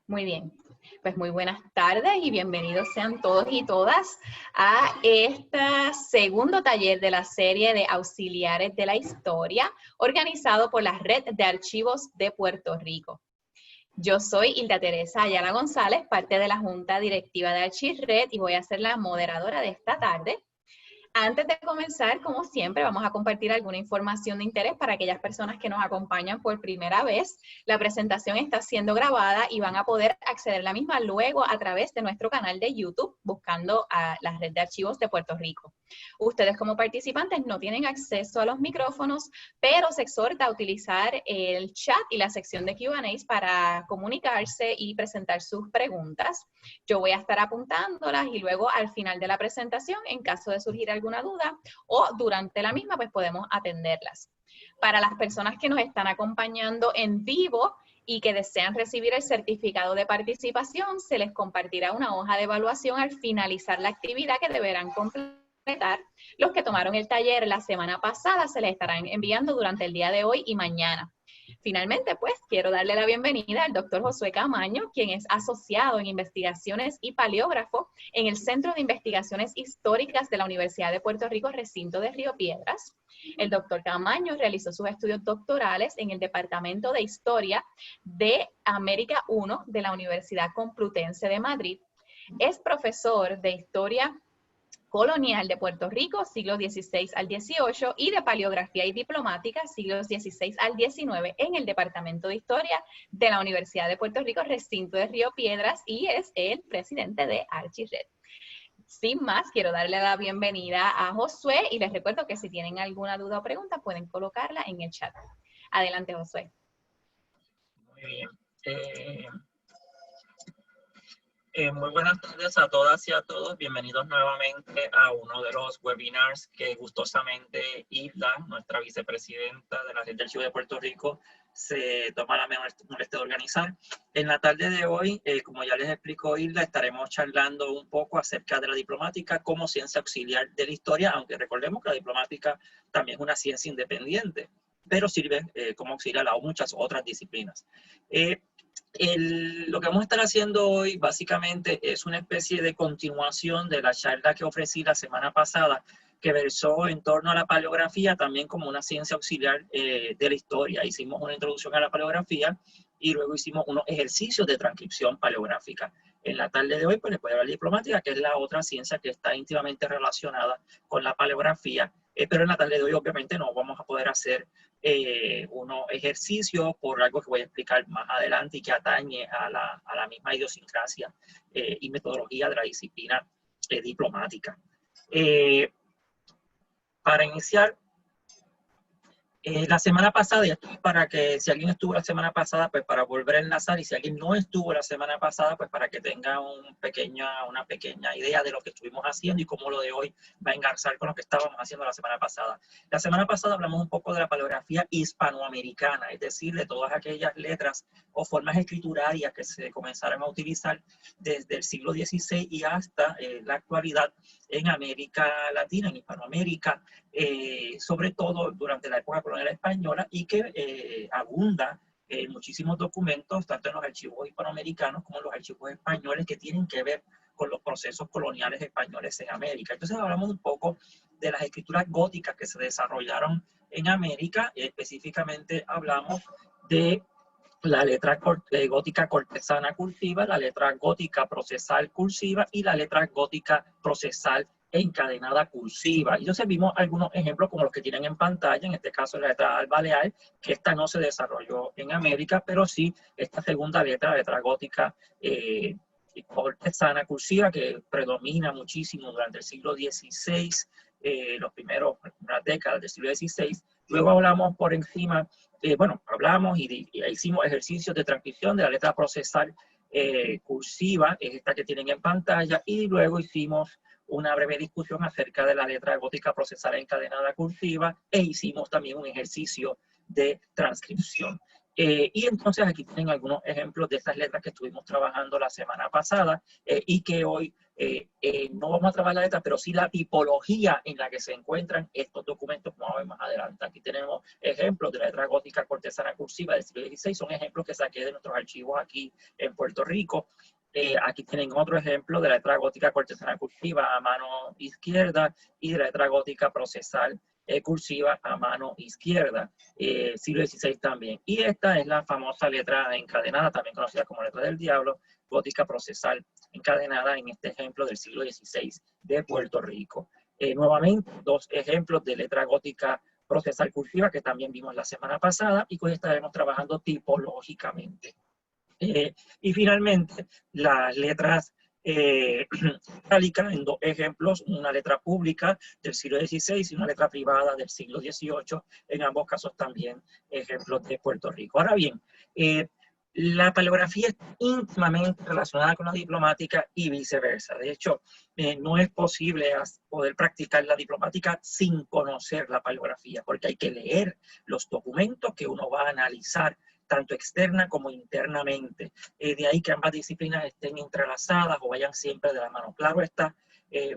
Muy bien, pues muy buenas tardes y bienvenidos sean todos y todas a este segundo taller de la serie de auxiliares de la historia organizado por la Red de Archivos de Puerto Rico. Yo soy Hilda Teresa Ayala González, parte de la Junta Directiva de ArchiRed y voy a ser la moderadora de esta tarde. Antes de comenzar, como siempre, vamos a compartir alguna información de interés para aquellas personas que nos acompañan por primera vez. La presentación está siendo grabada y van a poder acceder a la misma luego a través de nuestro canal de YouTube, buscando a la Red de Archivos de Puerto Rico. Ustedes como participantes no tienen acceso a los micrófonos, pero se exhorta a utilizar el chat y la sección de Q&A para comunicarse y presentar sus preguntas. Yo voy a estar apuntándolas y luego al final de la presentación, en caso de surgir alguna duda o durante la misma, pues podemos atenderlas. Para las personas que nos están acompañando en vivo y que desean recibir el certificado de participación, se les compartirá una hoja de evaluación al finalizar la actividad que deberán completar. Los que tomaron el taller la semana pasada se les estarán enviando durante el día de hoy y mañana. Finalmente, pues, quiero darle la bienvenida al doctor Josué Camaño, quien es asociado en investigaciones y paleógrafo en el Centro de Investigaciones Históricas de la Universidad de Puerto Rico, recinto de Río Piedras. El doctor Camaño realizó sus estudios doctorales en el Departamento de Historia de América I de la Universidad Complutense de Madrid. Es profesor de Historia colonial de Puerto Rico, siglos XVI al XVIII, y de paleografía y diplomática, siglos XVI al XIX, en el Departamento de Historia de la Universidad de Puerto Rico, recinto de Río Piedras, y es el presidente de ArchiRed. Sin más, quiero darle la bienvenida a Josué, y les recuerdo que si tienen alguna duda o pregunta, pueden colocarla en el chat. Adelante, Josué. Muy bien. Muy buenas tardes a todas y a todos. Bienvenidos nuevamente a uno de los webinars que gustosamente Hilda, nuestra vicepresidenta de la Red de Archivos de Puerto Rico, se toma la molestia de organizar. En la tarde de hoy, como ya les explicó Hilda, estaremos charlando un poco acerca de la diplomática como ciencia auxiliar de la historia, aunque recordemos que la diplomática también es una ciencia independiente, pero sirve como auxiliar a muchas otras disciplinas. Lo que vamos a estar haciendo hoy básicamente es una especie de continuación de la charla que ofrecí la semana pasada, que versó en torno a la paleografía también como una ciencia auxiliar de la historia. Hicimos una introducción a la paleografía y luego hicimos unos ejercicios de transcripción paleográfica. En la tarde de hoy pues les voy a hablar de diplomática, que es la otra ciencia que está íntimamente relacionada con la paleografía, pero en la tarde de hoy obviamente no vamos a poder hacer unos ejercicios por algo que voy a explicar más adelante y que atañe a la misma idiosincrasia y metodología de la disciplina diplomática. Para iniciar, la semana pasada, y esto es para que si alguien estuvo la semana pasada, pues para volver a enlazar, y si alguien no estuvo la semana pasada, pues para que tenga una pequeña idea de lo que estuvimos haciendo y cómo lo de hoy va a engarzar con lo que estábamos haciendo la semana pasada. La semana pasada hablamos un poco de la paleografía hispanoamericana, es decir, de todas aquellas letras o formas escriturarias que se comenzaron a utilizar desde el siglo XVI y hasta la actualidad en América Latina, en Hispanoamérica, sobre todo durante la época colonial española, y que abunda en muchísimos documentos, tanto en los archivos hispanoamericanos como en los archivos españoles, que tienen que ver con los procesos coloniales españoles en América. Entonces hablamos un poco de las escrituras góticas que se desarrollaron en América, específicamente hablamos de la letra gótica cortesana cursiva, la letra gótica procesal cursiva y la letra gótica procesal encadenada cursiva. Y entonces vimos algunos ejemplos como los que tienen en pantalla, en este caso la letra albalear, que esta no se desarrolló en América, pero sí esta segunda letra, la letra gótica cortesana cursiva, que predomina muchísimo durante el siglo XVI, las primeras décadas del siglo XVI. Luego hablamos por encima, hablamos y hicimos ejercicios de transcripción de la letra procesal cursiva, es esta que tienen en pantalla, y luego hicimos una breve discusión acerca de la letra gótica procesal encadenada cursiva e hicimos también un ejercicio de transcripción. Y entonces aquí tienen algunos ejemplos de estas letras que estuvimos trabajando la semana pasada y que hoy no vamos a trabajar la letra, pero sí la tipología en la que se encuentran estos documentos, como vamos a ver más adelante. Aquí tenemos ejemplos de la letra gótica cortesana cursiva del siglo XVI, son ejemplos que saqué de nuestros archivos aquí en Puerto Rico. Aquí tienen otro ejemplo de la letra gótica cortesana cursiva a mano izquierda y de la letra gótica procesal cursiva a mano izquierda, siglo XVI también. Y esta es la famosa letra encadenada, también conocida como letra del diablo, gótica procesal encadenada en este ejemplo del siglo XVI de Puerto Rico. Nuevamente, dos ejemplos de letra gótica procesal cursiva que también vimos la semana pasada y que hoy estaremos trabajando tipológicamente. Y finalmente, las letras itálicas en dos ejemplos, una letra pública del siglo XVI y una letra privada del siglo XVIII, en ambos casos también ejemplos de Puerto Rico. Ahora bien, la paleografía es íntimamente relacionada con la diplomática y viceversa. De hecho, no es posible poder practicar la diplomática sin conocer la paleografía, porque hay que leer los documentos que uno va a analizar tanto externa como internamente. De ahí que ambas disciplinas estén entrelazadas o vayan siempre de la mano. Claro está,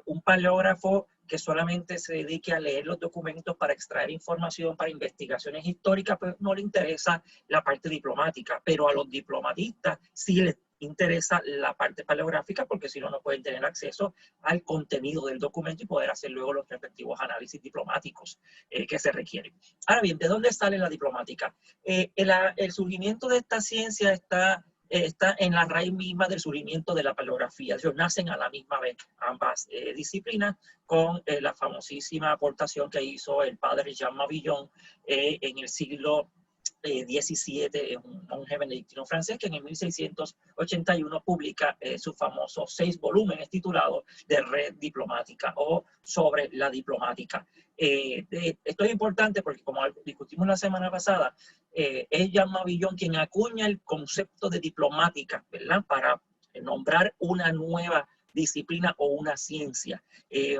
un paleógrafo que solamente se dedique a leer los documentos para extraer información para investigaciones históricas, pues no le interesa la parte diplomática, pero a los diplomatistas sí les interesa la parte paleográfica porque si no, no pueden tener acceso al contenido del documento y poder hacer luego los respectivos análisis diplomáticos que se requieren. Ahora bien, ¿de dónde sale la diplomática? El surgimiento de esta ciencia está en la raíz misma del surgimiento de la paleografía. Ellos nacen a la misma vez ambas disciplinas con la famosísima aportación que hizo el padre Jean Mabillon en el siglo 17, un monje benedictino francés que en el 1681 publica sus famosos 6 volúmenes titulados de Red Diplomática o sobre la diplomática. Esto es importante porque, como discutimos la semana pasada, es Jean Mabillon quien acuña el concepto de diplomática, ¿verdad? Para nombrar una nueva disciplina o una ciencia.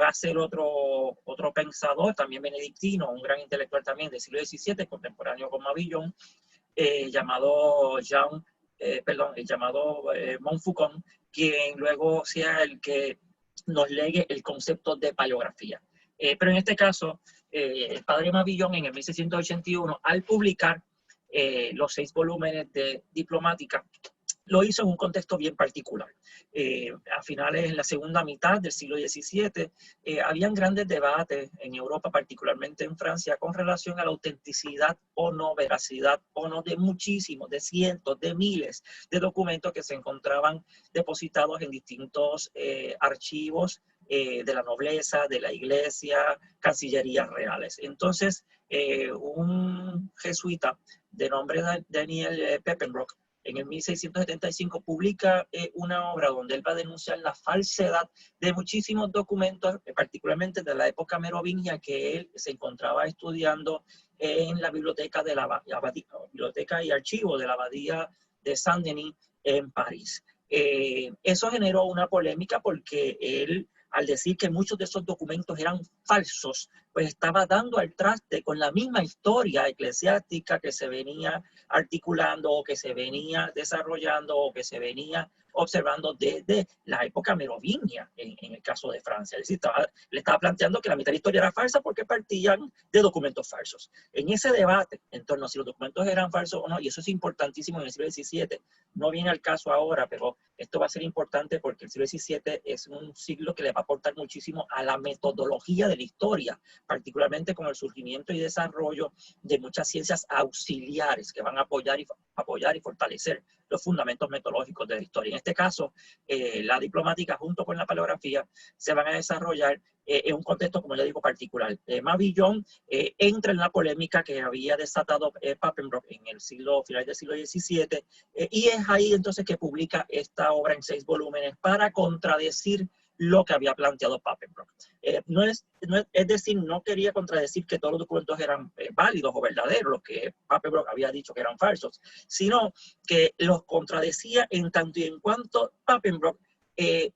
Va a ser otro pensador, también benedictino, un gran intelectual también del siglo XVII, contemporáneo con Mabillon, llamado Montfaucon, quien luego sea el que nos legue el concepto de paleografía. Pero en este caso, el padre Mabillon en el 1681, al publicar los 6 volúmenes de diplomática, lo hizo en un contexto bien particular. A finales, en la segunda mitad del siglo XVII, habían grandes debates en Europa, particularmente en Francia, con relación a la autenticidad o no, veracidad o no de muchísimos, de cientos, de miles de documentos que se encontraban depositados en distintos archivos de la nobleza, de la iglesia, cancillerías reales. Entonces, un jesuita de nombre Daniel Peppenbrock, en el 1675 publica una obra donde él va a denunciar la falsedad de muchísimos documentos, particularmente de la época merovingia, que él se encontraba estudiando en la biblioteca de la biblioteca y archivo de la abadía de Saint-Denis en París. Eso generó una polémica porque él, al decir que muchos de esos documentos eran falsos, pues estaba dando al traste con la misma historia eclesiástica que se venía articulando o que se venía desarrollando o que se venía observando desde la época merovingia en el caso de Francia. Es decir, le estaba planteando que la mitad de la historia era falsa porque partían de documentos falsos. En ese debate en torno a si los documentos eran falsos o no, y eso es importantísimo en el siglo XVII, no viene al caso ahora, pero esto va a ser importante porque el siglo XVII es un siglo que le va a aportar muchísimo a la metodología de la historia, particularmente con el surgimiento y desarrollo de muchas ciencias auxiliares que van a apoyar y fortalecer los fundamentos metodológicos de la historia. En este caso, la diplomática junto con la paleografía se van a desarrollar en un contexto, como ya digo, particular. Mabillon entra en la polémica que había desatado Peppenbrock en el final del siglo XVII y es ahí entonces que publica esta obra en 6 volúmenes para contradecir lo que había planteado Peppenbrock. Es decir, no quería contradecir que todos los documentos eran válidos o verdaderos, los que Peppenbrock había dicho que eran falsos, sino que los contradecía en tanto y en cuanto Peppenbrock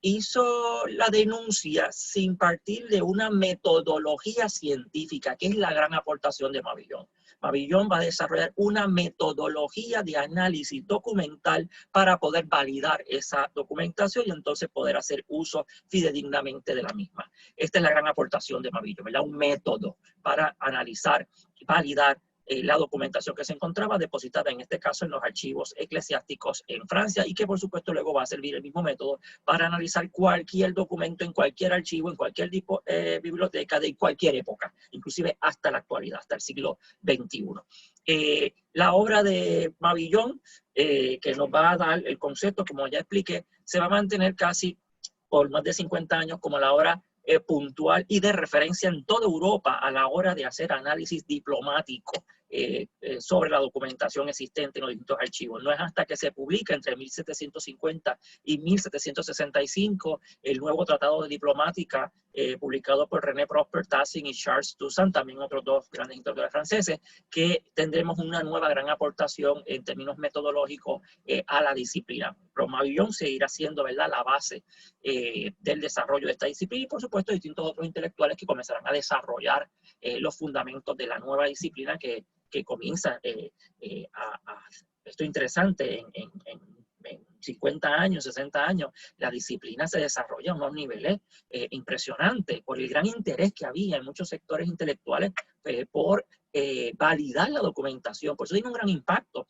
hizo la denuncia sin partir de una metodología científica, que es la gran aportación de Mabillon. Mabillón va a desarrollar una metodología de análisis documental para poder validar esa documentación y entonces poder hacer uso fidedignamente de la misma. Esta es la gran aportación de Mabillón, ¿verdad? Un método para analizar y validar la documentación que se encontraba depositada, en este caso, en los archivos eclesiásticos en Francia, y que por supuesto luego va a servir el mismo método para analizar cualquier documento en cualquier archivo, en cualquier biblioteca de cualquier época, inclusive hasta la actualidad, hasta el siglo XXI. La obra de Mabillón, que nos va a dar el concepto, como ya expliqué, se va a mantener casi por más de 50 años como la obra puntual y de referencia en toda Europa a la hora de hacer análisis diplomático sobre la documentación existente en los distintos archivos. No es hasta que se publica entre 1750 y 1765 el nuevo Tratado de Diplomática publicado por René Prosper Tassin y Charles Toussaint, también otros dos grandes historiadores franceses, que tendremos una nueva gran aportación en términos metodológicos a la disciplina. Pero Mabillón seguirá siendo, ¿verdad?, la base del desarrollo de esta disciplina y, por supuesto, distintos otros intelectuales que comenzarán a desarrollar los fundamentos de la nueva disciplina que comienza esto es interesante, en 50 años, 60 años, la disciplina se desarrolla a unos niveles impresionantes por el gran interés que había en muchos sectores intelectuales por validar la documentación. Por eso tiene un gran impacto.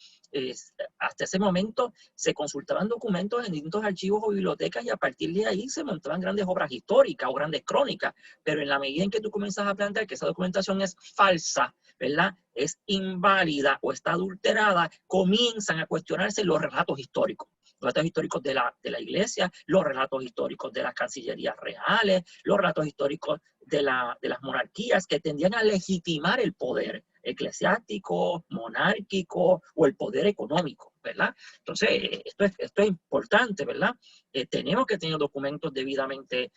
Hasta ese momento se consultaban documentos en distintos archivos o bibliotecas y a partir de ahí se montaban grandes obras históricas o grandes crónicas. Pero en la medida en que tú comienzas a plantear que esa documentación es falsa, ¿verdad?, es inválida o está adulterada, comienzan a cuestionarse los relatos históricos. Los relatos históricos de la iglesia, los relatos históricos de las cancillerías reales, los relatos históricos de las monarquías que tendían a legitimar el poder eclesiástico, monárquico o el poder económico, ¿verdad? Entonces, esto es importante, ¿verdad? Tenemos que tener documentos debidamente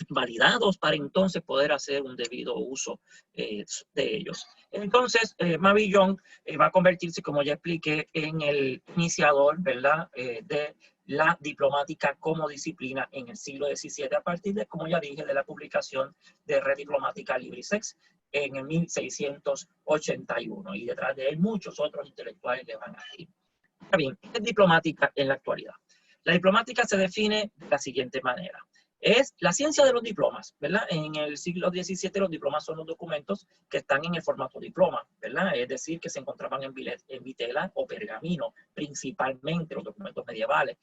validados para entonces poder hacer un debido uso de ellos. Entonces, Mabillón va a convertirse, como ya expliqué, en el iniciador, ¿verdad?, de la diplomática como disciplina en el siglo XVII, a partir de, como ya dije, de la publicación de Res Diplomatica Libris Ex en el 1681. Y detrás de él muchos otros intelectuales le van a ir. Está bien, ¿qué es diplomática en la actualidad? La diplomática se define de la siguiente manera. Es la ciencia de los diplomas, ¿verdad? En el siglo XVII los diplomas son los documentos que están en el formato diploma, ¿verdad? Es decir, que se encontraban en vitela o pergamino, principalmente los documentos medievales.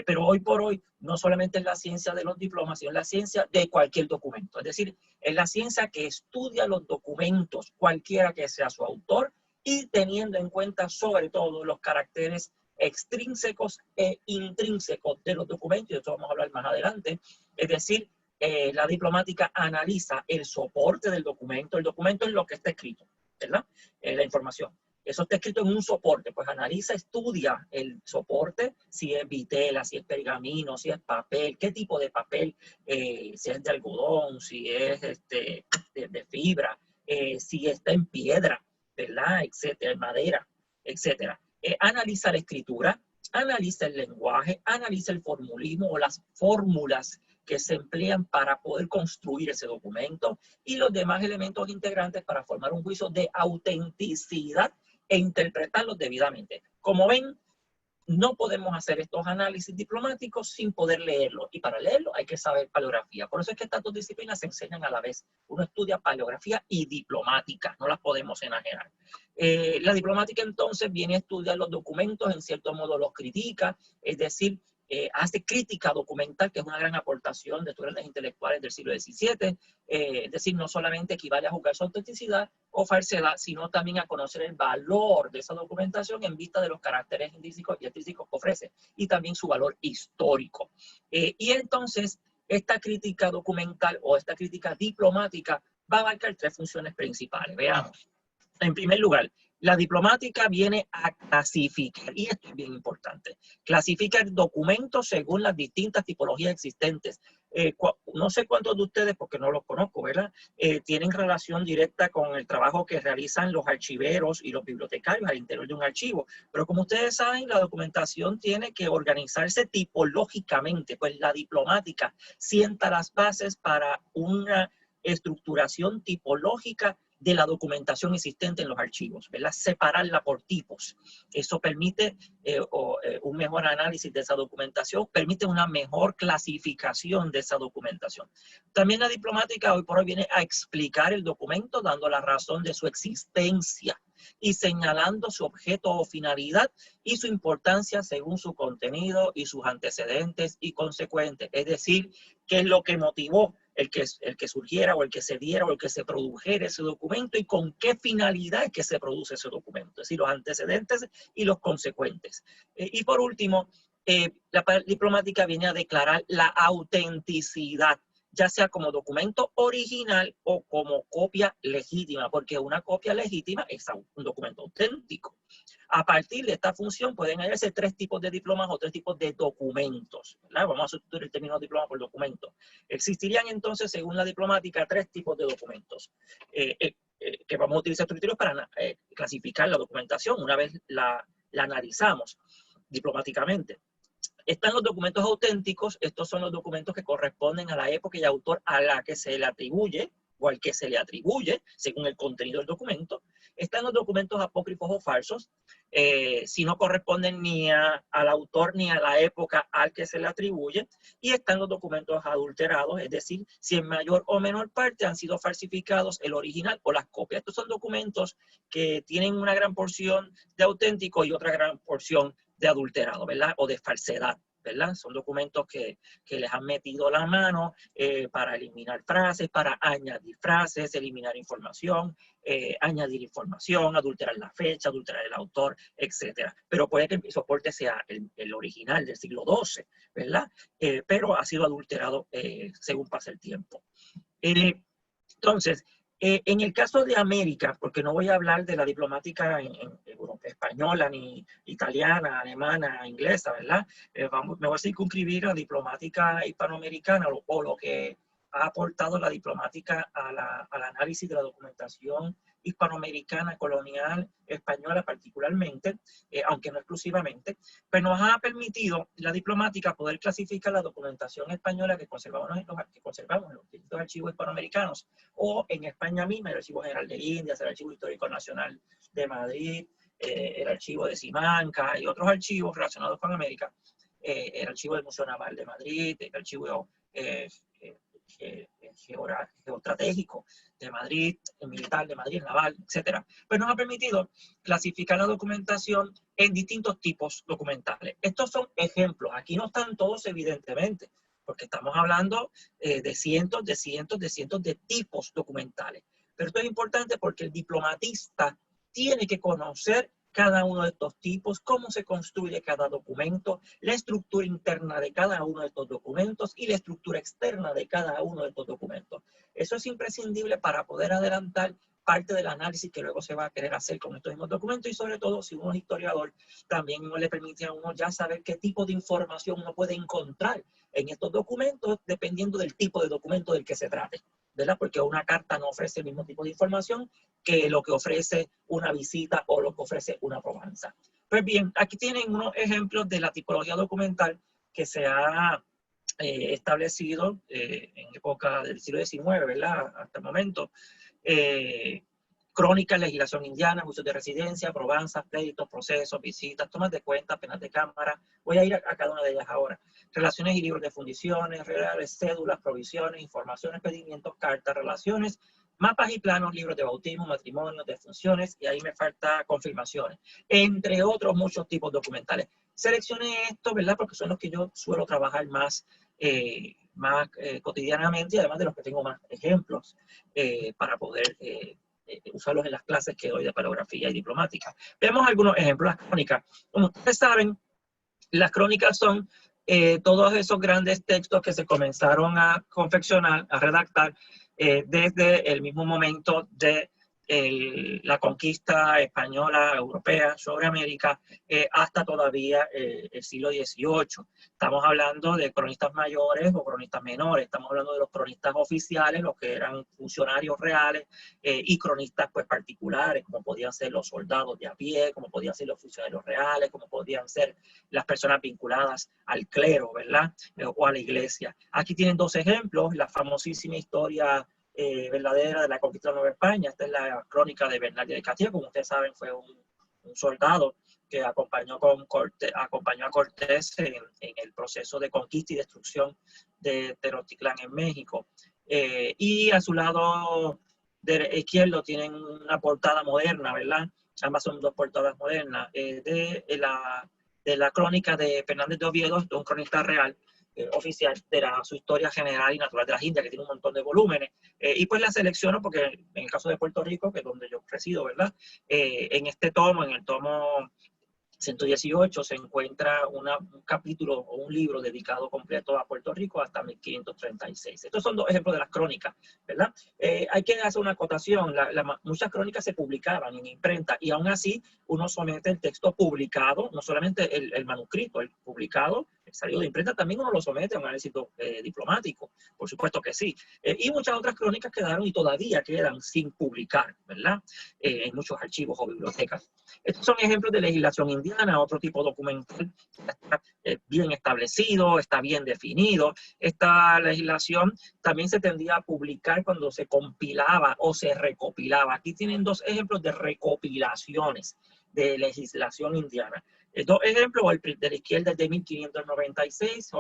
Pero hoy por hoy no solamente es la ciencia de los diplomas, sino la ciencia de cualquier documento. Es decir, es la ciencia que estudia los documentos, cualquiera que sea su autor, y teniendo en cuenta sobre todo los caracteres extrínsecos e intrínsecos de los documentos, y de eso vamos a hablar más adelante. Es decir, la diplomática analiza el soporte del documento. El documento es lo que está escrito, ¿verdad? La información. Eso está escrito en un soporte, pues analiza, estudia el soporte, si es vitela, si es pergamino, si es papel, qué tipo de papel, si es de algodón, si es de fibra, si está en piedra, ¿verdad?, etcétera, en madera, etcétera. Analiza la escritura, analiza el lenguaje, analiza el formulismo o las fórmulas que se emplean para poder construir ese documento y los demás elementos integrantes para formar un juicio de autenticidad e interpretarlos debidamente. Como ven, no podemos hacer estos análisis diplomáticos sin poder leerlos. Y para leerlo hay que saber paleografía. Por eso es que estas dos disciplinas se enseñan a la vez. Uno estudia paleografía y diplomática. No las podemos enajenar. La diplomática entonces viene a estudiar los documentos, en cierto modo los critica, es decir, hace crítica documental, que es una gran aportación de estos grandes intelectuales del siglo XVII. Es decir, no solamente equivale a juzgar su autenticidad o falsedad, sino también a conocer el valor de esa documentación en vista de los caracteres intrínsecos y extrínsecos que ofrece, y también su valor histórico. Y entonces, esta crítica documental o esta crítica diplomática va a abarcar tres funciones principales. Veamos. En primer lugar, la diplomática viene a clasificar, y esto es bien importante, clasifica el documento según las distintas tipologías existentes. No sé cuántos de ustedes, porque no los conozco, ¿verdad?, tienen relación directa con el trabajo que realizan los archiveros y los bibliotecarios al interior de un archivo. Pero como ustedes saben, la documentación tiene que organizarse tipológicamente, pues la diplomática sienta las bases para una estructuración tipológica de la documentación existente en los archivos, ¿verdad? Separarla por tipos. Eso permite un mejor análisis de esa documentación, permite una mejor clasificación de esa documentación. También la diplomática hoy por hoy viene a explicar el documento, dando la razón de su existencia y señalando su objeto o finalidad y su importancia según su contenido y sus antecedentes y consecuentes. Es decir, qué es lo que motivó el que surgiera o el que se diera o el que se produjera ese documento y con qué finalidad es que se produce ese documento. Es decir, los antecedentes y los consecuentes. Y por último, la diplomática viene a declarar la autenticidad, ya sea como documento original o como copia legítima, porque una copia legítima es un documento auténtico. A partir de esta función pueden hallarse tres tipos de diplomas o tres tipos de documentos, ¿verdad? Vamos a sustituir el término diploma por documento. Existirían entonces, según la diplomática, tres tipos de documentos que vamos a utilizar estos criterios para clasificar la documentación una vez la analizamos diplomáticamente. Están los documentos auténticos. Estos son los documentos que corresponden a la época y autor a la que se le atribuye o al que se le atribuye, según el contenido del documento. Están los documentos apócrifos o falsos, si no corresponden ni al autor ni a la época al que se le atribuye. Y están los documentos adulterados, es decir, si en mayor o menor parte han sido falsificados el original o las copias. Estos son documentos que tienen una gran porción de auténtico y otra gran porción de adulterado, ¿verdad? O de falsedad, ¿verdad? Son documentos que les han metido la mano para eliminar frases, para añadir frases, eliminar información, añadir información, adulterar la fecha, adulterar el autor, etc. Pero puede que el soporte sea el original del siglo XII, ¿verdad? Pero ha sido adulterado según pasa el tiempo. Entonces, en el caso de América, porque no voy a hablar de la diplomática española, ni italiana, alemana, inglesa, ¿verdad? Me voy a circunscribir a la diplomática hispanoamericana o lo que ha aportado la diplomática al análisis de la documentación hispanoamericana, colonial, española particularmente, aunque no exclusivamente, pero nos ha permitido la diplomática poder clasificar la documentación española que conservamos en los distintos archivos hispanoamericanos, o en España misma, el Archivo General de Indias, el Archivo Histórico Nacional de Madrid, el Archivo de Simancas y otros archivos relacionados con América, el Archivo del Museo Naval de Madrid, el Archivo geoestratégico de Madrid, el militar de Madrid, el naval, etc. Pues nos ha permitido clasificar la documentación en distintos tipos documentales. Estos son ejemplos. Aquí no están todos, evidentemente, porque estamos hablando de cientos de tipos documentales. Pero esto es importante porque el diplomatista tiene que conocer cada uno de estos tipos, cómo se construye cada documento, la estructura interna de cada uno de estos documentos y la estructura externa de cada uno de estos documentos. Eso es imprescindible para poder adelantar parte del análisis que luego se va a querer hacer con estos mismos documentos, y sobre todo si uno es historiador, también uno le permite a uno ya saber qué tipo de información uno puede encontrar en estos documentos dependiendo del tipo de documento del que se trate, ¿verdad? Porque una carta no ofrece el mismo tipo de información que lo que ofrece una visita o lo que ofrece una probanza. Pues bien, aquí tienen unos ejemplos de la tipología documental que se ha establecido en época del siglo XIX, ¿verdad? Hasta el momento. Crónicas, legislación indiana, juicios de residencia, probanzas, créditos, procesos, visitas, tomas de cuentas, penas de cámara. Voy a ir a cada una de ellas ahora. Relaciones y libros de fundiciones, reales, cédulas, provisiones, informaciones, pedimientos, cartas, relaciones, mapas y planos, libros de bautismo, matrimonios, defunciones, y ahí me falta confirmaciones, entre otros muchos tipos documentales. Seleccioné esto, ¿verdad? Porque son los que yo suelo trabajar más cotidianamente, y además de los que tengo más ejemplos para poder usarlos en las clases que doy de paleografía y diplomática. Vemos algunos ejemplos. Las crónicas. Como ustedes saben, las crónicas son todos esos grandes textos que se comenzaron a confeccionar, a redactar desde el mismo momento de la conquista española, europea sobre América, hasta todavía el siglo XVIII. Estamos hablando de cronistas mayores o cronistas menores, estamos hablando de los cronistas oficiales, los que eran funcionarios reales, y cronistas pues particulares, como podían ser los soldados de a pie, como podían ser los funcionarios reales, como podían ser las personas vinculadas al clero, ¿verdad? O a la iglesia. Aquí tienen dos ejemplos, la famosísima historia verdadera de la conquista de Nueva España. Esta es la crónica de Bernal de Castillo. Como ustedes saben, fue un soldado que acompañó a Cortés en el proceso de conquista y destrucción de Tenochtitlán en México. Y a su lado izquierdo tienen una portada moderna, ¿verdad? Ambas son dos portadas modernas, de la crónica de Fernández de Oviedo, de un cronista real, oficial de su historia general y natural de las Indias, que tiene un montón de volúmenes. Y pues la selecciono porque en el caso de Puerto Rico, que es donde yo resido, ¿verdad? En este tomo, en el tomo 118, se encuentra un capítulo o un libro dedicado completo a Puerto Rico hasta 1536. Estos son dos ejemplos de las crónicas, ¿verdad? Hay que hacer una acotación. Muchas crónicas se publicaban en imprenta y aún así uno somete el texto publicado, no solamente el manuscrito, el publicado, el salido de imprenta, también uno lo somete a un análisis diplomático, por supuesto que sí. Y muchas otras crónicas quedaron y todavía quedan sin publicar, ¿verdad? En muchos archivos o bibliotecas. Estos son ejemplos de legislación indiana, otro tipo documental está bien establecido, está bien definido. Esta legislación también se tendía a publicar cuando se compilaba o se recopilaba. Aquí tienen dos ejemplos de recopilaciones de legislación indiana. Dos ejemplos, el de la izquierda es de 1596,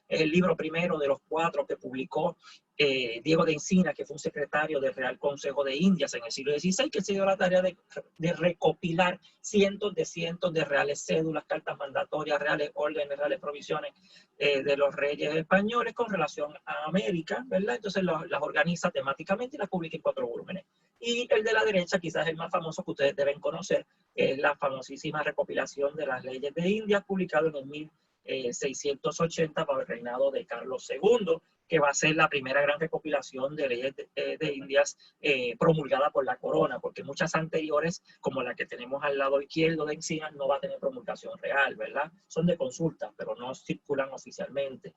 es el libro primero de los 4 que publicó Diego de Encina, que fue un secretario del Real Consejo de Indias en el siglo XVI, que se dio la tarea de recopilar cientos de reales cédulas, cartas mandatorias, reales órdenes, reales provisiones de los reyes españoles con relación a América, ¿verdad? Entonces las organiza temáticamente y las publica en 4 volúmenes. Y el de la derecha, quizás el más famoso que ustedes deben conocer, es la famosísima recopilación de las leyes de Indias, publicado en el 1680 para el reinado de Carlos II, que va a ser la primera gran recopilación de leyes de Indias promulgada por la corona, porque muchas anteriores, como la que tenemos al lado izquierdo de Encinas, no va a tener promulgación real, ¿verdad? Son de consulta, pero no circulan oficialmente,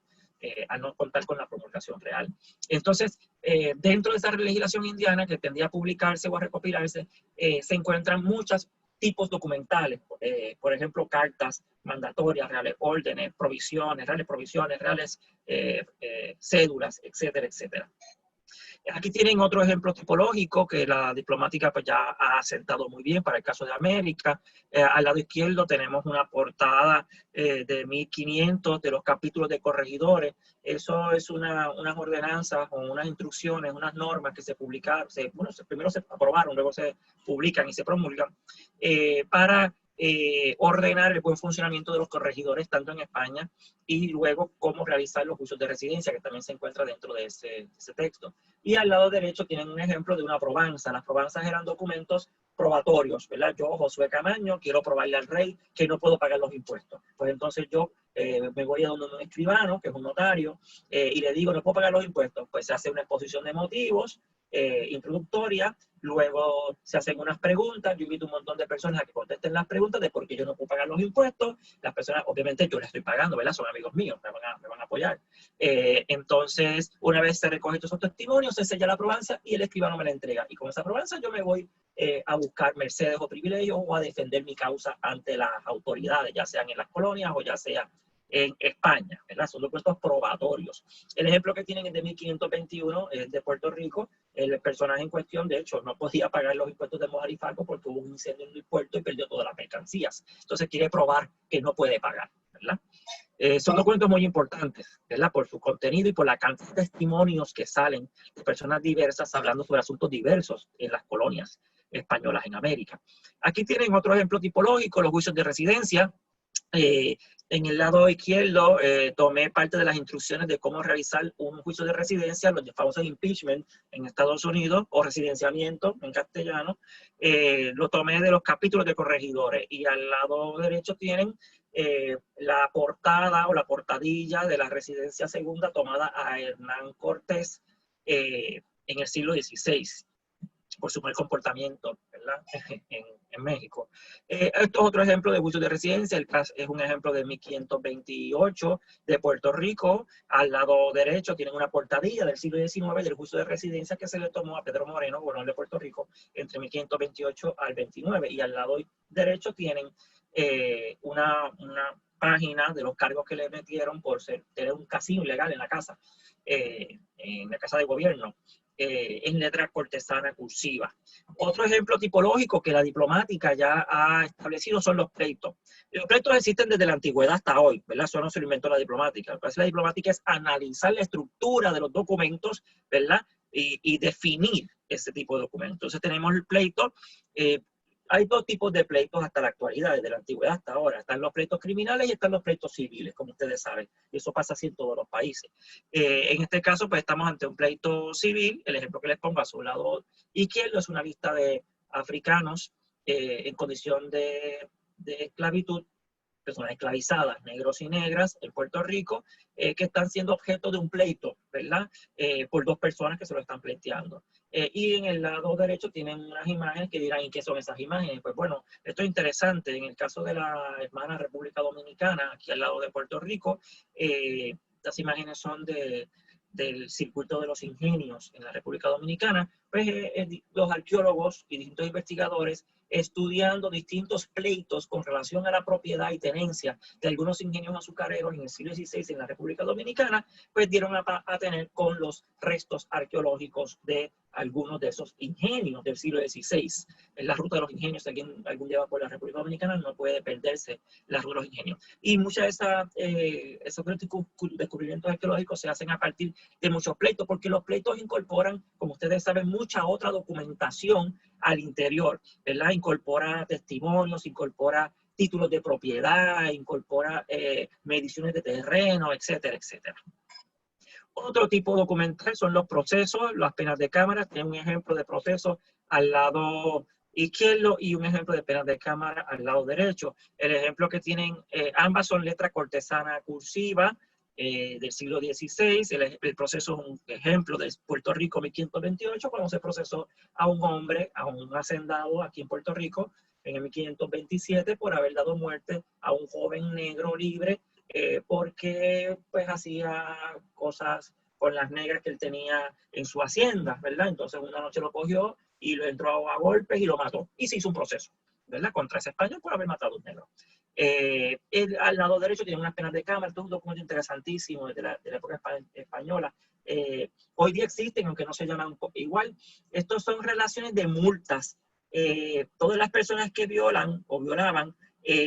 al no contar con la promulgación real. Entonces, dentro de esa legislación indiana que tendía a publicarse o a recopilarse, se encuentran muchos tipos documentales, por ejemplo, cartas mandatorias, reales órdenes, reales cédulas, etcétera, etcétera. Aquí tienen otro ejemplo tipológico que la diplomática pues ya ha asentado muy bien para el caso de América. Al lado izquierdo tenemos una portada de 1500 de los capítulos de corregidores. Eso es unas ordenanzas o unas instrucciones, unas normas que se publicaron, primero se aprobaron, luego se publican y se promulgan para ordenar el buen funcionamiento de los corregidores tanto en España y luego cómo realizar los juicios de residencia, que también se encuentra dentro de ese texto. Y al lado derecho tienen un ejemplo de una probanza. Las probanzas eran documentos probatorios, ¿verdad? Yo, Josué Camaño, quiero probarle al rey que no puedo pagar los impuestos. Pues entonces yo me voy a donde un escribano, que es un notario, y le digo, no puedo pagar los impuestos. Pues se hace una exposición de motivos introductoria, luego se hacen unas preguntas, yo invito a un montón de personas a que contesten las preguntas de por qué yo no puedo pagar los impuestos. Las personas, obviamente yo les estoy pagando, ¿verdad? Son amigos míos, me van a apoyar. Entonces, una vez se recogen esos testimonios, se sella la probanza y el escribano me la entrega. Y con esa probanza yo me voy a buscar mercedes o privilegios o a defender mi causa ante las autoridades, ya sean en las colonias o ya sea en España, ¿verdad? Son documentos probatorios. El ejemplo que tienen es de 1521, es de Puerto Rico. El personaje en cuestión, de hecho, no podía pagar los impuestos de Mojar y Falco porque hubo un incendio en el puerto y perdió todas las mercancías. Entonces quiere probar que no puede pagar, ¿verdad? Son documentos muy importantes, ¿verdad? Por su contenido y por la cantidad de testimonios que salen de personas diversas hablando sobre asuntos diversos en las colonias españolas en América. Aquí tienen otro ejemplo tipológico, los juicios de residencia. En el lado izquierdo tomé parte de las instrucciones de cómo realizar un juicio de residencia, los famosos impeachment en Estados Unidos o residenciamiento en castellano. Lo tomé de los capítulos de corregidores y al lado derecho tienen la portada o la portadilla de la residencia segunda tomada a Hernán Cortés en el siglo XVI por su mal comportamiento, ¿verdad? en México. Esto es otro ejemplo de juicio de residencia. El caso es un ejemplo de 1528 de Puerto Rico. Al lado derecho tienen una portadilla del siglo XIX del juicio de residencia que se le tomó a Pedro Moreno, gobernador de Puerto Rico, entre 1528 al 29. Y al lado derecho tienen una página de los cargos que le metieron por tener un casino ilegal en la casa de gobierno. en letra cortesana cursiva. Otro ejemplo tipológico que la diplomática ya ha establecido son los pleitos. Los pleitos existen desde la antigüedad hasta hoy, ¿verdad? Eso no se lo inventó la diplomática. Lo que hace la diplomática es analizar la estructura de los documentos, ¿verdad? Y definir ese tipo de documentos. Entonces tenemos el pleito. Hay dos tipos de pleitos hasta la actualidad, desde la antigüedad hasta ahora. Están los pleitos criminales y están los pleitos civiles, como ustedes saben. Y eso pasa así en todos los países. En este caso, pues estamos ante un pleito civil. El ejemplo que les pongo a su lado izquierdo es una lista de africanos en condición de esclavitud, personas esclavizadas, negros y negras, en Puerto Rico, que están siendo objeto de un pleito, ¿verdad? Por dos personas que se lo están pleiteando. Y en el lado derecho tienen unas imágenes que dirán, ¿y qué son esas imágenes? Pues bueno, esto es interesante. En el caso de la hermana República Dominicana, aquí al lado de Puerto Rico, estas imágenes son del circuito de los ingenios en la República Dominicana. Pues los arqueólogos y distintos investigadores estudiando distintos pleitos con relación a la propiedad y tenencia de algunos ingenios azucareros en el siglo XVI en la República Dominicana, pues dieron a tener con los restos arqueológicos de algunos de esos ingenios del siglo XVI. En la ruta de los ingenios, si alguien algún día va por la República Dominicana, no puede perderse la ruta de los ingenios. Y muchas de esos descubrimientos arqueológicos se hacen a partir de muchos pleitos, porque los pleitos incorporan, como ustedes saben, mucha otra documentación al interior, ¿verdad? Incorpora testimonios, incorpora títulos de propiedad, incorpora mediciones de terreno, etcétera, etcétera. Otro tipo documental son los procesos, las penas de cámara. Tiene un ejemplo de proceso al lado izquierdo y un ejemplo de penas de cámara al lado derecho. El ejemplo que tienen, ambas son letra cortesana cursiva del siglo XVI. El proceso es un ejemplo de Puerto Rico 1528, cuando se procesó a un hombre, a un hacendado aquí en Puerto Rico, en el 1527, por haber dado muerte a un joven negro libre, porque pues hacía cosas con las negras que él tenía en su hacienda, ¿verdad? Entonces una noche lo cogió y lo entró a golpes y lo mató. Y se hizo un proceso, ¿verdad? Contra ese español por haber matado a un negro. Al lado derecho tiene unas penas de cámara. Esto es un documento interesantísimo de la época española. Hoy día existen, aunque no se llaman igual. Estos son relaciones de multas. Todas las personas que violan o violaban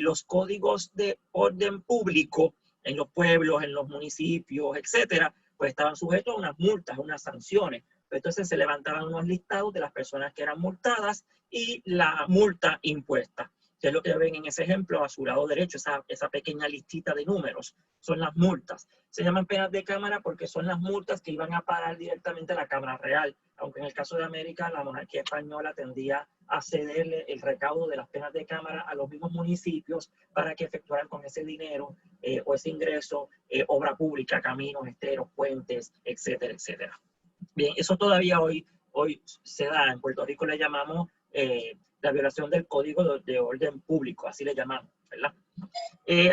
los códigos de orden público en los pueblos, en los municipios, etcétera, pues estaban sujetos a unas multas, a unas sanciones. Entonces se levantaban unos listados de las personas que eran multadas y la multa impuesta, que es lo que ven en ese ejemplo a su lado derecho, esa pequeña listita de números, son las multas. Se llaman penas de cámara porque son las multas que iban a parar directamente a la Cámara Real, aunque en el caso de América la monarquía española tendía a cederle el recaudo de las penas de cámara a los mismos municipios para que efectuaran con ese dinero o ese ingreso obra pública, caminos, esteros, puentes, etcétera, etcétera. Bien, eso todavía hoy se da. En Puerto Rico le llamamos la violación del Código de Orden Público, así le llamamos, ¿verdad?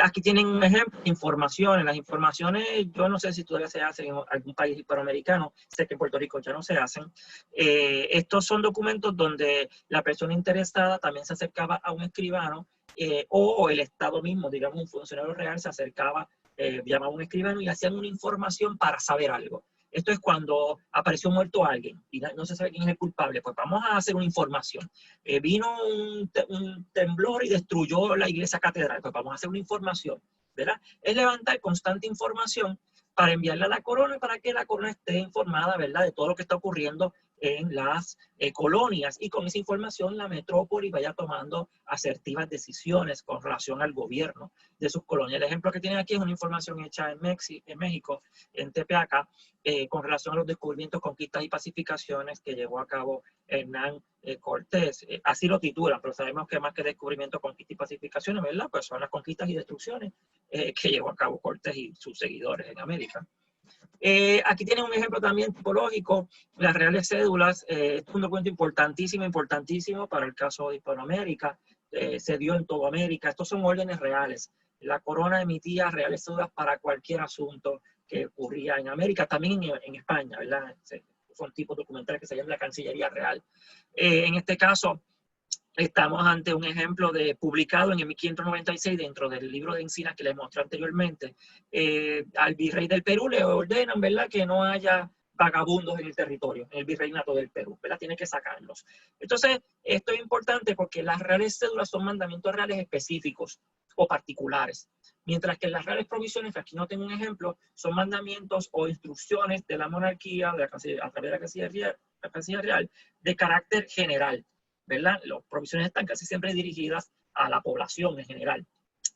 Aquí tienen un ejemplo de informaciones. Las informaciones, yo no sé si todavía se hacen en algún país hispanoamericano, sé que en Puerto Rico ya no se hacen. Estos son documentos donde la persona interesada también se acercaba a un escribano o el Estado mismo, digamos un funcionario real, se acercaba, llamaba a un escribano y hacían una información para saber algo. Esto es cuando apareció muerto alguien y no se sabe quién es el culpable. Pues vamos a hacer una información. Vino un temblor y destruyó la iglesia catedral. Pues vamos a hacer una información, ¿verdad? Es levantar constante información para enviarla a la corona, para que la corona esté informada, ¿verdad?, de todo lo que está ocurriendo en las colonias, y con esa información la metrópoli vaya tomando asertivas decisiones con relación al gobierno de sus colonias. El ejemplo que tienen aquí es una información hecha en México, en Tepeaca, con relación a los descubrimientos, conquistas y pacificaciones que llevó a cabo Hernán Cortés. Así lo titulan, pero sabemos que más que descubrimientos, conquistas y pacificaciones, ¿verdad?, pues son las conquistas y destrucciones que llevó a cabo Cortés y sus seguidores en América. Aquí tienen un ejemplo también tipológico, las reales cédulas. Es un documento importantísimo para el caso de Hispanoamérica. Se dio en toda América. Estos son órdenes reales. La corona emitía reales cédulas para cualquier asunto que ocurría en América, también en España, ¿verdad? Son tipos documentales que se llaman la Cancillería Real. En este caso, estamos ante un ejemplo publicado en el 1596 dentro del libro de Encinas que les mostré anteriormente. Al virrey del Perú le ordenan, ¿verdad?, que no haya vagabundos en el territorio, en el virreinato del Perú, ¿verdad? Tiene que sacarlos. Entonces, esto es importante porque las reales cédulas son mandamientos reales específicos o particulares, mientras que las reales provisiones, que aquí no tengo un ejemplo, son mandamientos o instrucciones de la monarquía, a través de la casilla real, de carácter general, ¿verdad? Las provisiones están casi siempre dirigidas a la población en general.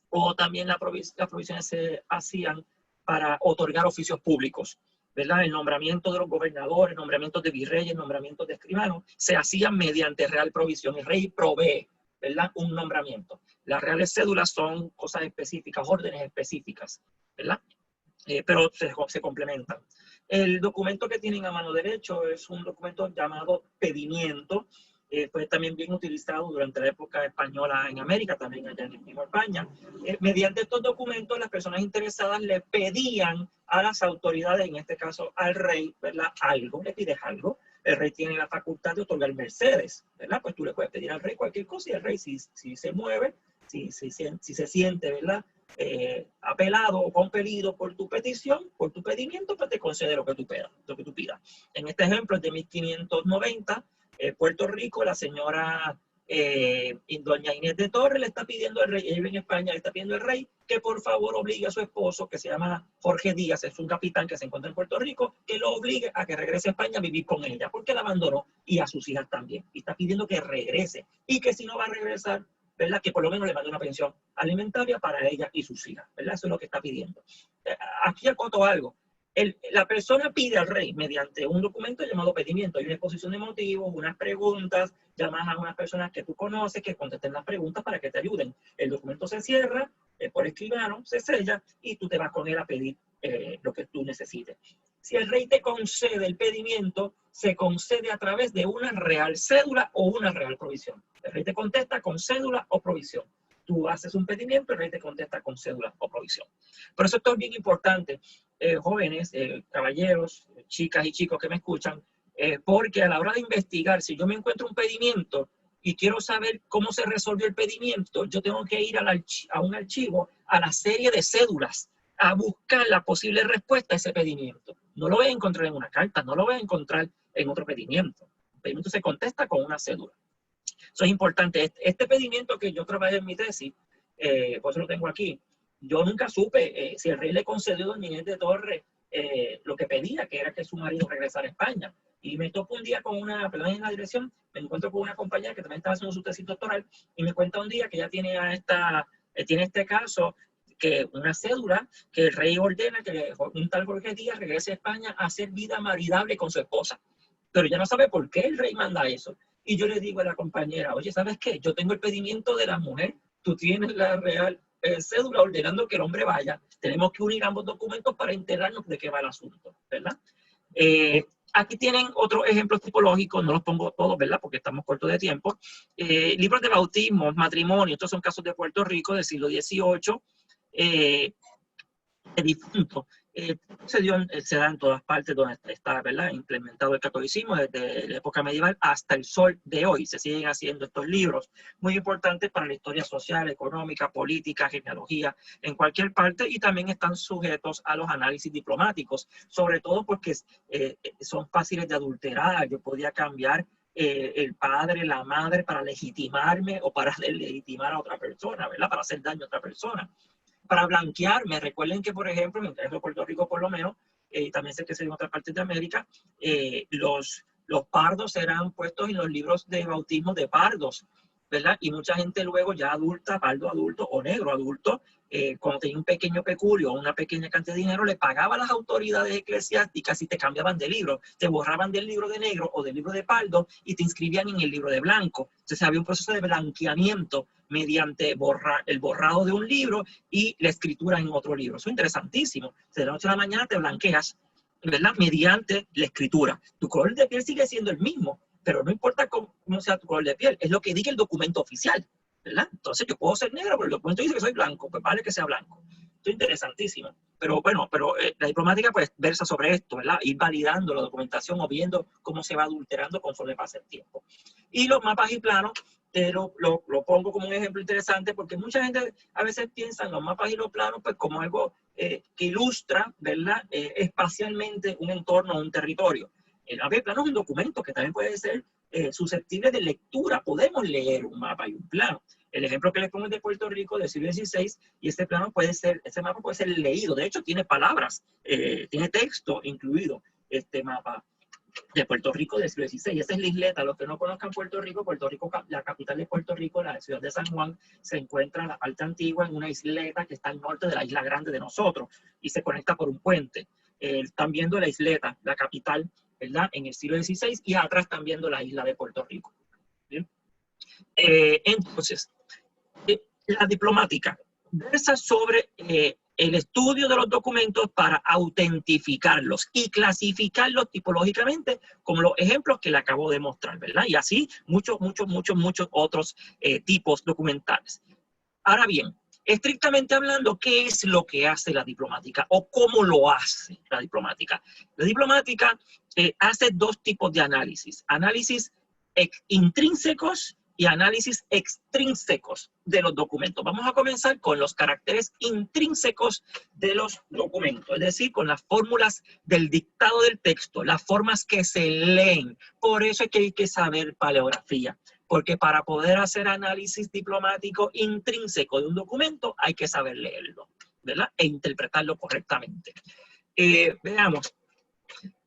O también las provisiones se hacían para otorgar oficios públicos, ¿verdad? El nombramiento de los gobernadores, nombramientos de virreyes, nombramientos de escribanos, se hacían mediante real provisión. El rey provee, ¿verdad? Un nombramiento. Las reales cédulas son cosas específicas, órdenes específicas, ¿verdad? Pero se complementan. El documento que tienen a mano derecho es un documento llamado pedimiento. Fue también bien utilizado durante la época española en América, también allá en mismo España. Mediante estos documentos, las personas interesadas le pedían a las autoridades, en este caso al rey, ¿verdad? Algo, le pides algo. El rey tiene la facultad de otorgar mercedes, ¿verdad? Pues tú le puedes pedir al rey cualquier cosa y el rey, si se mueve, si se siente, ¿verdad? Apelado o compelido por tu petición, por tu pedimiento, pues te concede lo que tú pidas. En este ejemplo es de 1590, Puerto Rico, la señora doña Inés de Torres le está pidiendo al rey, ella vive en España, le está pidiendo al rey que por favor obligue a su esposo, que se llama Jorge Díaz, es un capitán que se encuentra en Puerto Rico, que lo obligue a que regrese a España a vivir con ella, porque la abandonó y a sus hijas también. Y está pidiendo que regrese y que si no va a regresar, ¿verdad? Que por lo menos le mande una pensión alimentaria para ella y sus hijas, ¿verdad? Eso es lo que está pidiendo. Aquí acoto algo. La persona pide al rey mediante un documento llamado pedimiento. Hay una exposición de motivos, unas preguntas, llamas a unas personas que tú conoces que contesten las preguntas para que te ayuden. El documento se cierra por escribano, se sella y tú te vas con él a pedir lo que tú necesites. Si el rey te concede el pedimiento, se concede a través de una real cédula o una real provisión. El rey te contesta con cédula o provisión. Tú haces un pedimiento, el rey te contesta con cédula o provisión. Por eso esto es bien importante, jóvenes, caballeros, chicas y chicos que me escuchan, porque a la hora de investigar, si yo me encuentro un pedimiento y quiero saber cómo se resolvió el pedimiento, yo tengo que ir a un archivo, a la serie de cédulas, a buscar la posible respuesta a ese pedimiento. No lo voy a encontrar en una carta, no lo voy a encontrar en otro pedimiento. El pedimiento se contesta con una cédula. Eso es importante. Este pedimiento que yo trabajé en mi tesis, por eso lo tengo aquí, yo nunca supe si el rey le concedió a doña Inés de Torres lo que pedía, que era que su marido regresara a España. Y me topo un día con perdón, en la dirección, me encuentro con una compañera que también estaba haciendo su tesis doctoral y me cuenta un día que ella tiene este caso, que una cédula que el rey ordena que un tal Jorge Díaz regrese a España a hacer vida maridable con su esposa. Pero ella no sabe por qué el rey manda eso. Y yo le digo a la compañera, oye, ¿sabes qué? Yo tengo el pedimiento de la mujer, tú tienes la real cédula ordenando que el hombre vaya. Tenemos que unir ambos documentos para enterarnos de qué va el asunto, ¿verdad? Aquí tienen otros ejemplos tipológicos, no los pongo todos, ¿verdad? Porque estamos cortos de tiempo. Libros de bautismo, matrimonio, estos son casos de Puerto Rico del siglo XVIII. De difunto. Se da en todas partes donde está, ¿verdad?, implementado el catolicismo, desde la época medieval hasta el sol de hoy. Se siguen haciendo estos libros muy importantes para la historia social, económica, política, genealogía, en cualquier parte, y también están sujetos a los análisis diplomáticos, sobre todo porque son fáciles de adulterar. Yo podía cambiar el padre, la madre para legitimarme o para legitimar a otra persona, ¿verdad?, para hacer daño a otra persona. Para blanquearme. Recuerden que, por ejemplo, en el caso de Puerto Rico por lo menos, también sé que se en otras partes de América, los pardos eran puestos en los libros de bautismo de pardos, ¿verdad? Y mucha gente luego ya adulta, pardo adulto o negro adulto, cuando tenía un pequeño peculio o una pequeña cantidad de dinero, le pagaba a las autoridades eclesiásticas y te cambiaban de libro, te borraban del libro de negro o del libro de pardo y te inscribían en el libro de blanco. Entonces había un proceso de blanqueamiento mediante el borrado de un libro y la escritura en otro libro. Eso es interesantísimo. De la noche a la mañana te blanqueas, ¿verdad?, mediante la escritura. Tu color de piel sigue siendo el mismo, pero no importa cómo sea tu color de piel, es lo que diga el documento oficial, ¿verdad? Entonces yo puedo ser negro, pero el documento dice que soy blanco, pues vale que sea blanco. Esto es interesantísimo. Pero bueno, la diplomática pues versa sobre esto, ¿verdad? Ir validando la documentación o viendo cómo se va adulterando conforme pasa el tiempo. Y los mapas y planos, lo pongo como un ejemplo interesante porque mucha gente a veces piensa en los mapas y los planos pues como algo que ilustra, ¿verdad? Espacialmente un entorno o un territorio. El mapa y plano es un documento que también puede ser susceptible de lectura. Podemos leer un mapa y un plano. El ejemplo que les pongo es de Puerto Rico del siglo XVI, y este mapa puede ser leído. De hecho, tiene palabras, tiene texto incluido este mapa de Puerto Rico del siglo XVI. Esa es la isleta. Los que no conozcan Puerto Rico, la capital de Puerto Rico, la ciudad de San Juan, se encuentra en la parte antigua, en una isleta que está al norte de la isla grande de nosotros, y se conecta por un puente. Están viendo la isleta, la capital, ¿verdad? En el siglo XVI, y atrás están viendo la isla de Puerto Rico. ¿Bien? Entonces, la diplomática versa sobre el estudio de los documentos para autentificarlos y clasificarlos tipológicamente, como los ejemplos que le acabo de mostrar, ¿verdad? Y así muchos otros tipos documentales. Ahora bien, estrictamente hablando, ¿qué es lo que hace la diplomática o cómo lo hace la diplomática? La diplomática hace dos tipos de análisis: análisis intrínsecos y análisis extrínsecos de los documentos. Vamos a comenzar con los caracteres intrínsecos de los documentos, es decir, con las fórmulas del dictado del texto, las formas que se leen. Por eso es que hay que saber paleografía, porque para poder hacer análisis diplomático intrínseco de un documento hay que saber leerlo, ¿verdad? E interpretarlo correctamente. Veamos.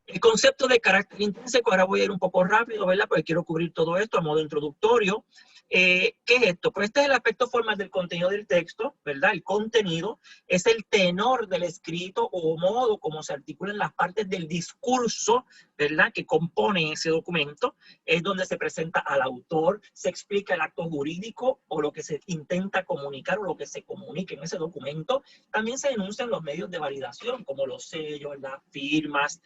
El concepto de carácter intrínseco, ahora voy a ir un poco rápido, ¿verdad? Porque quiero cubrir todo esto a modo introductorio. ¿Qué es esto? Pues este es el aspecto formal del contenido del texto, ¿verdad? El contenido es el tenor del escrito o modo como se articulan las partes del discurso, ¿verdad? Que compone ese documento. Es donde se presenta al autor, se explica el acto jurídico o lo que se intenta comunicar o lo que se comunica en ese documento. También se enuncian los medios de validación, como los sellos, las firmas,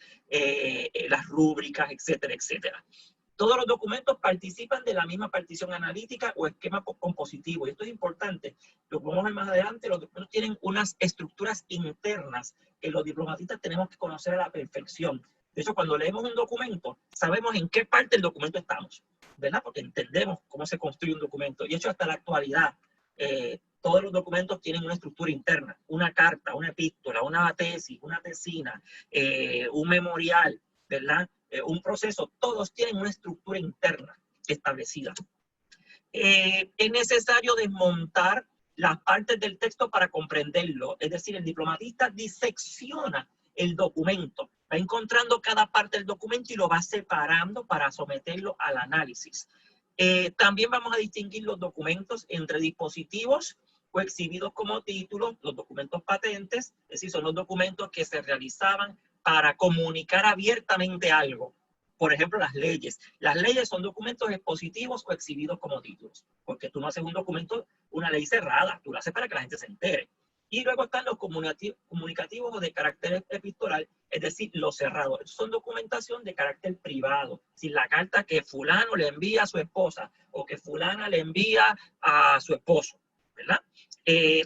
las rúbricas, etcétera, etcétera. Todos los documentos participan de la misma partición analítica o esquema compositivo. Y esto es importante. Lo vamos a ver más adelante. Los documentos tienen unas estructuras internas que los diplomatistas tenemos que conocer a la perfección. De hecho, cuando leemos un documento, sabemos en qué parte del documento estamos, ¿verdad? Porque entendemos cómo se construye un documento. Y de hecho, hasta la actualidad, todos los documentos tienen una estructura interna. Una carta, una epístola, una tesis, una tesina, un memorial, ¿verdad? Un proceso, todos tienen una estructura interna establecida. Es necesario desmontar las partes del texto para comprenderlo. Es decir, el diplomatista disecciona el documento, va encontrando cada parte del documento y lo va separando para someterlo al análisis. También vamos a distinguir los documentos entre dispositivos o exhibidos como títulos, los documentos patentes, es decir, son los documentos que se realizaban para comunicar abiertamente algo. Por ejemplo, las leyes. Las leyes son documentos expositivos o exhibidos como títulos, porque tú no haces un documento, una ley cerrada, tú lo haces para que la gente se entere. Y luego están los comunicativos o de carácter epistolar, es decir, los cerrados. Son documentación de carácter privado. Si la carta que fulano le envía a su esposa o que fulana le envía a su esposo, ¿verdad?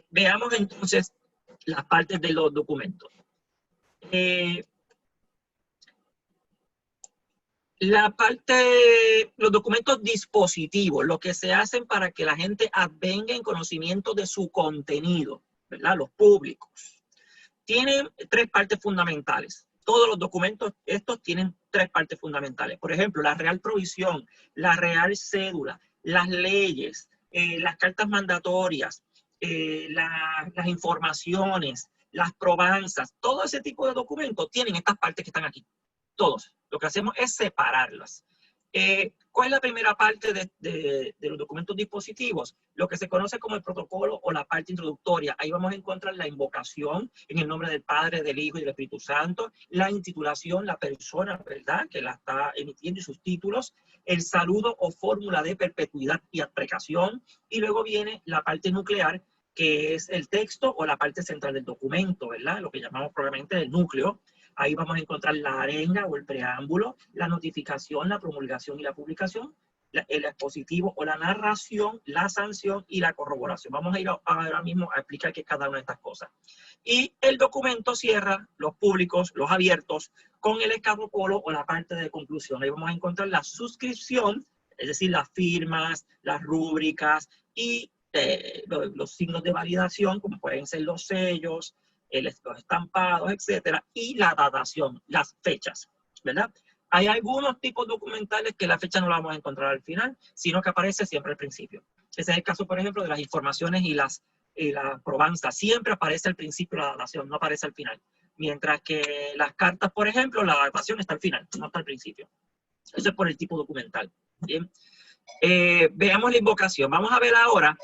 Veamos entonces las partes de los documentos. Los documentos dispositivos, lo que se hacen para que la gente venga en conocimiento de su contenido, ¿verdad? Los públicos. Tienen tres partes fundamentales. Todos los documentos estos tienen tres partes fundamentales. Por ejemplo, la real provisión, la real cédula, las leyes, las cartas mandatorias, las informaciones, las probanzas, todo ese tipo de documentos tienen estas partes que están aquí. Todos. Lo que hacemos es separarlas. ¿Cuál es la primera parte de los documentos dispositivos? Lo que se conoce como el protocolo o la parte introductoria. Ahí vamos a encontrar la invocación en el nombre del Padre, del Hijo y del Espíritu Santo, la intitulación, la persona, ¿verdad?, que la está emitiendo y sus títulos, el saludo o fórmula de perpetuidad y aprecación, y luego viene la parte nuclear, que es el texto o la parte central del documento, ¿verdad?, lo que llamamos probablemente el núcleo. Ahí vamos a encontrar la arenga o el preámbulo, la notificación, la promulgación y la publicación, el expositivo o la narración, la sanción y la corroboración. Vamos a ir ahora mismo a explicar qué es cada una de estas cosas. Y el documento cierra, los públicos, los abiertos, con el escapolo o la parte de conclusión. Ahí vamos a encontrar la suscripción, es decir, las firmas, las rúbricas y los signos de validación, como pueden ser los sellos, los estampados, etcétera, y la datación, las fechas, ¿verdad? Hay algunos tipos documentales que la fecha no la vamos a encontrar al final, sino que aparece siempre al principio. Ese es el caso, por ejemplo, de las informaciones y la probanza. Siempre aparece al principio la datación, no aparece al final. Mientras que las cartas, por ejemplo, la datación está al final, no está al principio. Eso es por el tipo documental. Bien. Veamos la invocación. Vamos a ver ahora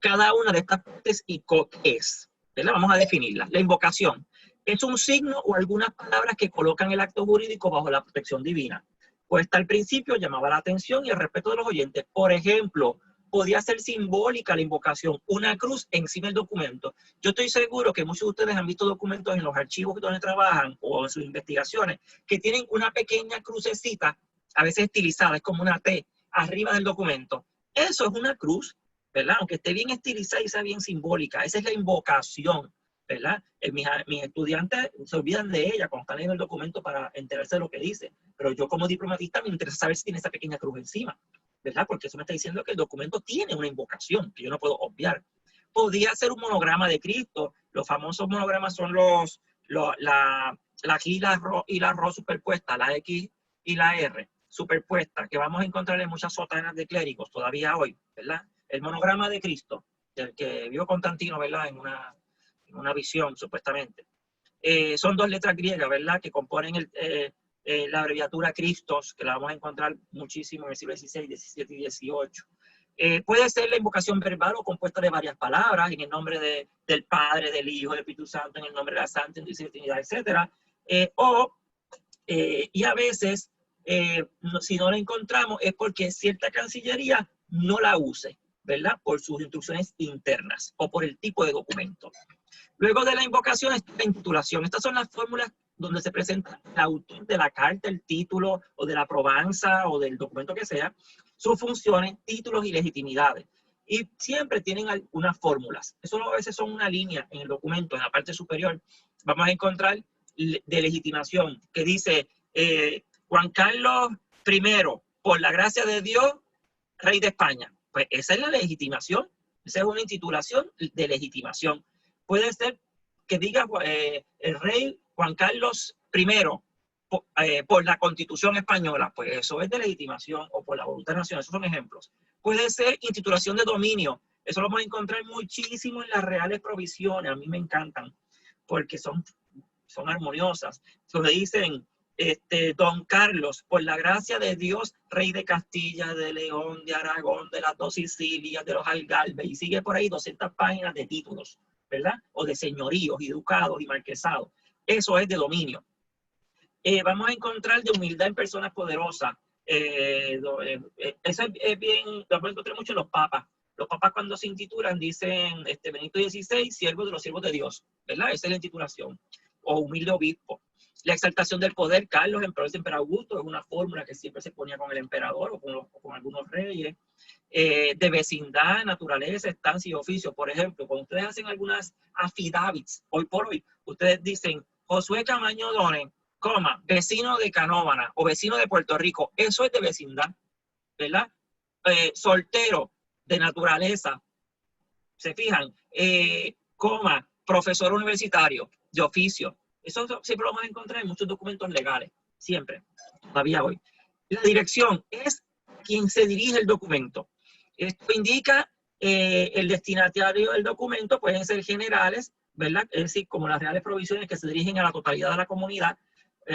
cada una de estas partes y qué es. ¿Verdad? Vamos a definirla. La invocación es un signo o algunas palabras que colocan el acto jurídico bajo la protección divina. Pues al principio llamaba la atención y el respeto de los oyentes. Por ejemplo, podía ser simbólica la invocación, una cruz encima del documento. Yo estoy seguro que muchos de ustedes han visto documentos en los archivos donde trabajan o en sus investigaciones que tienen una pequeña crucecita, a veces estilizada, es como una T, arriba del documento. Eso es una cruz, ¿verdad? Aunque esté bien estilizada y sea bien simbólica. Esa es la invocación, ¿verdad? Mis estudiantes se olvidan de ella cuando están leyendo el documento para enterarse de lo que dice. Pero yo como diplomatista me interesa saber si tiene esa pequeña cruz encima, ¿verdad? Porque eso me está diciendo que el documento tiene una invocación que yo no puedo obviar. Podría ser un monograma de Cristo. Los famosos monogramas son la G y la Ro superpuesta, la X y la R superpuesta, que vamos a encontrar en muchas sotanas de clérigos todavía hoy, ¿verdad? El monograma de Cristo, el que vio Constantino, ¿verdad? En una visión, supuestamente. Son dos letras griegas, ¿verdad? Que componen la abreviatura Christos, que la vamos a encontrar muchísimo en el siglo XVI, XVII y XVIII. Puede ser la invocación verbal o compuesta de varias palabras, en el nombre del Padre, del Hijo, del Espíritu Santo, en el nombre de la Santa Trinidad, etc. Y a veces, si no la encontramos, es porque cierta cancillería no la use, ¿verdad? Por sus instrucciones internas o por el tipo de documento. Luego de la invocación está la intitulación. Estas son las fórmulas donde se presenta el autor de la carta, el título, o de la probanza, o del documento que sea, sus funciones, títulos y legitimidades. Y siempre tienen algunas fórmulas. Eso a veces son una línea en el documento, en la parte superior. Vamos a encontrar de legitimación, que dice Juan Carlos I, por la gracia de Dios, rey de España. Pues esa es la legitimación. Esa es una intitulación de legitimación. Puede ser que diga el rey Juan Carlos I por la Constitución española, pues eso es de legitimación, o por la voluntad nacional, esos son ejemplos. Puede ser intitulación de dominio, eso lo vamos a encontrar muchísimo en las reales provisiones, a mí me encantan, porque son armoniosas, donde dicen Don Carlos, por la gracia de Dios, rey de Castilla, de León, de Aragón, de las dos Sicilias, de los Algalbes, y sigue por ahí 200 páginas de títulos, ¿verdad? O de señoríos y ducados y marquesados. Eso es de dominio. Vamos a encontrar de humildad en personas poderosas. Eso es bien, lo vamos a encontrar mucho en los papas. Los papas cuando se intitulan dicen Benito XVI, siervo de los siervos de Dios, ¿verdad? Esa es la intitulación. O humilde obispo. La exaltación del poder, Carlos, emperador Augusto, es una fórmula que siempre se ponía con el emperador o con algunos reyes. De vecindad, naturaleza, estancia y oficio. Por ejemplo, cuando ustedes hacen algunas affidavits, hoy por hoy, ustedes dicen Josué Camaño Donen, vecino de Canóvana o vecino de Puerto Rico. Eso es de vecindad, ¿verdad? Soltero, de naturaleza. ¿Se fijan? Profesor universitario, de oficio. Eso siempre lo vamos a encontrar en muchos documentos legales, siempre, todavía hoy. La dirección es quien se dirige el documento. Esto indica el destinatario del documento, pueden ser generales, ¿verdad? Es decir, como las reales provisiones que se dirigen a la totalidad de la comunidad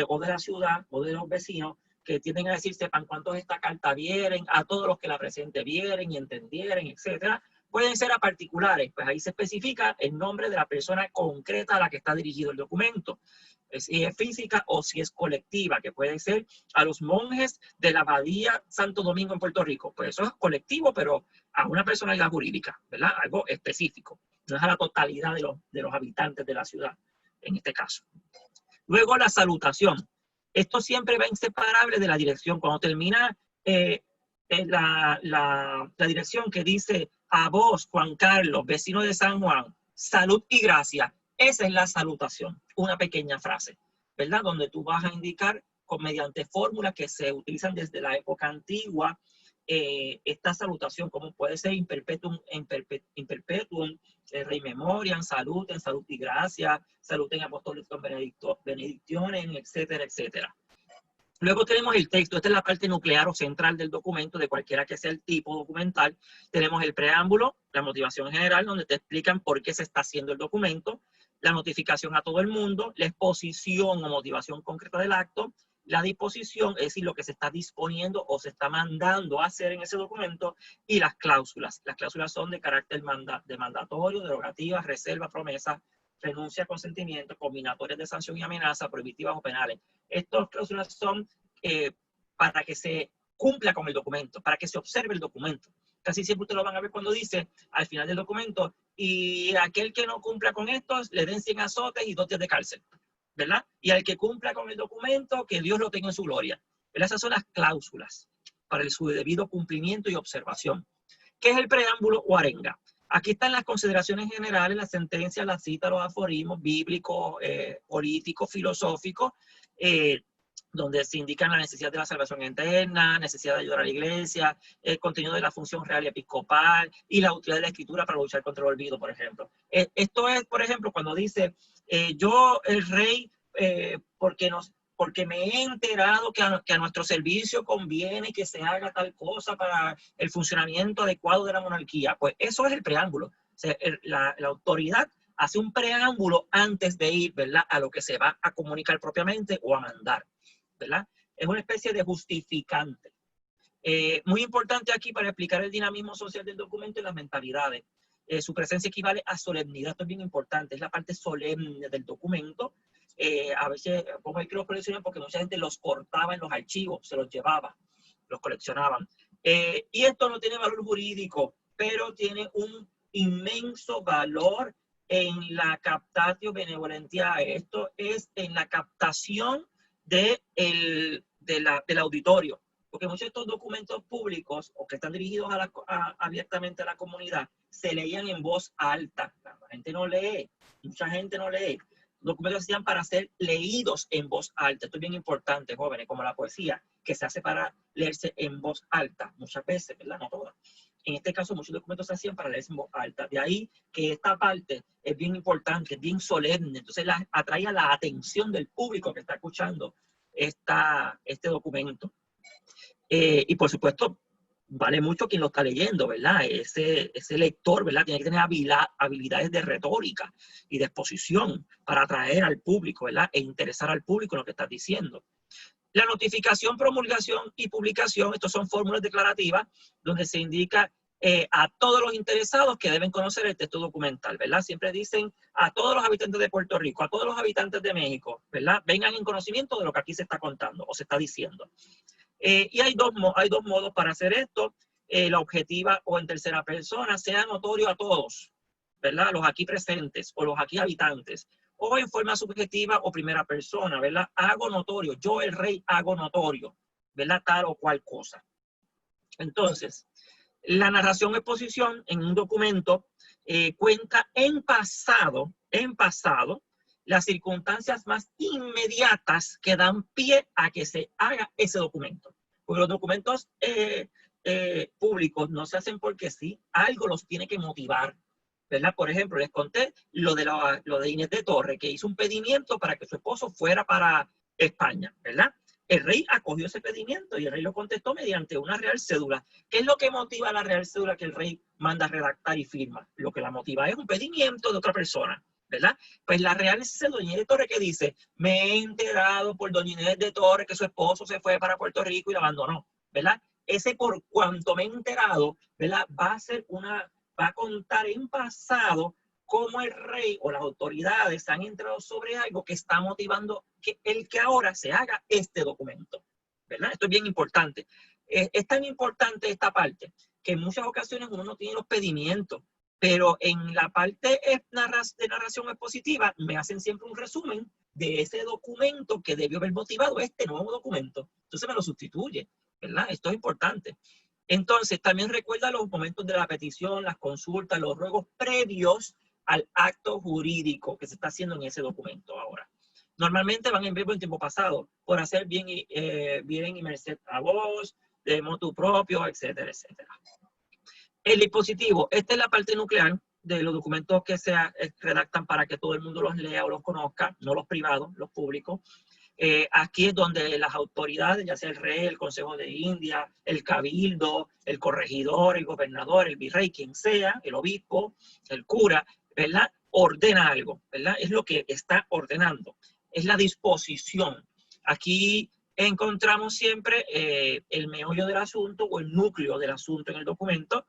o de la ciudad o de los vecinos, que tienden a decir, sepan cuántos esta carta vieren, a todos los que la presente vieren y entendieren, etcétera. Pueden ser a particulares, pues ahí se especifica el nombre de la persona concreta a la que está dirigido el documento. Si es física o si es colectiva, que puede ser a los monjes de la Abadía Santo Domingo en Puerto Rico. Pues eso es colectivo, pero a una personalidad jurídica, ¿verdad? Algo específico. No es a la totalidad de los habitantes de la ciudad, en este caso. Luego la salutación. Esto siempre va inseparable de la dirección. Cuando termina la dirección que dice a vos, Juan Carlos, vecino de San Juan, salud y gracia. Esa es la salutación, una pequeña frase, ¿verdad? Donde tú vas a indicar mediante fórmulas que se utilizan desde la época antigua esta salutación, como puede ser in perpetuum Rey Memoriam, salud y gracia, salud en apostólicos benedicciones, etcétera, etcétera. Luego tenemos el texto. Esta es la parte nuclear o central del documento, de cualquiera que sea el tipo documental. Tenemos el preámbulo, la motivación general, donde te explican por qué se está haciendo el documento, la notificación a todo el mundo, la exposición o motivación concreta del acto, la disposición, es decir, lo que se está disponiendo o se está mandando a hacer en ese documento, y las cláusulas. Las cláusulas son de carácter mandatorio, derogativas, reserva, promesa, renuncia, consentimiento, combinatorias de sanción y amenaza, prohibitivas o penales. Estas cláusulas son para que se cumpla con el documento, para que se observe el documento. Casi siempre ustedes lo van a ver cuando dice al final del documento, y aquel que no cumpla con estos, le den 100 azotes y 2 días de cárcel, ¿verdad? Y al que cumpla con el documento, que Dios lo tenga en su gloria. ¿Verdad? Esas son las cláusulas para su debido cumplimiento y observación. ¿Qué es el preámbulo o arenga? Aquí están las consideraciones generales, las sentencias, las citas, los aforismos bíblicos, políticos, filosóficos, donde se indican la necesidad de la salvación eterna, necesidad de ayudar a la iglesia, el contenido de la función real y episcopal y la utilidad de la escritura para luchar contra el olvido, por ejemplo. Esto es, por ejemplo, cuando dice, yo, el rey, porque me he enterado que a nuestro servicio conviene que se haga tal cosa para el funcionamiento adecuado de la monarquía. Pues eso es el preámbulo. O sea, la autoridad hace un preámbulo antes de ir, ¿verdad?, a lo que se va a comunicar propiamente o a mandar, ¿verdad? Es una especie de justificante. Muy importante aquí para explicar el dinamismo social del documento y las mentalidades. Su presencia equivale a solemnidad. Esto es bien importante, es la parte solemne del documento. A veces pongo aquí los coleccionan porque mucha gente los cortaba en los archivos, se los llevaba, los coleccionaban. Y esto no tiene valor jurídico, pero tiene un inmenso valor en la captatio benevolentiae. Esto es en la captación del auditorio. Porque muchos de estos documentos públicos o que están dirigidos abiertamente a la comunidad se leían en voz alta. La gente no lee, mucha gente no lee. Documentos se hacían para ser leídos en voz alta. Esto es bien importante, jóvenes, como la poesía, que se hace para leerse en voz alta, muchas veces, ¿verdad? No todas. En este caso, muchos documentos se hacían para leerse en voz alta. De ahí que esta parte es bien importante, es bien solemne. Entonces, atrae la atención del público que está escuchando este documento. Y por supuesto, vale mucho quien lo está leyendo, ¿verdad? Ese lector, ¿verdad? Tiene que tener habilidades de retórica y de exposición para atraer al público, ¿verdad? E interesar al público en lo que estás diciendo. La notificación, promulgación y publicación, estos son fórmulas declarativas donde se indica a todos los interesados que deben conocer el texto documental, ¿verdad? Siempre dicen a todos los habitantes de Puerto Rico, a todos los habitantes de México, ¿verdad? Vengan en conocimiento de lo que aquí se está contando o se está diciendo. Y hay dos modos para hacer esto. La objetiva o en tercera persona, sea notorio a todos, ¿verdad? Los aquí presentes o los aquí habitantes. O en forma subjetiva o primera persona, ¿verdad? Hago notorio, yo el rey hago notorio, ¿verdad? Tal o cual cosa. Entonces, la narración o exposición en un documento cuenta en pasado, las circunstancias más inmediatas que dan pie a que se haga ese documento. Porque los documentos públicos no se hacen porque sí, algo los tiene que motivar, ¿verdad? Por ejemplo, les conté lo de Inés de Torres, que hizo un pedimiento para que su esposo fuera para España, ¿verdad? El rey acogió ese pedimiento y el rey lo contestó mediante una real cédula. ¿Qué es lo que motiva a la real cédula que el rey manda a redactar y firma? Lo que la motiva es un pedimiento de otra persona, ¿verdad? Pues la real cédula, doña Inés de Torres, que dice, me he enterado por doña Inés de Torres que su esposo se fue para Puerto Rico y la abandonó, ¿verdad? Ese por cuanto me he enterado, ¿verdad? Va a contar en pasado cómo el rey o las autoridades han entrado sobre algo que está motivando que ahora se haga este documento, ¿verdad? Esto es bien importante. Es tan importante esta parte que en muchas ocasiones uno no tiene los pedimientos, pero en la parte de narración expositiva me hacen siempre un resumen de ese documento que debió haber motivado este nuevo documento. Entonces me lo sustituye, ¿verdad? Esto es importante. Entonces, también recuerda los momentos de la petición, las consultas, los ruegos previos al acto jurídico que se está haciendo en ese documento ahora. Normalmente van en verbo en tiempo pasado, por hacer bien y merced a vos, de motu propio, etcétera, etcétera. El dispositivo, esta es la parte nuclear, de los documentos que se redactan para que todo el mundo los lea o los conozca, no los privados, los públicos. Aquí es donde las autoridades, ya sea el rey, el Consejo de India, el cabildo, el corregidor, el gobernador, el virrey, quien sea, el obispo, el cura, ¿verdad? Ordena algo, ¿verdad? Es lo que está ordenando, es la disposición. Aquí encontramos siempre el meollo del asunto o el núcleo del asunto en el documento.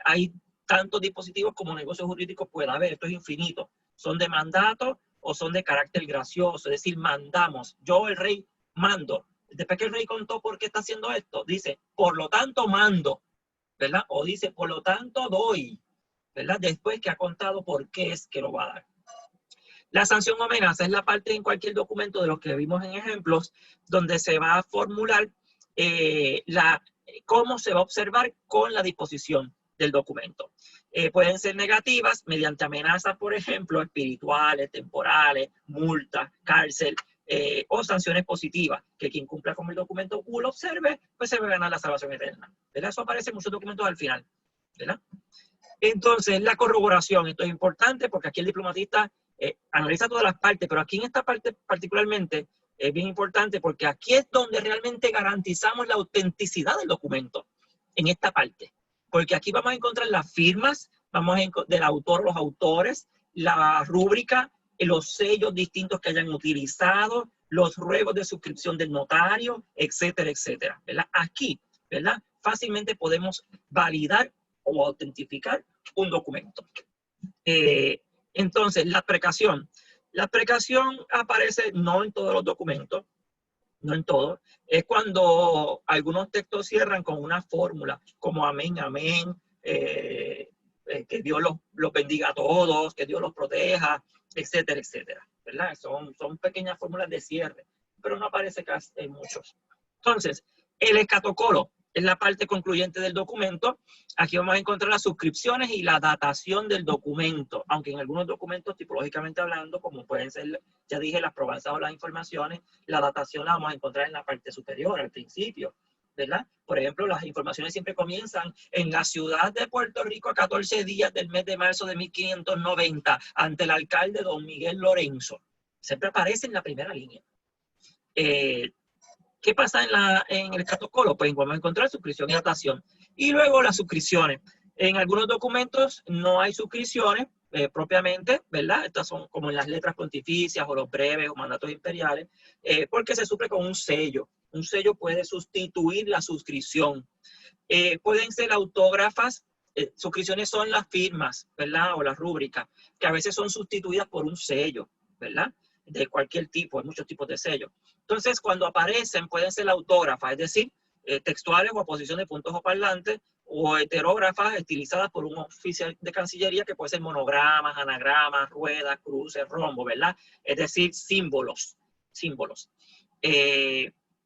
Hay tantos dispositivos como negocios jurídicos puede haber, esto es infinito. Son de mandato o son de carácter gracioso, es decir, mandamos. Yo, el rey, mando. Después que el rey contó por qué está haciendo esto, dice, por lo tanto mando, ¿verdad? O dice, por lo tanto doy, ¿verdad? Después que ha contado por qué es que lo va a dar. La sanción o amenaza es la parte en cualquier documento de los que vimos en ejemplos, donde se va a formular cómo se va a observar con la disposición del documento. Pueden ser negativas mediante amenazas, por ejemplo, espirituales, temporales, multas, cárcel, o sanciones positivas, que quien cumpla con el documento o lo observe, pues se va a ganar la salvación eterna. ¿Verdad? Eso aparece en muchos documentos al final. ¿Verdad? Entonces, la corroboración, esto es importante porque aquí el diplomatista analiza todas las partes, pero aquí en esta parte particularmente es bien importante porque aquí es donde realmente garantizamos la autenticidad del documento, en esta parte. Porque aquí vamos a encontrar las firmas, vamos a del autor, los autores, la rúbrica, los sellos distintos que hayan utilizado, los ruegos de suscripción del notario, etcétera, etcétera. ¿Verdad? Aquí, ¿verdad? Fácilmente podemos validar o autentificar un documento. Entonces, la precación. La precación aparece no en todos los documentos, no en todos. Es cuando algunos textos cierran con una fórmula, como amén, amén, que Dios los bendiga a todos, que Dios los proteja, etcétera, etcétera. ¿Verdad? Son pequeñas fórmulas de cierre, pero no aparece casi en muchos. Entonces, el escatocolo es la parte concluyente del documento. Aquí vamos a encontrar las suscripciones y la datación del documento, aunque en algunos documentos, tipológicamente hablando, como pueden ser, ya dije, las probanzas o las informaciones, la datación la vamos a encontrar en la parte superior, al principio, ¿verdad? Por ejemplo, las informaciones siempre comienzan en la ciudad de Puerto Rico a 14 días del mes de marzo de 1590, ante el alcalde don Miguel Lorenzo. Siempre aparece en la primera línea. ¿Qué pasa en el escatocolo? Pues vamos a encontrar suscripción y datación. Y luego las suscripciones. En algunos documentos no hay suscripciones propiamente, ¿verdad? Estas son como en las letras pontificias o los breves o mandatos imperiales, porque se suple con un sello. Un sello puede sustituir la suscripción. Pueden ser autógrafas. Suscripciones son las firmas, ¿verdad? O las rúbricas, que a veces son sustituidas por un sello, ¿verdad? De cualquier tipo, hay muchos tipos de sellos. Entonces, cuando aparecen, pueden ser autógrafas, es decir, textuales o a posición de puntos o parlantes, o heterógrafas estilizadas por un oficial de Cancillería, que puede ser monogramas, anagramas, ruedas, cruces, rombo, ¿verdad? Es decir, símbolos.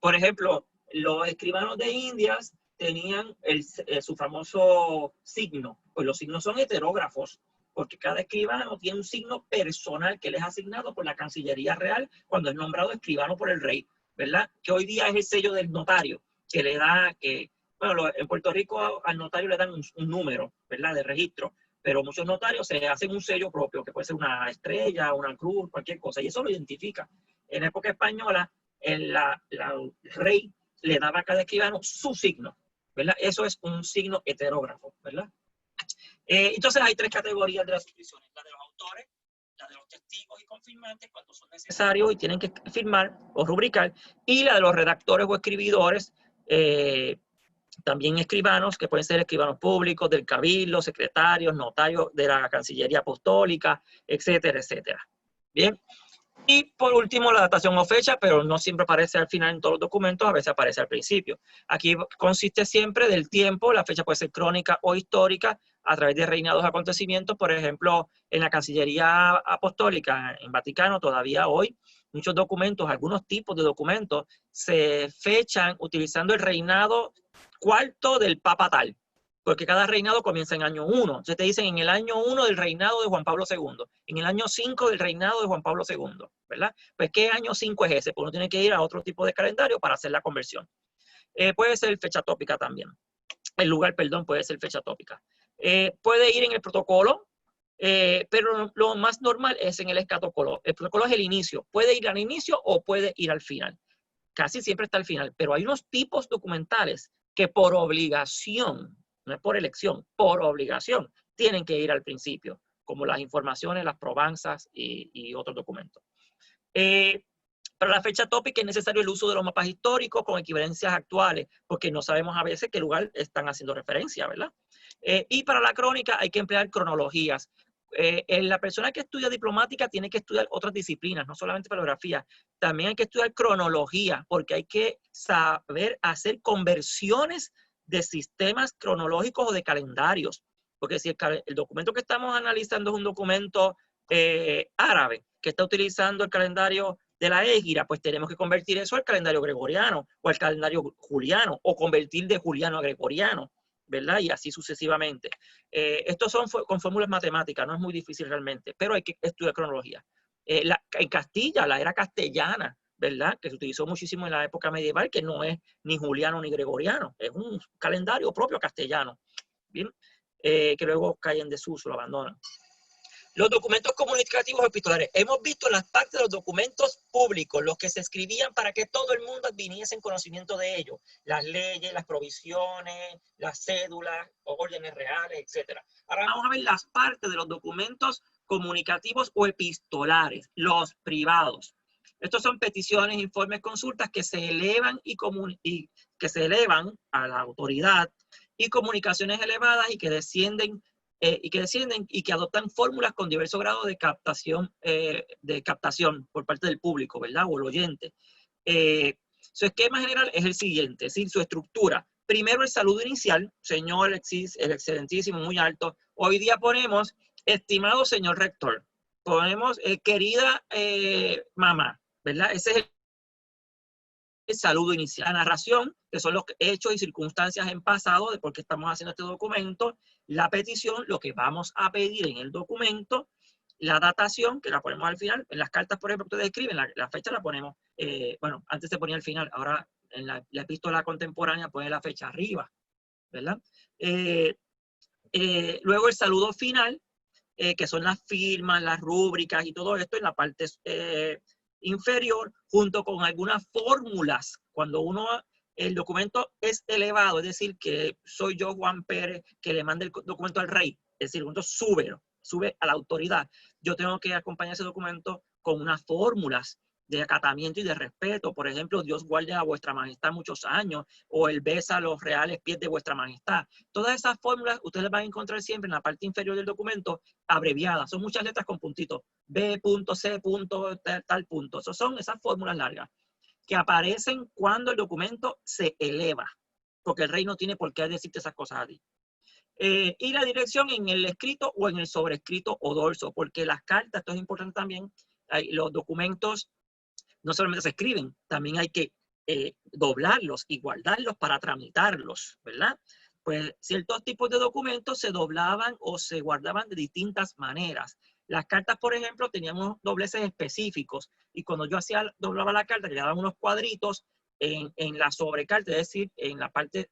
Por ejemplo, los escribanos de Indias tenían su famoso signo, pues los signos son heterógrafos, porque cada escribano tiene un signo personal que les es asignado por la Cancillería Real cuando es nombrado escribano por el rey, ¿verdad? Que hoy día es el sello del notario, que le da, bueno, en Puerto Rico al notario le dan un número, ¿verdad? De registro, pero muchos notarios se hacen un sello propio, que puede ser una estrella, una cruz, cualquier cosa, y eso lo identifica. En época española, el rey le daba a cada escribano su signo, ¿verdad? Eso es un signo heterógrafo, ¿verdad? Entonces hay tres categorías de las suscripciones: la de los autores, la de los testigos y confirmantes cuando son necesarios y tienen que firmar o rubricar, y la de los redactores o escribidores, también escribanos, que pueden ser escribanos públicos, del cabildo, secretarios, notarios de la Cancillería Apostólica, etcétera, etcétera. Bien. Y por último, la datación o fecha, pero no siempre aparece al final en todos los documentos, a veces aparece al principio. Aquí consiste siempre del tiempo, la fecha puede ser crónica o histórica, a través de reinados acontecimientos. Por ejemplo, en la Cancillería Apostólica, en Vaticano, todavía hoy, muchos documentos, algunos tipos de documentos, se fechan utilizando el reinado cuarto del Papa tal, porque cada reinado comienza en año 1. Entonces te dicen en el año 1 del reinado de Juan Pablo II, en el año 5 del reinado de Juan Pablo II, ¿verdad? Pues ¿qué año 5 es ese? Pues uno tiene que ir a otro tipo de calendario para hacer la conversión. Puede ser fecha tópica también. El lugar, perdón, puede ser fecha tópica. Puede ir en el protocolo, Pero lo más normal es en el escatocolo. El protocolo es el inicio. Puede ir al inicio o puede ir al final. Casi siempre está al final. Pero hay unos tipos documentales que por obligación, no es por elección, por obligación, tienen que ir al principio, como las informaciones, las probanzas y otros documentos. Para la fecha tópica es necesario el uso de los mapas históricos con equivalencias actuales, porque no sabemos a veces qué lugar están haciendo referencia, ¿verdad? Y para la crónica hay que emplear cronologías. La persona que estudia diplomática tiene que estudiar otras disciplinas, no solamente paleografía. También hay que estudiar cronología, porque hay que saber hacer conversiones de sistemas cronológicos o de calendarios. Porque si el documento que estamos analizando es un documento árabe, que está utilizando el calendario de la égira, pues tenemos que convertir eso al calendario gregoriano o al calendario juliano, o convertir de juliano a gregoriano, ¿verdad? Y así sucesivamente. Estos son con fórmulas matemáticas, no es muy difícil realmente, pero hay que estudiar cronología. En Castilla, la era castellana, ¿verdad? Que se utilizó muchísimo en la época medieval, que no es ni juliano ni gregoriano, es un calendario propio castellano, ¿bien? Que luego cae en desuso, lo abandonan. Los documentos comunicativos epistolares. Hemos visto las partes de los documentos públicos, los que se escribían para que todo el mundo viniese en conocimiento de ellos. Las leyes, las provisiones, las cédulas, órdenes reales, etc. Ahora vamos a ver las partes de los documentos comunicativos o epistolares, los privados. Estos son peticiones, informes, consultas que se elevan y que se elevan a la autoridad, y comunicaciones elevadas y que descienden y que adoptan fórmulas con diversos grados de captación por parte del público, ¿verdad? O el oyente. Su esquema general es el siguiente, es decir, su estructura. Primero el saludo inicial, señor, el excelentísimo, muy alto. Hoy día ponemos, estimado señor rector. Ponemos, querida mamá, ¿verdad? Ese es el saludo inicial. La narración, que son los hechos y circunstancias en pasado de por qué estamos haciendo este documento. La petición, lo que vamos a pedir en el documento. La datación, que la ponemos al final. En las cartas, por ejemplo, que ustedes escriben, la fecha la ponemos, bueno, antes se ponía al final, ahora en la epístola contemporánea pone la fecha arriba, ¿verdad? Luego el saludo final, que son las firmas, las rúbricas y todo esto en la parte inferior, junto con algunas fórmulas. Cuando el documento es elevado, es decir, que soy yo, Juan Pérez, que le mande el documento al rey, es decir, el documento sube a la autoridad. Yo tengo que acompañar ese documento con unas fórmulas de acatamiento y de respeto. Por ejemplo, Dios guarde a vuestra majestad muchos años, o el besa a los reales pies de vuestra majestad. Todas esas fórmulas ustedes las van a encontrar siempre en la parte inferior del documento, abreviadas. Son muchas letras con puntitos. B.C. tal punto. Son esas fórmulas largas que aparecen cuando el documento se eleva, porque el rey no tiene por qué decirte esas cosas a ti. Y la dirección en el escrito o en el sobrescrito o dorso, porque las cartas, esto es importante también, los documentos no solamente se escriben, también hay que doblarlos y guardarlos para tramitarlos, ¿verdad? Pues ciertos tipos de documentos se doblaban o se guardaban de distintas maneras. Las cartas, por ejemplo, tenían unos dobleces específicos, y cuando yo doblaba la carta, le daban unos cuadritos en la sobrecarta, es decir, en la parte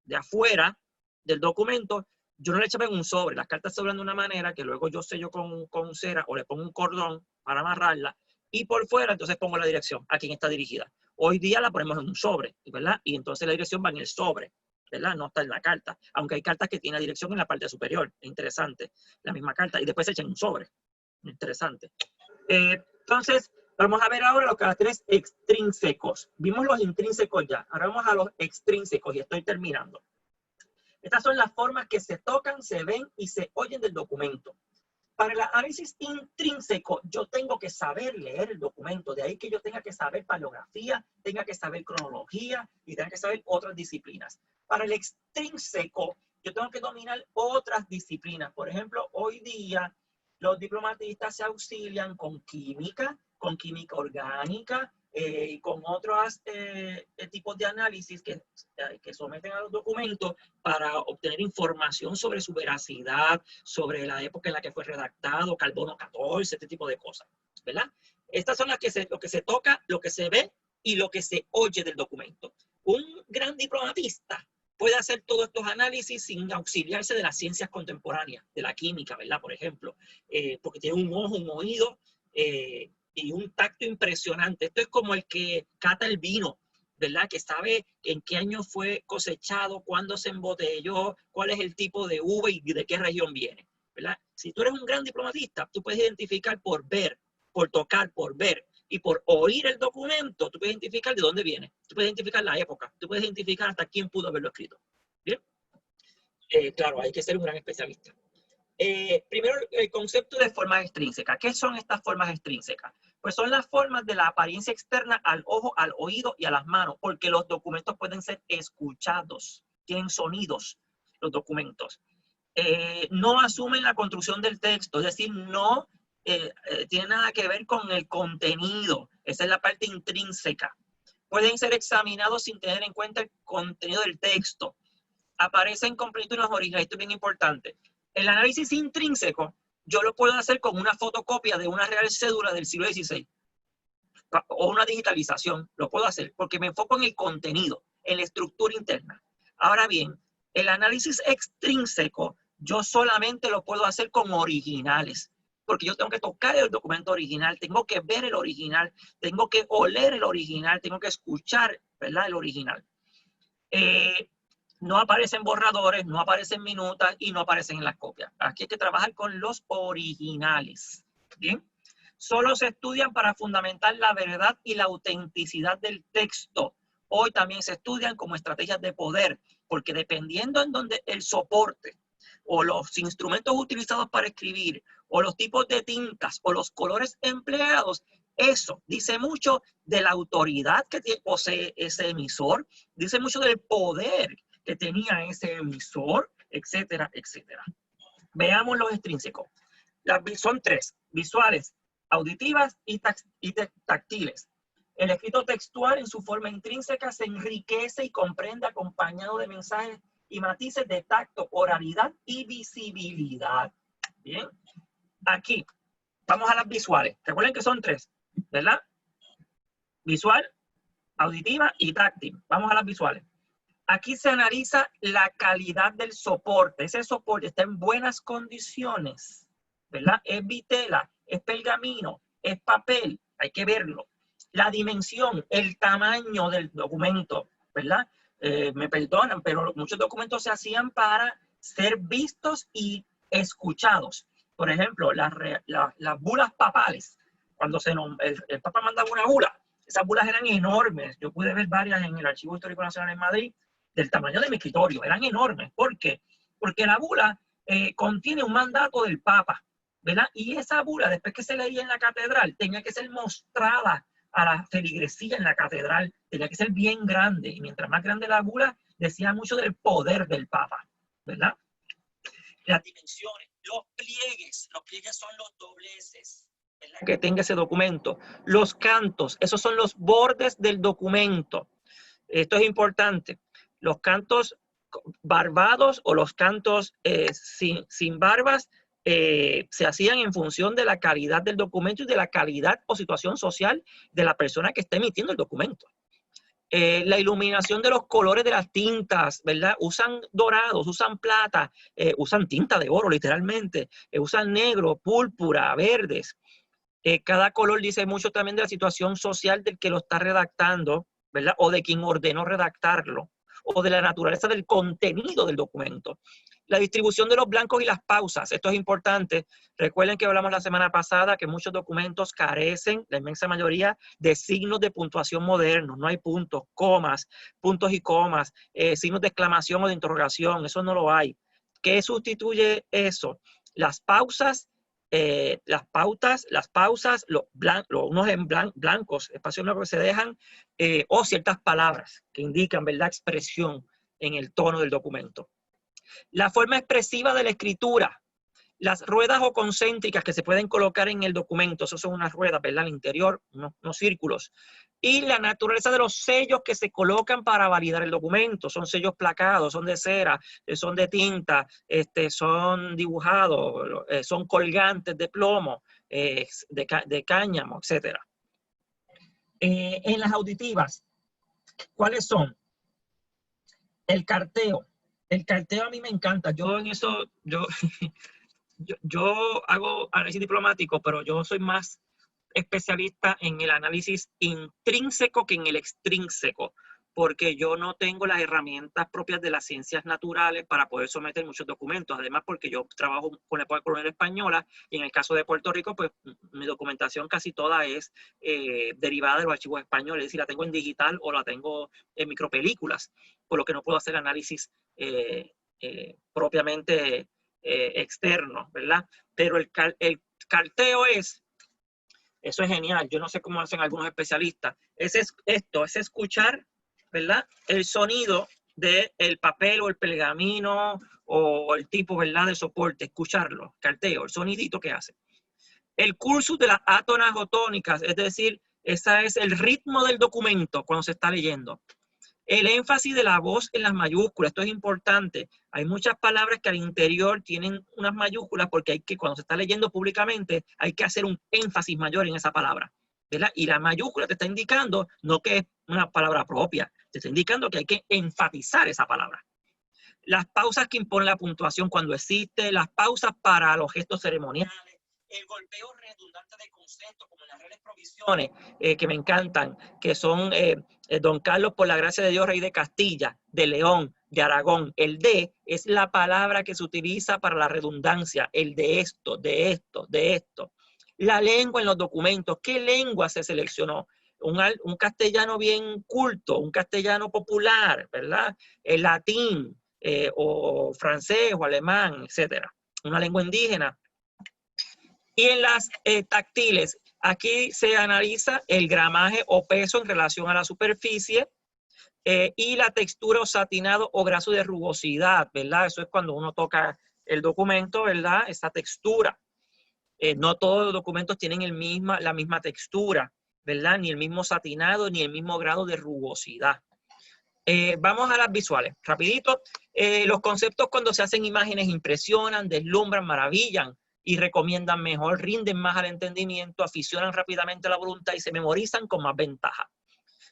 de afuera del documento. Yo no le echaba en un sobre, las cartas se doblan de una manera que luego yo sello con cera o le pongo un cordón para amarrarla, y por fuera entonces pongo la dirección a quién está dirigida. Hoy día la ponemos en un sobre, ¿verdad? Y entonces la dirección va en el sobre, ¿verdad? No está en la carta, aunque hay cartas que tienen la dirección en la parte superior. Es interesante, la misma carta, y después se echa en un sobre. Interesante. Entonces, vamos a ver ahora los caracteres extrínsecos. Vimos los intrínsecos ya, ahora vamos a los extrínsecos, y estoy terminando. Estas son las formas que se tocan, se ven y se oyen del documento. Para el análisis intrínseco, yo tengo que saber leer el documento. De ahí que yo tenga que saber paleografía, tenga que saber cronología y tenga que saber otras disciplinas. Para el extrínseco, yo tengo que dominar otras disciplinas. Por ejemplo, hoy día los diplomatistas se auxilian con química orgánica, y con otros tipos de análisis que someten a los documentos para obtener información sobre su veracidad, sobre la época en la que fue redactado, carbono 14, este tipo de cosas, ¿verdad? Estas son lo que se toca, lo que se ve y lo que se oye del documento. Un gran diplomatista puede hacer todos estos análisis sin auxiliarse de las ciencias contemporáneas, de la química, ¿verdad? Por ejemplo, porque tiene un ojo, un oído y un tacto impresionante. Esto es como el que cata el vino, ¿verdad? Que sabe en qué año fue cosechado, cuándo se embotelló, cuál es el tipo de uva y de qué región viene, ¿verdad? Si tú eres un gran diplomatista, tú puedes identificar por ver, por tocar, por ver y por oír el documento, tú puedes identificar de dónde viene, tú puedes identificar la época, tú puedes identificar hasta quién pudo haberlo escrito. ¿Bien? Claro, hay que ser un gran especialista. Primero, el concepto de formas extrínsecas. ¿Qué son estas formas extrínsecas? Pues son las formas de la apariencia externa al ojo, al oído y a las manos, porque los documentos pueden ser escuchados, tienen sonidos los documentos. No asumen la construcción del texto, es decir, no tiene nada que ver con el contenido. Esa es la parte intrínseca. Pueden ser examinados sin tener en cuenta el contenido del texto. Aparecen completos en los originales. Esto es bien importante. El análisis intrínseco yo lo puedo hacer con una fotocopia de una real cédula del siglo XVI o una digitalización. Lo puedo hacer porque me enfoco en el contenido, en la estructura interna. Ahora bien, el análisis extrínseco yo solamente lo puedo hacer con originales, porque yo tengo que tocar el documento original, tengo que ver el original, tengo que oler el original, tengo que escuchar, ¿verdad?, el original. No aparecen borradores, no aparecen minutas y no aparecen en las copias. Aquí hay que trabajar con los originales. ¿Bien? Solo se estudian para fundamentar la verdad y la autenticidad del texto. Hoy también se estudian como estrategias de poder, porque dependiendo en donde el soporte o los instrumentos utilizados para escribir o los tipos de tintas o los colores empleados, eso dice mucho de la autoridad que posee ese emisor, dice mucho del poder que tenía ese emisor, etcétera, etcétera. Veamos los extrínsecos. Son tres: visuales, auditivas y táctiles. El escrito textual en su forma intrínseca se enriquece y comprende acompañado de mensajes y matices de tacto, oralidad y visibilidad. Bien, aquí vamos a las visuales. Recuerden que son tres, ¿verdad? Visual, auditiva y táctil. Vamos a las visuales. Aquí se analiza la calidad del soporte. Ese soporte está en buenas condiciones, ¿verdad? Es vitela, es pergamino, es papel, hay que verlo. La dimensión, el tamaño del documento, ¿verdad? Me perdonan, pero muchos documentos se hacían para ser vistos y escuchados. Por ejemplo, las bulas papales. Cuando el Papa mandaba una bula, esas bulas eran enormes. Yo pude ver varias en el Archivo Histórico Nacional en Madrid, del tamaño de mi escritorio, eran enormes. ¿Por qué? Porque la bula contiene un mandato del Papa, ¿verdad? Y esa bula, después que se leía en la catedral, tenía que ser mostrada a la feligresía en la catedral, tenía que ser bien grande, y mientras más grande la bula, decía mucho del poder del Papa, ¿verdad? Las dimensiones, los pliegues son los dobleces, ¿verdad?, que tenga ese documento. Los cantos, esos son los bordes del documento. Esto es importante. Los cantos barbados o los cantos sin barbas se hacían en función de la calidad del documento y de la calidad o situación social de la persona que está emitiendo el documento. La iluminación de los colores de las tintas, ¿verdad? Usan dorados, usan plata, usan tinta de oro literalmente, usan negro, púrpura, verdes. Cada color dice mucho también de la situación social del que lo está redactando, ¿verdad? O de quien ordenó redactarlo, o de la naturaleza del contenido del documento. La distribución de los blancos y las pausas, esto es importante. Recuerden que hablamos la semana pasada que muchos documentos carecen, la inmensa mayoría, de signos de puntuación modernos. No hay puntos, comas, puntos y comas, signos de exclamación o de interrogación, eso no lo hay. ¿Qué sustituye eso? Las pausas, las pausas, unos en blancos, espacios blancos que se dejan, o ciertas palabras que indican, ¿verdad?, expresión en el tono del documento. La forma expresiva de la escritura, las ruedas o concéntricas que se pueden colocar en el documento, eso son unas ruedas, ¿verdad?, al interior, unos círculos. Y la naturaleza de los sellos que se colocan para validar el documento. Son sellos placados, son de cera, son de tinta, son dibujados, son colgantes de plomo, de cáñamo, etc. En las auditivas, ¿cuáles son? El carteo. El carteo a mí me encanta. Yo en eso, yo hago análisis diplomático, pero yo soy más especialista en el análisis intrínseco que en el extrínseco, porque yo no tengo las herramientas propias de las ciencias naturales para poder someter muchos documentos. Además, porque yo trabajo con la época colonial española y en el caso de Puerto Rico, pues mi documentación casi toda es derivada de los archivos españoles, es decir, la tengo en digital o la tengo en micropelículas, por lo que no puedo hacer análisis propiamente externo, ¿verdad? Pero el carteo eso es genial. Yo no sé cómo hacen algunos especialistas. Es escuchar, ¿verdad? El sonido del papel o el pergamino o el tipo, ¿verdad? De soporte. Escucharlo, carteo, el sonidito que hace. El cursus de las átonas o tónicas, es decir, ese es el ritmo del documento cuando se está leyendo. El énfasis de la voz en las mayúsculas, esto es importante. Hay muchas palabras que al interior tienen unas mayúsculas porque cuando se está leyendo públicamente, hay que hacer un énfasis mayor en esa palabra, ¿verdad? Y la mayúscula te está indicando no que es una palabra propia, te está indicando que hay que enfatizar esa palabra. Las pausas que impone la puntuación cuando existe, las pausas para los gestos ceremoniales, el golpeo redundante de conceptos como las reales provisiones, que me encantan, que son Don Carlos por la gracia de Dios, rey de Castilla, de León, de Aragón. El de es la palabra que se utiliza para la redundancia, el de esto, de esto, de esto. La lengua en los documentos, ¿qué lengua se seleccionó? Un castellano bien culto, un castellano popular, ¿verdad? El latín, o francés o alemán, etcétera. Una lengua indígena. Y en las táctiles, aquí se analiza el gramaje o peso en relación a la superficie y la textura o satinado o graso de rugosidad, ¿verdad? Eso es cuando uno toca el documento, ¿verdad? Esa textura. No todos los documentos tienen la misma textura, ¿verdad? Ni el mismo satinado, ni el mismo grado de rugosidad. Vamos a las visuales, rapidito. Los conceptos cuando se hacen imágenes impresionan, deslumbran, maravillan y recomiendan mejor, rinden más al entendimiento, aficionan rápidamente a la voluntad y se memorizan con más ventaja.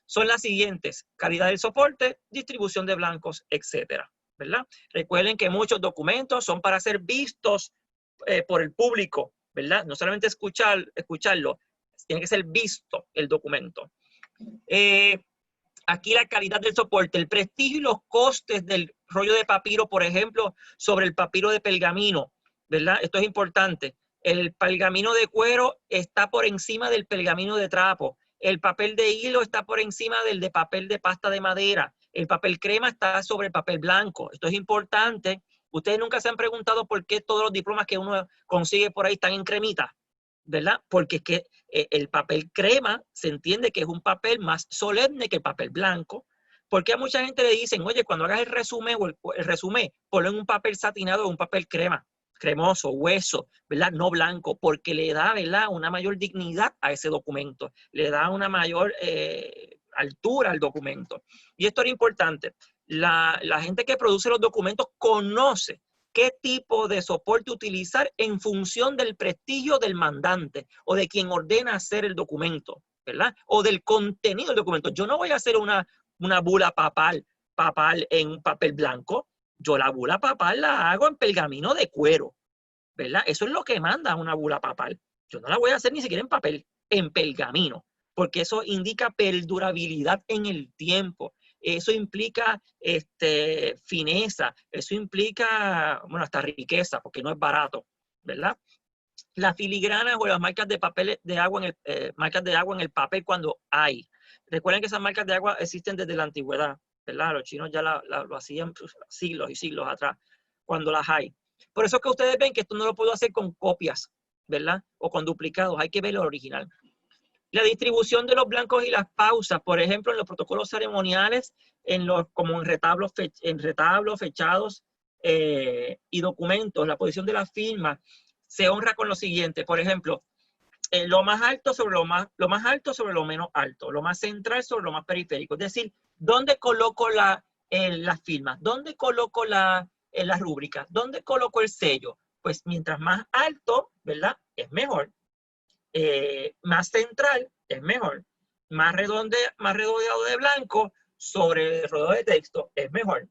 Son las siguientes: calidad del soporte, distribución de blancos, etcétera, ¿verdad? Recuerden que muchos documentos son para ser vistos por el público, ¿verdad? No solamente escucharlo, tiene que ser visto el documento. Aquí la calidad del soporte, el prestigio y los costes del rollo de papiro, por ejemplo, sobre el papiro de pergamino, ¿verdad? Esto es importante. El pergamino de cuero está por encima del pergamino de trapo. El papel de hilo está por encima del de papel de pasta de madera. El papel crema está sobre el papel blanco. Esto es importante. Ustedes nunca se han preguntado por qué todos los diplomas que uno consigue por ahí están en cremita, ¿verdad? Porque es que el papel crema se entiende que es un papel más solemne que el papel blanco, porque a mucha gente le dicen, oye, cuando hagas el resumen, ponlo en un papel satinado o un papel crema, cremoso, hueso, ¿verdad? No blanco, porque le da, ¿verdad?, una mayor dignidad a ese documento, le da una mayor altura al documento. Y esto era importante. La gente que produce los documentos conoce qué tipo de soporte utilizar en función del prestigio del mandante o de quien ordena hacer el documento, ¿verdad? O del contenido del documento. Yo no voy a hacer una bula papal en papel blanco. Yo la bula papal la hago en pergamino de cuero, ¿verdad? Eso es lo que manda una bula papal. Yo no la voy a hacer ni siquiera en papel, en pergamino, porque eso indica perdurabilidad en el tiempo. Eso implica fineza, eso implica, bueno, hasta riqueza, porque no es barato, ¿verdad? Las filigranas o las marcas de papel de agua marcas de agua en el papel cuando hay. Recuerden que esas marcas de agua existen desde la antigüedad, ¿verdad? Los chinos ya lo hacían siglos y siglos atrás, cuando las hay. Por eso es que ustedes ven que esto no lo puedo hacer con copias, ¿verdad? O con duplicados, hay que ver lo original. La distribución de los blancos y las pausas, por ejemplo, en los protocolos ceremoniales, como en retablos, fechados y documentos, la posición de la firma se honra con lo siguiente. Por ejemplo, lo más alto sobre lo más alto sobre lo menos alto, lo más central sobre lo más periférico. Es decir, ¿dónde coloco las firmas? ¿Dónde coloco la rúbrica? ¿Dónde coloco el sello? Pues mientras más alto, ¿verdad?, es mejor. Más central es mejor. Más redondeado de blanco sobre el rodeo de texto es mejor.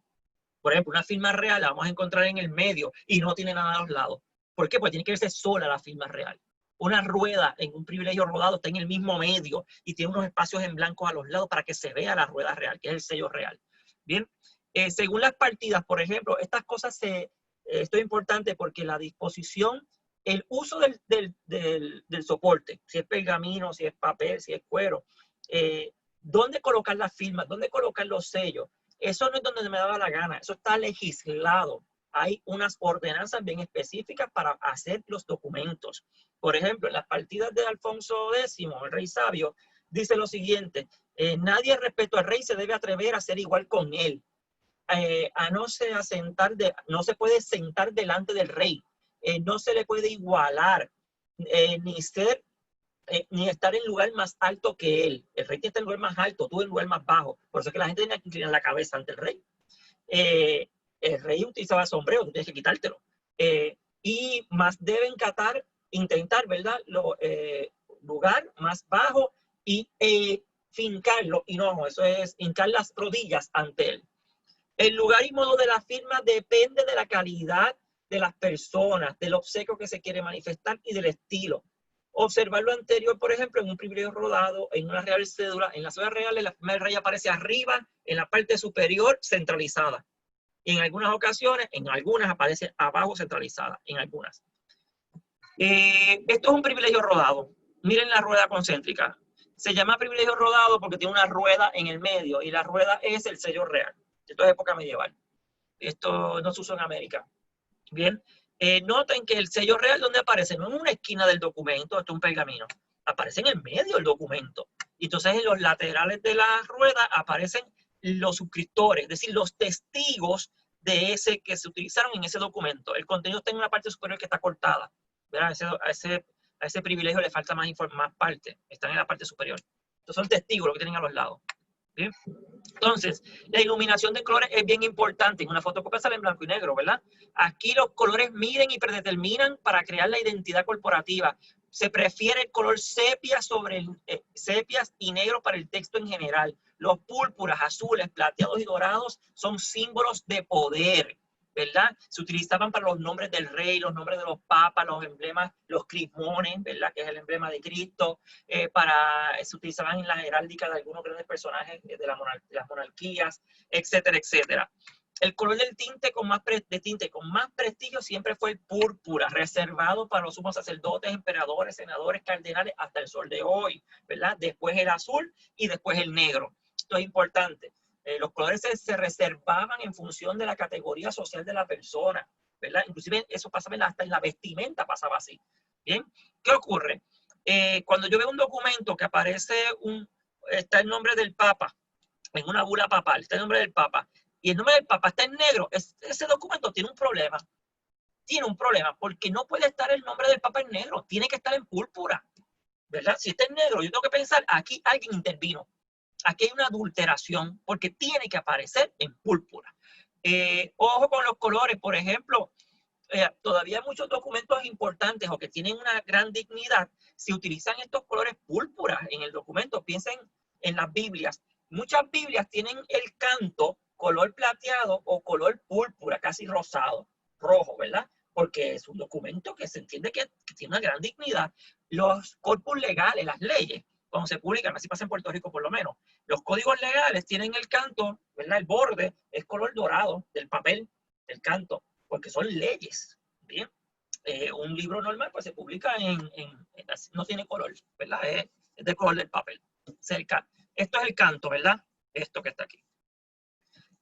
Por ejemplo, una firma real la vamos a encontrar en el medio y no tiene nada a los lados. ¿Por qué? Pues tiene que verse sola la firma real. Una rueda en un privilegio rodado está en el mismo medio y tiene unos espacios en blanco a los lados para que se vea la rueda real, que es el sello real. Bien, según las partidas, por ejemplo, estas cosas esto es importante porque la disposición, el uso del soporte, si es pergamino, si es papel, si es cuero, dónde colocar las firmas, dónde colocar los sellos, eso no es donde me daba la gana, eso está legislado. Hay unas ordenanzas bien específicas para hacer los documentos. Por ejemplo, en las partidas de Alfonso X, el rey sabio, dice lo siguiente: nadie respecto al rey se debe atrever a ser igual con él. No se puede sentar delante del rey, no se le puede igualar, ni estar en lugar más alto que él. El rey tiene que estar en lugar más alto, tú en lugar más bajo. Por eso es que la gente tiene que inclinar la cabeza ante el rey. El rey utilizaba sombrero, tú tienes que quitártelo. Y más deben intentar, ¿verdad? Lugar más bajo y fincarlo, y no, eso es hincar las rodillas ante él. El lugar y modo de la firma depende de la calidad de las personas, del obsequio que se quiere manifestar y del estilo. Observar lo anterior, por ejemplo, en un privilegio rodado, en una real cédula. En las cédulas reales, la firma del rey aparece arriba, en la parte superior, centralizada. Y en algunas ocasiones, en algunas aparece abajo, centralizada, en algunas. Esto es un privilegio rodado. Miren la rueda concéntrica. Se llama privilegio rodado porque tiene una rueda en el medio y la rueda es el sello real. Esto es época medieval. Esto no se usó en América. Bien, noten que el sello real, ¿dónde aparece? No en una esquina del documento, esto es un pergamino. Aparece en el medio del documento. Y entonces en los laterales de la rueda aparecen los suscriptores, es decir, los testigos de ese que se utilizaron en ese documento. El contenido está en una parte superior que está cortada. A ese privilegio le falta más parte. Están en la parte superior. Estos son testigos los que tienen a los lados. ¿Sí? Entonces, la iluminación de colores es bien importante. En una fotocopia sale en blanco y negro, ¿verdad? Aquí los colores miden y predeterminan para crear la identidad corporativa. Se prefiere el color sepia sobre sepias y negro para el texto en general. Los púrpuras, azules, plateados y dorados son símbolos de poder, ¿verdad? Se utilizaban para los nombres del rey, los nombres de los papas, los emblemas, los crismones, ¿verdad? Que es el emblema de Cristo. Se utilizaban en la heráldica de algunos grandes personajes de las monarquías, etcétera, etcétera. El color del tinte con más prestigio siempre fue el púrpura, reservado para los sumos sacerdotes, emperadores, senadores, cardenales, hasta el sol de hoy, ¿verdad? Después el azul y después el negro. Esto es importante. Los colores se reservaban en función de la categoría social de la persona, ¿verdad? Inclusive eso pasaba hasta en la vestimenta, pasaba así. ¿Bien? ¿Qué ocurre? Cuando yo veo un documento que está el nombre del Papa, en una bula papal, está el nombre del Papa, y el nombre del Papa está en negro, ese documento tiene un problema. Tiene un problema, porque no puede estar el nombre del Papa en negro, tiene que estar en púrpura, ¿verdad? Si está en negro, yo tengo que pensar, aquí alguien intervino. Aquí hay una adulteración, porque tiene que aparecer en púrpura. Ojo con los colores, por ejemplo, todavía muchos documentos importantes o que tienen una gran dignidad, si utilizan estos colores púrpuras en el documento. Piensen en las Biblias. Muchas Biblias tienen el canto color plateado o color púrpura, casi rosado, rojo, ¿verdad? Porque es un documento que se entiende que tiene una gran dignidad. Los corpus legales, las leyes, cuando se publican, así pasa en Puerto Rico por lo menos, los códigos legales tienen el canto, ¿verdad? El borde es color dorado del papel, del canto, porque son leyes. Bien, un libro normal pues se publica no tiene color, ¿verdad? Es de color del papel. Esto es el canto, ¿verdad? Esto que está aquí.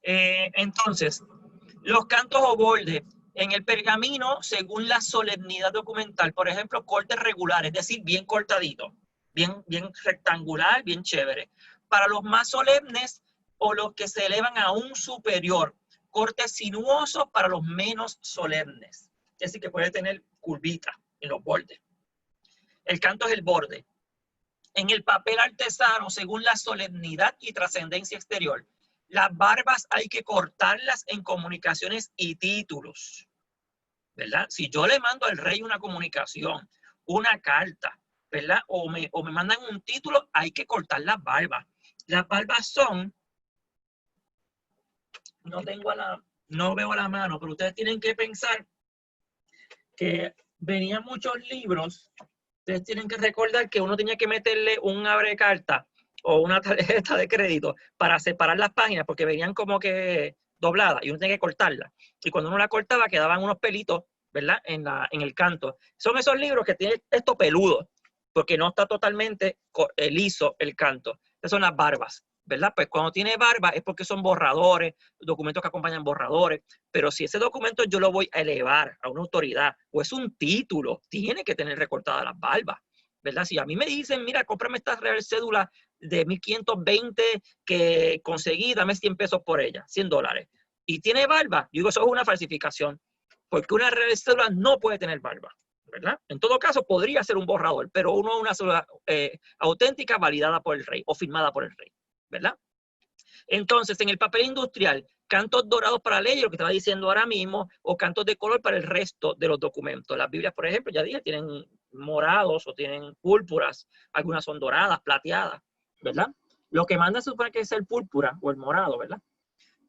Entonces, los cantos o bordes en el pergamino, según la solemnidad documental, por ejemplo, cortes regulares, es decir, bien cortadito, bien rectangular, bien chévere. Para los más solemnes o los que se elevan a un superior, cortes sinuosos para los menos solemnes. Es decir, que puede tener curvita en los bordes. El canto es el borde. En el papel artesano, según la solemnidad y trascendencia exterior, las barbas hay que cortarlas en comunicaciones y títulos, ¿verdad? Si yo le mando al rey una comunicación, una carta, ¿verdad? O me mandan un título, hay que cortar las barbas. Las barbas son, no tengo no veo la mano, pero ustedes tienen que pensar que venían muchos libros. Ustedes tienen que recordar que uno tenía que meterle un abrecarta o una tarjeta de crédito para separar las páginas, porque venían como que dobladas y uno tenía que cortarlas. Y cuando uno la cortaba quedaban unos pelitos, ¿verdad? En el canto. Son esos libros que tienen esto peludo, porque no está totalmente liso el canto. Esas son las barbas, ¿verdad? Pues cuando tiene barba es porque son borradores, documentos que acompañan borradores, pero si ese documento yo lo voy a elevar a una autoridad o es un título, tiene que tener recortadas las barbas, ¿verdad? Si a mí me dicen, mira, cómprame esta real cédula de 1520 que conseguí, dame 100 pesos por ella, $100, y tiene barba, yo digo, eso es una falsificación, porque una real cédula no puede tener barba, ¿verdad? En todo caso, podría ser un borrador, pero uno una cédula auténtica validada por el rey o firmada por el rey, ¿verdad? Entonces, en el papel industrial, cantos dorados para leyes, lo que estaba diciendo ahora mismo, o cantos de color para el resto de los documentos. Las Biblias, por ejemplo, ya dije, tienen morados o tienen púrpuras, algunas son doradas, plateadas, ¿verdad? Lo que manda se supone que es el púrpura o el morado, ¿verdad?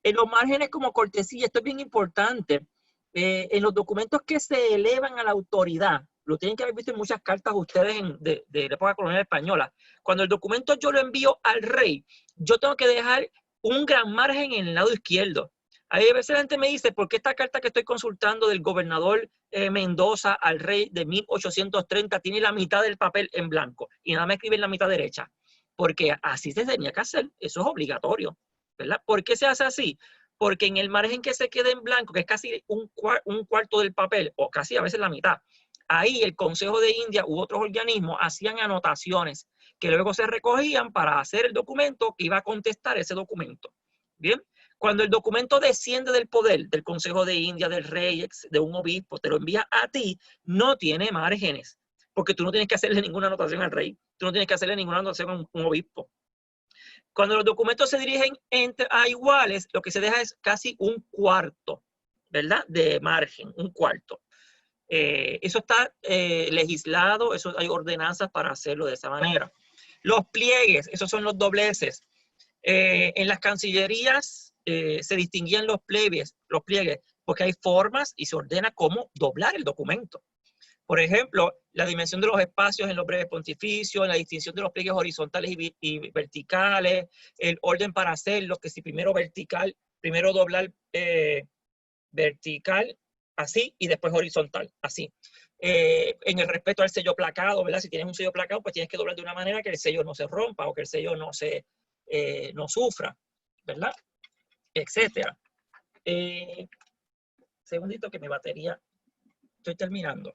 En los márgenes como cortesía, esto es bien importante, en los documentos que se elevan a la autoridad, lo tienen que haber visto en muchas cartas ustedes de la época colonial española, cuando el documento yo lo envío al rey, yo tengo que dejar un gran margen en el lado izquierdo. A veces la gente me dice, ¿por qué esta carta que estoy consultando del gobernador Mendoza al rey de 1830 tiene la mitad del papel en blanco y nada más escribe en la mitad derecha? Porque así se tenía que hacer, eso es obligatorio, ¿verdad? ¿Por qué se hace así? Porque en el margen que se queda en blanco, que es casi un cuarto del papel, o casi a veces la mitad, ahí el Consejo de India u otros organismos hacían anotaciones que luego se recogían para hacer el documento que iba a contestar ese documento. Bien, cuando el documento desciende del poder del Consejo de India, del rey, de un obispo, te lo envía a ti, no tiene márgenes, porque tú no tienes que hacerle ninguna anotación al rey, tú no tienes que hacerle ninguna anotación a un obispo. Cuando los documentos se dirigen a iguales, lo que se deja es casi un cuarto, ¿verdad? De margen, un cuarto. Eso está legislado, eso hay ordenanzas para hacerlo de esa manera. Los pliegues, esos son los dobleces. En las cancillerías se distinguían los pliegues, porque hay formas y se ordena cómo doblar el documento. Por ejemplo, la dimensión de los espacios en los breves pontificios, la distinción de los pliegues horizontales y verticales, el orden para hacerlo, que si primero vertical, primero doblar vertical, así, y después horizontal, así. En el respeto al sello placado, ¿verdad? Si tienes un sello placado, pues tienes que doblar de una manera que el sello no se rompa o que el sello no sufra, ¿verdad? Etcétera. Segundito que mi batería, estoy terminando.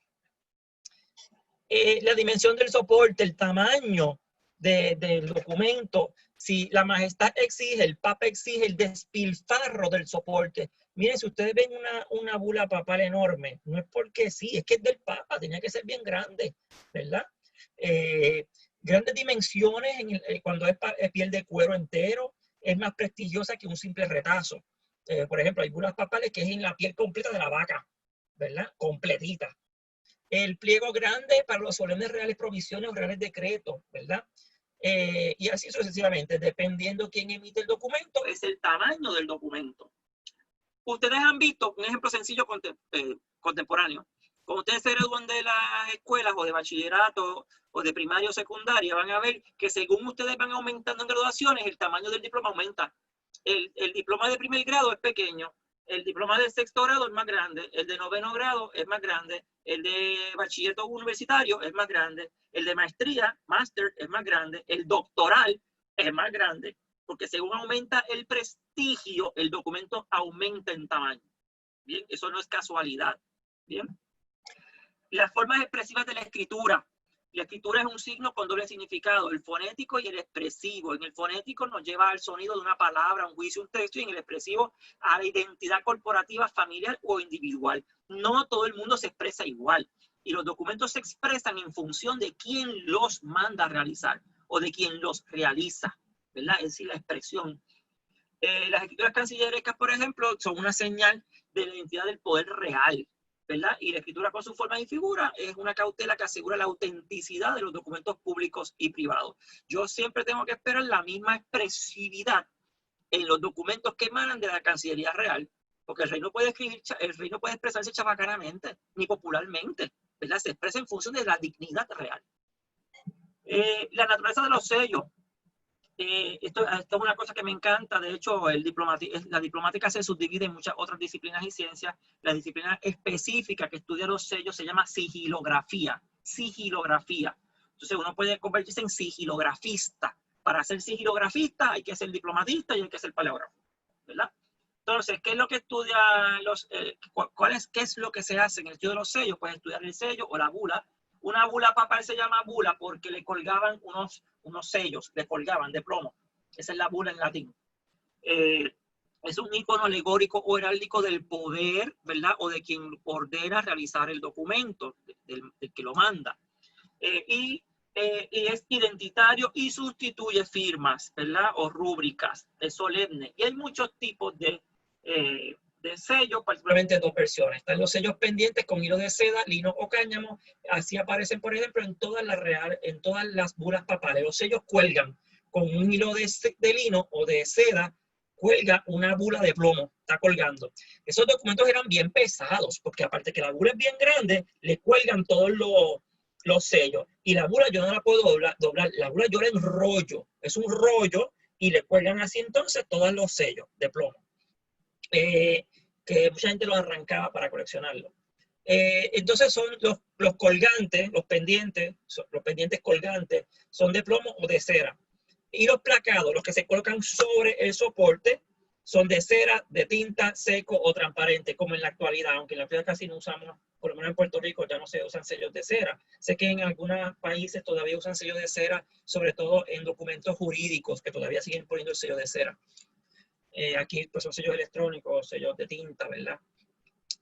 La dimensión del soporte, el tamaño del documento, si la majestad exige, el papa exige el despilfarro del soporte. Miren, si ustedes ven una bula papal enorme, no es porque sí, es que es del papa, tenía que ser bien grande, ¿verdad? Grandes dimensiones cuando es piel de cuero entero, es más prestigiosa que un simple retazo. Por ejemplo, hay bulas papales que es en la piel completa de la vaca, ¿verdad? Completita. El pliego grande para los solemnes reales provisiones o reales decretos, ¿verdad? Y así sucesivamente, dependiendo quién emite el documento, es el tamaño del documento. Ustedes han visto un ejemplo sencillo contemporáneo. Cuando ustedes se gradúan de las escuelas o de bachillerato o de primaria o secundaria, van a ver que según ustedes van aumentando en graduaciones, el tamaño del diploma aumenta. El diploma de primer grado es pequeño, el diploma de sexto grado es más grande, el de noveno grado es más grande, el de bachillerato universitario es más grande, el de maestría, máster, es más grande, el doctoral es más grande, porque según aumenta el prestigio, el documento aumenta en tamaño. Bien, eso no es casualidad. Bien. Las formas expresivas de la escritura. La escritura es un signo con doble significado, el fonético y el expresivo. En el fonético nos lleva al sonido de una palabra, un juicio, un texto, y en el expresivo a la identidad corporativa, familiar o individual. No todo el mundo se expresa igual. Y los documentos se expresan en función de quién los manda a realizar o de quién los realiza, ¿verdad? Es decir, la expresión. Las escrituras cancillerescas, por ejemplo, son una señal de la identidad del poder real, ¿verdad? Y la escritura con su forma y figura es una cautela que asegura la autenticidad de los documentos públicos y privados. Yo siempre tengo que esperar la misma expresividad en los documentos que emanan de la Cancillería Real, porque el rey no puede escribir, el rey no puede expresarse chabacanamente, ni popularmente, ¿verdad? Se expresa en función de la dignidad real. La naturaleza de los sellos. Esto es una cosa que me encanta. De hecho, la diplomática se subdivide en muchas otras disciplinas y ciencias. La disciplina específica que estudia los sellos se llama sigilografía. Sigilografía. Entonces, uno puede convertirse en sigilografista. Para ser sigilografista hay que ser diplomatista y hay que ser paleógrafo, ¿verdad? Entonces, ¿qué es lo que estudia qué es lo que se hace en el estudio de los sellos? Pues estudiar el sello o la bula. Una bula papal se llama bula porque le colgaban unos sellos, le colgaban de plomo. Esa es la bula en latín. Es un icono alegórico o heráldico del poder, ¿verdad? O de quien ordena realizar el documento, del que lo manda. Y es identitario y sustituye firmas, ¿verdad? O rúbricas, es solemne. Y hay muchos tipos de sellos, particularmente dos versiones. Están los sellos pendientes con hilo de seda, lino o cáñamo. Así aparecen, por ejemplo, en todas las bulas papales. Los sellos cuelgan con un hilo de lino o de seda, cuelga una bula de plomo, está colgando. Esos documentos eran bien pesados, porque aparte que la bula es bien grande, le cuelgan todos los sellos. Y la bula yo no la puedo doblar. La bula yo la enrollo. Es un rollo y le cuelgan así entonces todos los sellos de plomo. Que mucha gente los arrancaba para coleccionarlo. Entonces son los colgantes, los pendientes colgantes, son de plomo o de cera. Y los placados, los que se colocan sobre el soporte, son de cera, de tinta, seco o transparente, como en la actualidad, aunque en la actualidad casi no usamos, por lo menos en Puerto Rico ya no se usan sellos de cera. Sé que en algunos países todavía usan sellos de cera, sobre todo en documentos jurídicos, que todavía siguen poniendo el sello de cera. Aquí pues son sellos electrónicos, sellos de tinta, ¿verdad?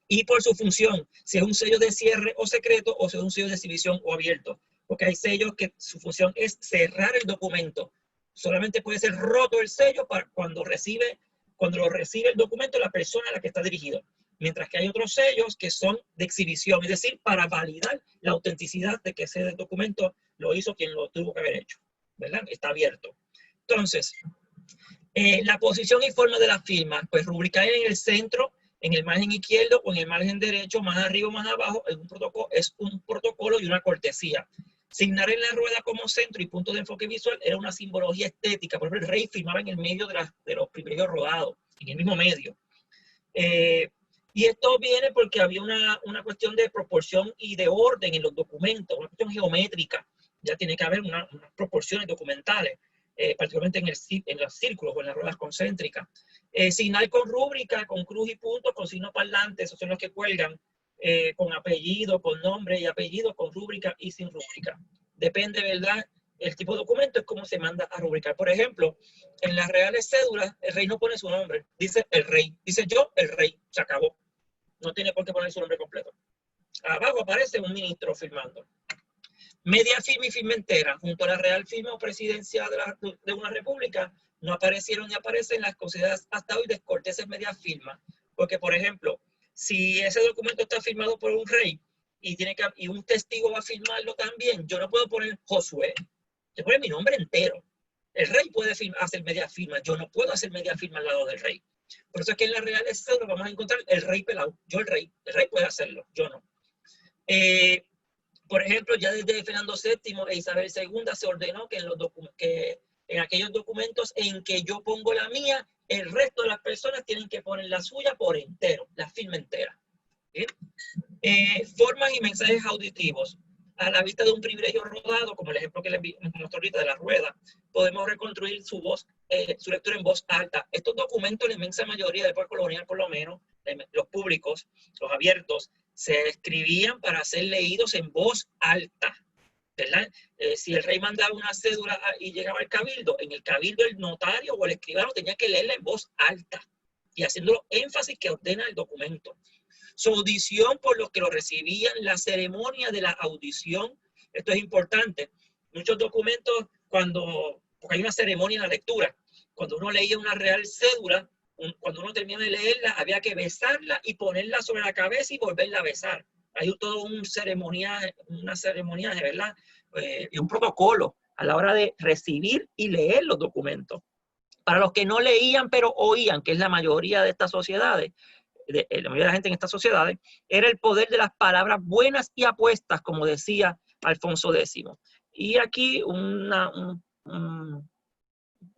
Y por su función, si es un sello de cierre o secreto o si es un sello de exhibición o abierto, porque hay sellos que su función es cerrar el documento. Solamente puede ser roto el sello para cuando lo recibe el documento la persona a la que está dirigido. Mientras que hay otros sellos que son de exhibición, es decir, para validar la autenticidad de que ese documento lo hizo quien lo tuvo que haber hecho, ¿verdad? Está abierto. Entonces, la posición y forma de la firma, pues rubricar en el centro, en el margen izquierdo o en el margen derecho, más arriba o más abajo, es un protocolo y una cortesía. Signar en la rueda como centro y punto de enfoque visual era una simbología estética. Por ejemplo, el rey firmaba en el medio de los primeros rodados, en el mismo medio. Y esto viene porque había una cuestión de proporción y de orden en los documentos, una cuestión geométrica. Ya tiene que haber unas proporciones documentales. Particularmente en los círculos o en las ruedas concéntricas. Signar con rúbrica, con cruz y punto, con signo parlante, esos son los que cuelgan, con apellido, con nombre y apellido, con rúbrica y sin rúbrica. Depende, ¿verdad? El tipo de documento es cómo se manda a rubricar. Por ejemplo, en las reales cédulas, el rey no pone su nombre, dice el rey. Dice yo, el rey, se acabó. No tiene por qué poner su nombre completo. Abajo aparece un ministro firmando. Media firma y firma entera, junto a la real firma o presidencia de una república, no aparecieron ni aparecen las consideradas hasta hoy descorteses media firma. Porque, por ejemplo, si ese documento está firmado por un rey y un testigo va a firmarlo también, yo no puedo poner Josué. Yo pongo mi nombre entero. El rey puede hacer media firma. Yo no puedo hacer media firma al lado del rey. Por eso es que en las reales cédulas vamos a encontrar el rey pelado. Yo el rey. El rey puede hacerlo, yo no. Por ejemplo, ya desde Fernando VII e Isabel II se ordenó que en aquellos documentos en que yo pongo la mía, el resto de las personas tienen que poner la suya por entero, la firma entera. ¿Bien? Formas y mensajes auditivos. A la vista de un privilegio rodado, como el ejemplo que les mostré ahorita de la rueda, podemos reconstruir su lectura en voz alta. Estos documentos, la inmensa mayoría del pueblo colonial, por lo menos, los públicos, los abiertos, se escribían para ser leídos en voz alta, ¿verdad? Si el rey mandaba una cédula y llegaba al cabildo, en el cabildo el notario o el escribano tenía que leerla en voz alta y haciéndolo énfasis que ordena el documento. Su audición por los que lo recibían, la ceremonia de la audición, esto es importante. Muchos documentos, porque hay una ceremonia en la lectura, cuando uno leía una real cédula, cuando uno termina de leerla, había que besarla y ponerla sobre la cabeza y volverla a besar. Hay todo un ceremoniaje, ¿verdad? Y un protocolo a la hora de recibir y leer los documentos. Para los que no leían pero oían, que es la mayoría de estas sociedades, de la mayoría de la gente en estas sociedades, era el poder de las palabras buenas y apuestas, como decía Alfonso X. Y aquí una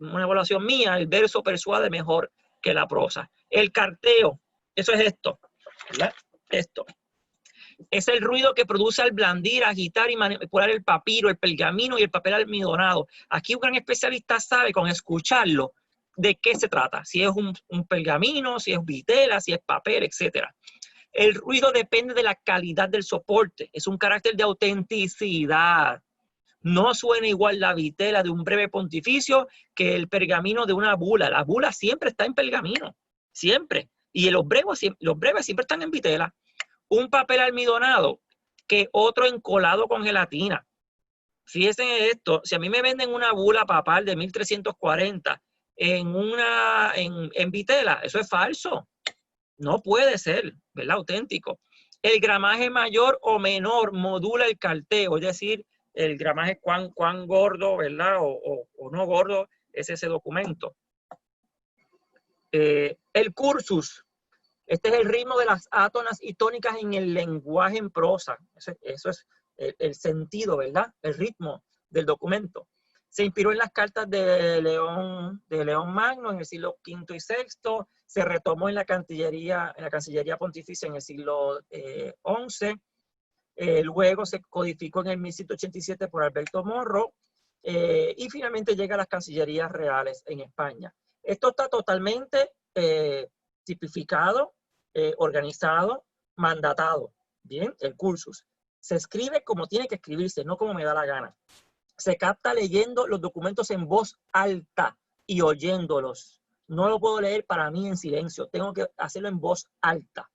evaluación mía: el verso persuade mejor que la prosa. El carteo, eso es esto, ¿verdad? Esto es el ruido que produce al blandir, agitar y manipular el papiro, el pergamino y el papel almidonado. Aquí un gran especialista sabe con escucharlo de qué se trata, si es un pergamino, si es vitela, si es papel, etc. El ruido depende de la calidad del soporte, es un carácter de autenticidad. No suena igual la vitela de un breve pontificio que el pergamino de una bula. La bula siempre está en pergamino, siempre. Y los breves siempre están en vitela. Un papel almidonado que otro encolado con gelatina. Fíjense en esto: si a mí me venden una bula papal de 1340 en vitela, eso es falso. No puede ser, ¿verdad? Auténtico. El gramaje mayor o menor modula el carteo, es decir, el gramaje cuán gordo, ¿verdad? O no gordo es ese documento. El cursus. Este es el ritmo de las átonas y tónicas en el lenguaje en prosa. Eso es el sentido, ¿verdad? El ritmo del documento. Se inspiró en las cartas de León Magno en el siglo V y VI. Se retomó en la Cancillería Pontificia en el siglo XI. Luego se codificó en el 1187 por Alberto Morro. Y finalmente llega a las Cancillerías Reales en España. Esto está totalmente tipificado, organizado, mandatado. Bien, el cursus. Se escribe como tiene que escribirse, no como me da la gana. Se capta leyendo los documentos en voz alta y oyéndolos. No lo puedo leer para mí en silencio, tengo que hacerlo en voz alta.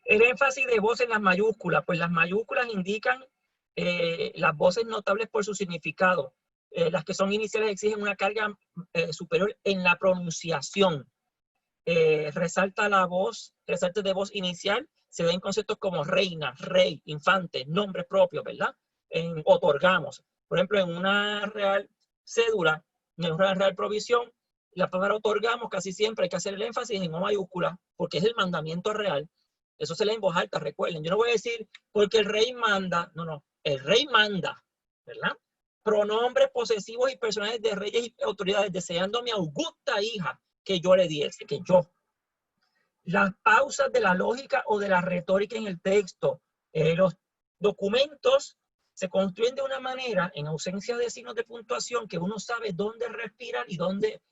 El énfasis de voz en las mayúsculas, pues las mayúsculas indican las voces notables por su significado. Las que son iniciales exigen una carga superior en la pronunciación. Resalte de voz inicial se da en conceptos como reina, rey, infante, nombres propios, ¿verdad? Otorgamos. Por ejemplo, en una real cédula, en una real provisión, la palabra otorgamos casi siempre hay que hacer el énfasis en O mayúscula, porque es el mandamiento real. Eso se lee en voz alta, recuerden. Yo no voy a decir porque el rey manda, no, el rey manda, ¿verdad? Pronombres posesivos y personales de reyes y autoridades, deseando a mi augusta hija que yo le diese, que yo. Las pausas de la lógica o de la retórica en el texto. Los documentos se construyen de una manera, en ausencia de signos de puntuación, que uno sabe dónde respirar y dónde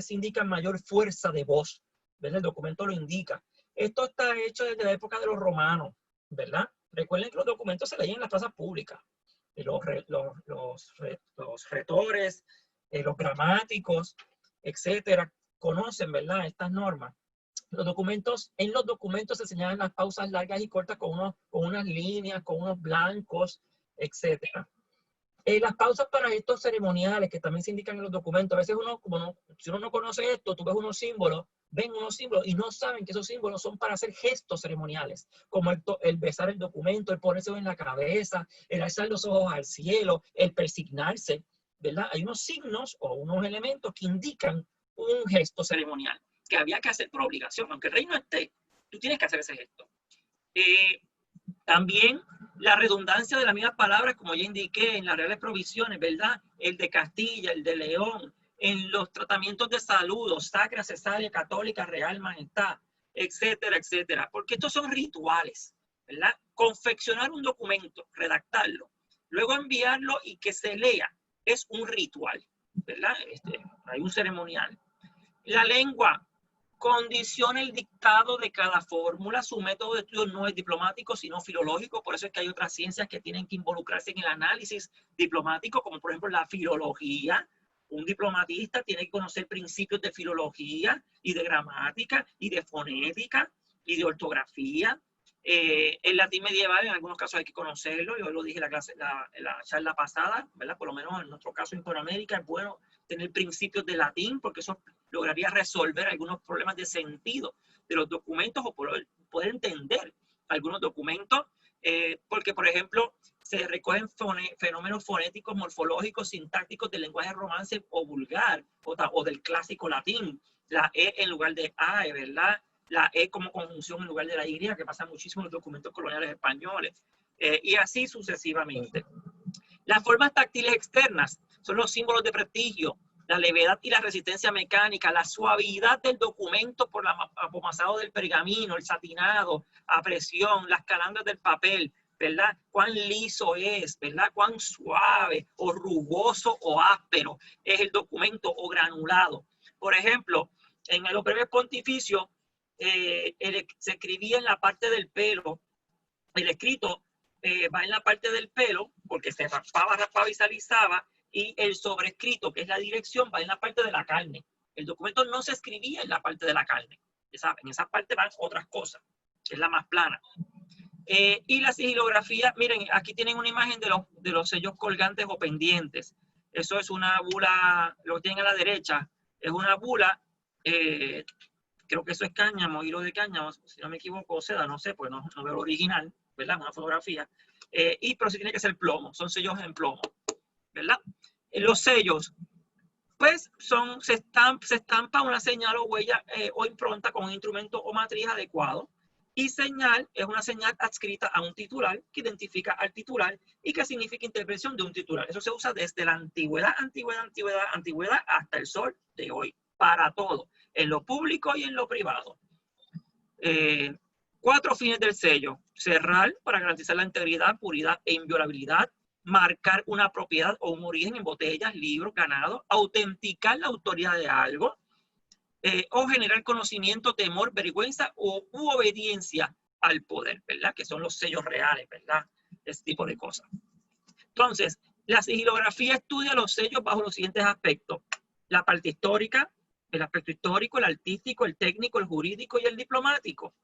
se indica mayor fuerza de voz, ¿verdad? El documento lo indica. Esto está hecho desde la época de los romanos, ¿verdad? Recuerden que los documentos se leían en las plazas públicas. Los retores, los gramáticos, etcétera, conocen, ¿verdad?, estas normas. En los documentos se señalan las pausas largas y cortas con unas líneas, con unos blancos, etcétera. Las pausas para estos ceremoniales que también se indican en los documentos, a veces si uno no conoce esto, tú ves unos símbolos y no saben que esos símbolos son para hacer gestos ceremoniales, como el besar el documento, el ponerse en la cabeza, el alzar los ojos al cielo, el persignarse, ¿verdad? Hay unos signos o unos elementos que indican un gesto ceremonial que había que hacer por obligación, aunque el rey no esté, tú tienes que hacer ese gesto. También la redundancia de las mismas palabras, como ya indiqué, en las reales provisiones, ¿verdad? El de Castilla, el de León, en los tratamientos de saludos, sacra, cesárea, católica, real, majestad, etcétera, etcétera. Porque estos son rituales, ¿verdad? Confeccionar un documento, redactarlo, luego enviarlo y que se lea, es un ritual, ¿verdad? Hay un ceremonial. La lengua condiciona el dictado de cada fórmula. Su método de estudio no es diplomático, sino filológico. Por eso es que hay otras ciencias que tienen que involucrarse en el análisis diplomático, como por ejemplo la filología. Un diplomatista tiene que conocer principios de filología y de gramática y de fonética y de ortografía. El latín medieval en algunos casos hay que conocerlo. Yo lo dije en la charla pasada, ¿verdad? Por lo menos en nuestro caso en Hispanoamérica es bueno tener principios de latín, porque eso lograría resolver algunos problemas de sentido de los documentos o poder entender algunos documentos, porque, por ejemplo, se recogen fenómenos fonéticos, morfológicos, sintácticos del lenguaje romance o vulgar o del clásico latín, la E en lugar de AE, ¿verdad? La E como conjunción en lugar de la Y, que pasa muchísimo en los documentos coloniales españoles, y así sucesivamente. Las formas táctiles externas son los símbolos de prestigio, la levedad y la resistencia mecánica, la suavidad del documento por el apomazado del pergamino, el satinado a presión, las calandras del papel, ¿verdad? Cuán liso es, ¿verdad? Cuán suave o rugoso o áspero es el documento o granulado. Por ejemplo, en los breves pontificios se escribía en la parte del pelo, el escrito va en la parte del pelo, porque se raspaba y se alisaba, y el sobrescrito, que es la dirección, va en la parte de la carne. El documento no se escribía en la parte de la carne. En esa parte van otras cosas, que es la más plana. Y la sigilografía, miren, aquí tienen una imagen de los sellos colgantes o pendientes. Eso es una bula, lo que tienen a la derecha, es una bula, creo que eso es cáñamo, hilo de cáñamo, si no me equivoco, o seda, no sé, pues no veo el original, ¿verdad? Una fotografía. Pero sí tiene que ser plomo, son sellos en plomo, ¿verdad? Los sellos, pues se estampa una señal o huella o impronta con un instrumento o matriz adecuado. Y señal es una señal adscrita a un titular que identifica al titular y que significa intervención de un titular. Eso se usa desde la antigüedad hasta el sol de hoy, para todo, en lo público y en lo privado. 4 fines del sello: cerrar para garantizar la integridad, puridad e inviolabilidad, marcar una propiedad o un origen en botellas, libros, ganado, autenticar la autoría de algo, o generar conocimiento, temor, vergüenza u obediencia al poder, ¿verdad? Que son los sellos reales, ¿verdad? Ese tipo de cosas. Entonces, la sigilografía estudia los sellos bajo los siguientes aspectos: la parte histórica, el aspecto histórico, el artístico, el técnico, el jurídico y el diplomático.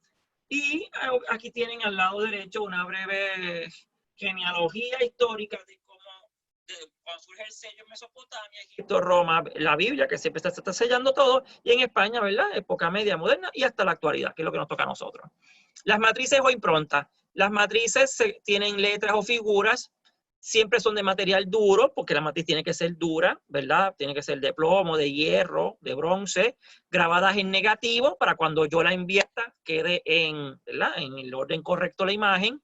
Y aquí tienen al lado derecho una breve genealogía histórica de cómo cuando surge el sello en Mesopotamia, Egipto, Roma, la Biblia, que siempre se está sellando todo, y en España, ¿verdad? Época media, moderna, y hasta la actualidad, que es lo que nos toca a nosotros. Las matrices o improntas. Las matrices tienen letras o figuras, siempre son de material duro, porque la matriz tiene que ser dura, ¿verdad? Tiene que ser de plomo, de hierro, de bronce, grabadas en negativo para cuando yo la invierta quede ¿verdad? En el orden correcto la imagen,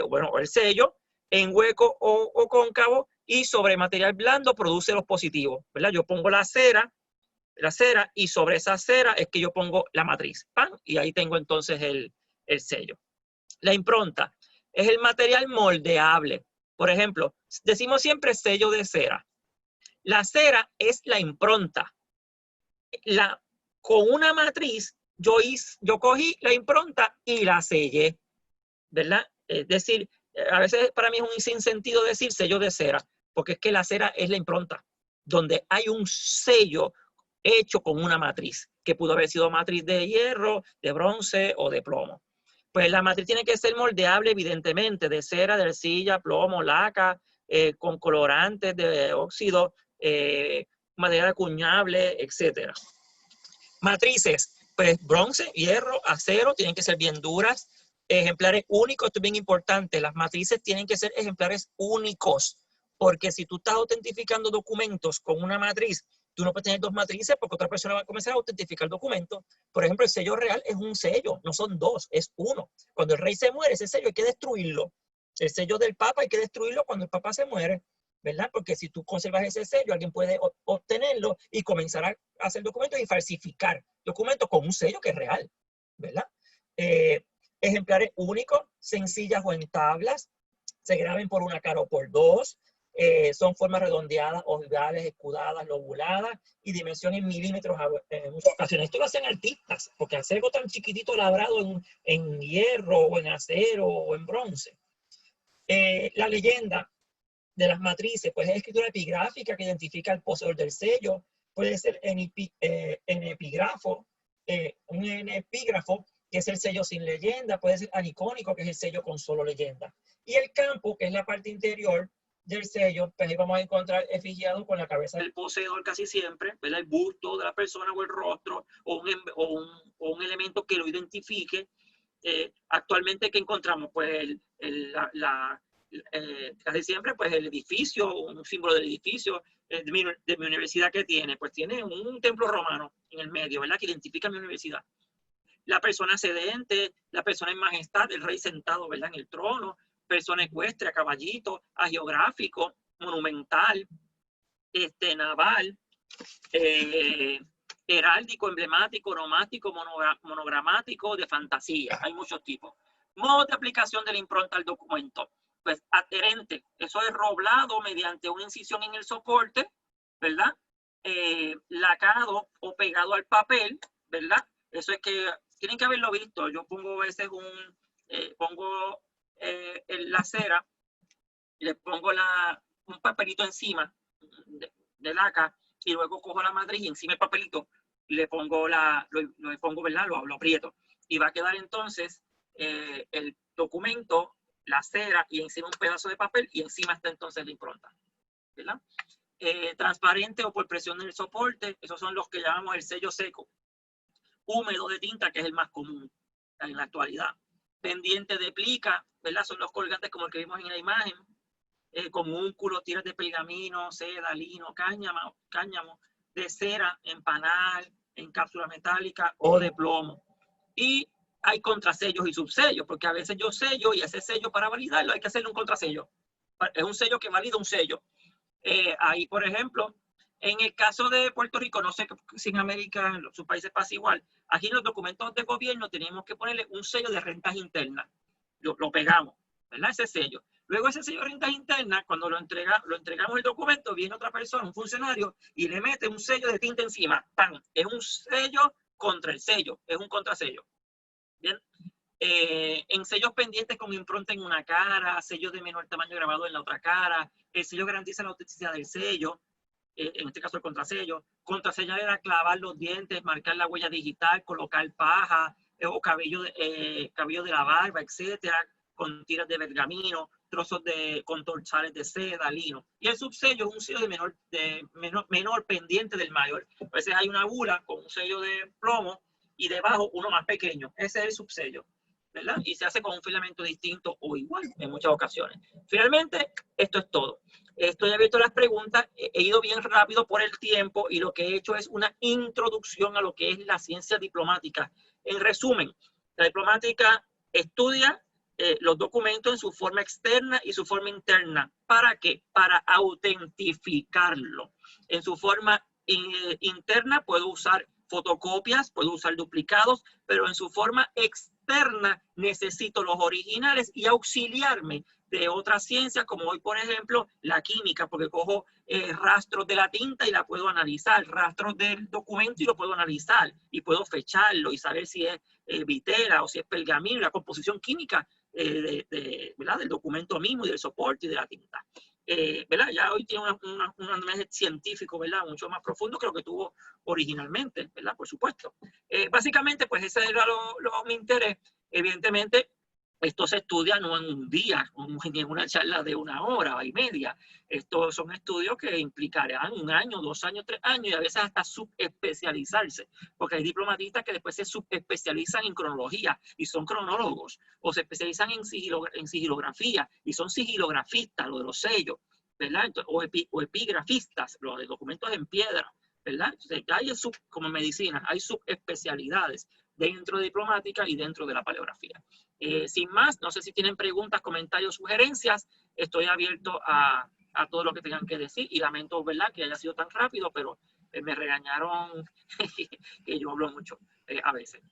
o el sello, en hueco o cóncavo, y sobre material blando produce los positivos, ¿verdad? Yo pongo la cera, y sobre esa cera es que yo pongo la matriz, ¡pam! Y ahí tengo entonces el sello. La impronta es el material moldeable. Por ejemplo, decimos siempre sello de cera. La cera es la impronta. Con una matriz, yo cogí la impronta y la sellé, ¿verdad? Es decir, a veces para mí es un sinsentido decir sello de cera, porque es que la cera es la impronta, donde hay un sello hecho con una matriz, que pudo haber sido matriz de hierro, de bronce o de plomo. Pues la matriz tiene que ser moldeable, evidentemente, de cera, de arcilla, plomo, laca, con colorantes de óxido, madera acuñable, etc. Matrices, pues bronce, hierro, acero, tienen que ser bien duras. Ejemplares únicos, esto es bien importante. Las matrices tienen que ser ejemplares únicos, porque si tú estás autentificando documentos con una matriz, tú no puedes tener 2 matrices porque otra persona va a comenzar a autentificar el documento. Por ejemplo, el sello real es un sello, no son 2, es 1. Cuando el rey se muere, ese sello hay que destruirlo. El sello del papa hay que destruirlo cuando el papa se muere, ¿verdad? Porque si tú conservas ese sello, alguien puede obtenerlo y comenzar a hacer documentos y falsificar documentos con un sello que es real, ¿verdad? Ejemplares únicos, sencillas o en tablas, se graben por una cara o por 2, son formas redondeadas, ovales, escudadas, lobuladas y dimensión en milímetros en muchas ocasiones. Esto lo hacen artistas, porque hacer algo tan chiquitito labrado en hierro o en acero o en bronce. La leyenda de las matrices, pues es escritura epigráfica que identifica al poseedor del sello, puede ser en epígrafo, un epígrafo, que es el sello sin leyenda, puede ser anicónico, que es el sello con solo leyenda. Y el campo, que es la parte interior del sello, pues ahí vamos a encontrar efigiado con la cabeza del poseedor casi siempre, ¿verdad? El busto de la persona o el rostro, o un elemento que lo identifique. Actualmente, ¿qué encontramos? Pues casi siempre, pues el edificio, un símbolo del edificio de mi universidad que tiene, pues tiene un templo romano en el medio, ¿verdad? Que identifica mi universidad. La persona sedente, la persona en majestad, el rey sentado, ¿verdad? En el trono, persona ecuestre, a caballito, agiográfico, monumental, naval, heráldico, emblemático, nomático, monogramático, de fantasía. Hay muchos tipos. Modo de aplicación de la impronta al documento. Pues adherente, eso es roblado mediante una incisión en el soporte, ¿verdad? Lacado o pegado al papel, ¿verdad? Eso es que tienen que haberlo visto. Yo pongo a veces la cera, le pongo un papelito encima de laca y luego cojo la matriz y encima el papelito le pongo ¿verdad? Lo aprieto y va a quedar entonces el documento, la cera y encima un pedazo de papel y encima está entonces la impronta, ¿verdad? Transparente o por presión del soporte, esos son los que llamamos el sello seco. Húmedo de tinta, que es el más común en la actualidad. Pendiente de plica, ¿verdad? Son los colgantes como el que vimos en la imagen. Con múnculos, tiras de pergamino, seda, lino, cáñamo, de cera, en panal, en cápsula metálica o de plomo. Y hay contrasellos y subsellos, porque a veces yo sello y ese sello para validarlo hay que hacerle un contrasello. Es un sello que valida un sello. Ahí, por ejemplo, en el caso de Puerto Rico, no sé si en América, en sus países pasa igual, aquí en los documentos de gobierno tenemos que ponerle un sello de rentas internas. Lo pegamos, ¿verdad? Ese sello. Luego ese sello de rentas internas, cuando lo entregamos el documento, viene otra persona, un funcionario, y le mete un sello de tinta encima. ¡Pam! Es un sello contra el sello, es un contrasello. Bien. En sellos pendientes con impronta en una cara, sellos de menor tamaño grabado en la otra cara, el sello garantiza la autenticidad del sello, en este caso el contrasello. Contrasellar era clavar los dientes, marcar la huella digital, colocar paja o cabello de la barba, etcétera, con tiras de pergamino, trozos con torzales de seda, lino. Y el subsello es un sello de menor pendiente del mayor. A veces hay una bula con un sello de plomo y debajo uno más pequeño. Ese es el subsello, ¿verdad? Y se hace con un filamento distinto o igual en muchas ocasiones. Finalmente, esto es todo. Estoy abierto a las preguntas, he ido bien rápido por el tiempo y lo que he hecho es una introducción a lo que es la ciencia diplomática. En resumen, la diplomática estudia los documentos en su forma externa y su forma interna. ¿Para qué? Para autentificarlo. En su forma interna puedo usar fotocopias, puedo usar duplicados, pero en su forma externa necesito los originales y auxiliarme de otras ciencias, como hoy, por ejemplo, la química, porque cojo rastros de la tinta y la puedo analizar, rastros del documento y lo puedo analizar, y puedo fecharlo y saber si es vitela o si es pergamino, la composición química ¿verdad? Del documento mismo y del soporte y de la tinta. ¿Verdad? Ya hoy tiene un análisis científico, ¿verdad? Mucho más profundo que lo que tuvo originalmente, ¿verdad? Por supuesto. Básicamente, pues ese era mi interés. Evidentemente, esto se estudia no en un día, ni en una charla de 1 hora y media. Estos son estudios que implicarán 1 año, 2 años, 3 años y a veces hasta subespecializarse, porque hay diplomatistas que después se subespecializan en cronología y son cronólogos, o se especializan en sigilografía y son sigilografistas, lo de los sellos, ¿verdad? Entonces, o epigrafistas, los de documentos en piedra, ¿verdad? Entonces, hay como en medicina, hay subespecialidades dentro de diplomática y dentro de la paleografía. Sin más, no sé si tienen preguntas, comentarios, sugerencias. Estoy abierto a todo lo que tengan que decir y lamento, ¿verdad?, que haya sido tan rápido, pero me regañaron que yo hablo mucho a veces.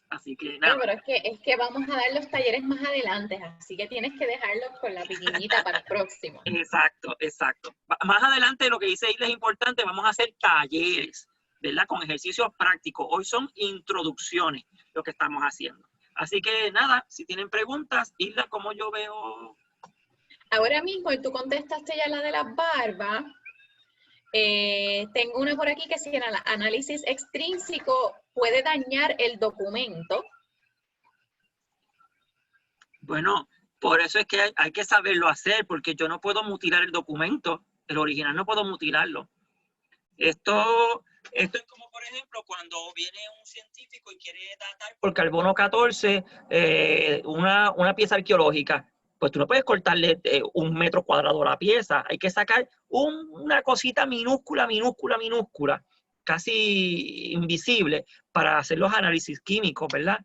Así que nada. Pero es que vamos a dar los talleres más adelante, así que tienes que dejarlos con la piquinita para el próximo. Exacto, exacto. Más adelante lo que dice Isla es importante, vamos a hacer talleres, ¿verdad?, con ejercicios prácticos. Hoy son introducciones lo que estamos haciendo. Así que nada, si tienen preguntas, Isla, ¿cómo yo veo? Ahora mismo, tú contestaste ya la de las barbas. Tengo una por aquí que si el análisis extrínseco puede dañar el documento. Bueno, por eso es que hay que saberlo hacer, porque yo no puedo mutilar el documento, el original no puedo mutilarlo. Esto es como, por ejemplo, cuando viene un científico y quiere datar por carbono 14 una pieza arqueológica. pues tú no puedes cortarle 1 metro cuadrado a la pieza. Hay que sacar una cosita minúscula, minúscula, minúscula, casi invisible, para hacer los análisis químicos, ¿verdad?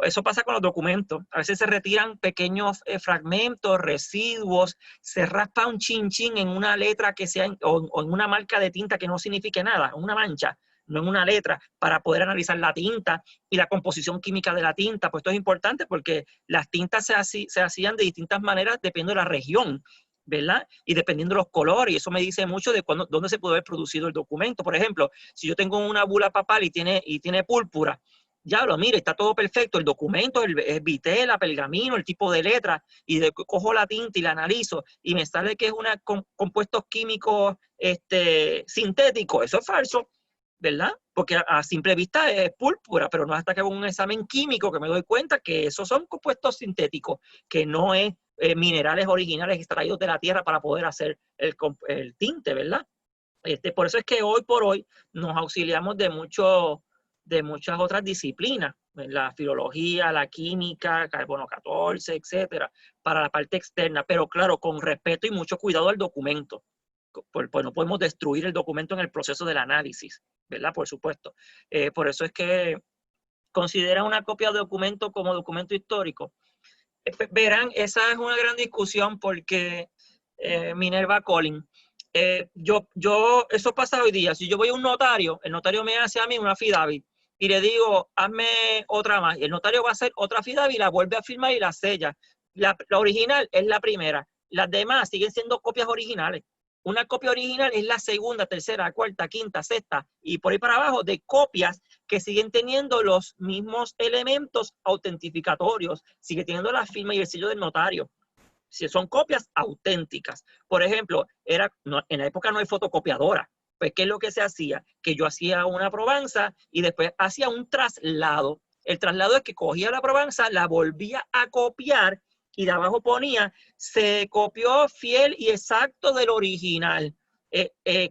Eso pasa con los documentos. A veces se retiran pequeños fragmentos, residuos, se raspa un chin chin en una letra que sea, o en una marca de tinta que no signifique nada, una mancha, no en una letra, para poder analizar la tinta y la composición química de la tinta. Pues esto es importante porque las tintas se hacían de distintas maneras dependiendo de la región, ¿verdad? Y dependiendo de los colores, y eso me dice mucho de dónde se puede haber producido el documento. Por ejemplo, si yo tengo una bula papal y tiene púrpura, ya lo mire, está todo perfecto, el documento es vitela, pergamino, el tipo de letra, y cojo la tinta y la analizo, y me sale que es compuestos químicos sintéticos. Eso es falso, ¿verdad? Porque a simple vista es púrpura, pero no hasta que hago un examen químico que me doy cuenta que esos son compuestos sintéticos, que no es minerales originales extraídos de la tierra para poder hacer el tinte, ¿verdad? Por eso es que hoy por hoy nos auxiliamos de muchas otras disciplinas, la filología, la química, carbono 14, etcétera, para la parte externa, pero claro, con respeto y mucho cuidado al documento. Pues no podemos destruir el documento en el proceso del análisis, ¿verdad? Por supuesto. Por eso es que considera una copia de documento como documento histórico. Verán, esa es una gran discusión porque Minerva Collins, eso pasa hoy día. Si yo voy a un notario, el notario me hace a mí una affidavit y le digo, hazme otra más. Y el notario va a hacer otra affidavit, la vuelve a firmar y la sella. La original es la primera. Las demás siguen siendo copias originales. Una copia original es la segunda, tercera, cuarta, quinta, sexta y por ahí para abajo de copias que siguen teniendo los mismos elementos autentificatorios, sigue teniendo la firma y el sello del notario. Si son copias auténticas. Por ejemplo, en la época no hay fotocopiadora. Pues, ¿qué es lo que se hacía? Que yo hacía una probanza y después hacía un traslado. El traslado es que cogía la probanza, la volvía a copiar y de abajo ponía, se copió fiel y exacto del original.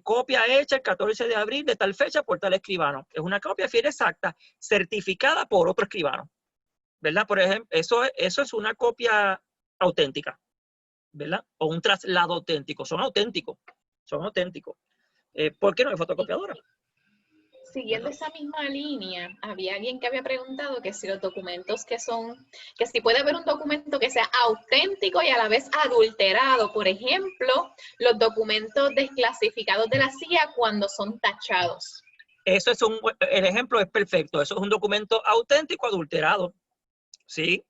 Copia hecha el 14 de abril de tal fecha por tal escribano. Es una copia fiel exacta, certificada por otro escribano, ¿verdad? Por ejemplo, eso es una copia auténtica, ¿verdad? O un traslado auténtico. Son auténticos. ¿Por qué no hay fotocopiadora? Siguiendo esa misma línea, había alguien que había preguntado que si los documentos que si puede haber un documento que sea auténtico y a la vez adulterado, por ejemplo, los documentos desclasificados de la CIA cuando son tachados. El ejemplo es perfecto. Eso es un documento auténtico adulterado. ¿Sí?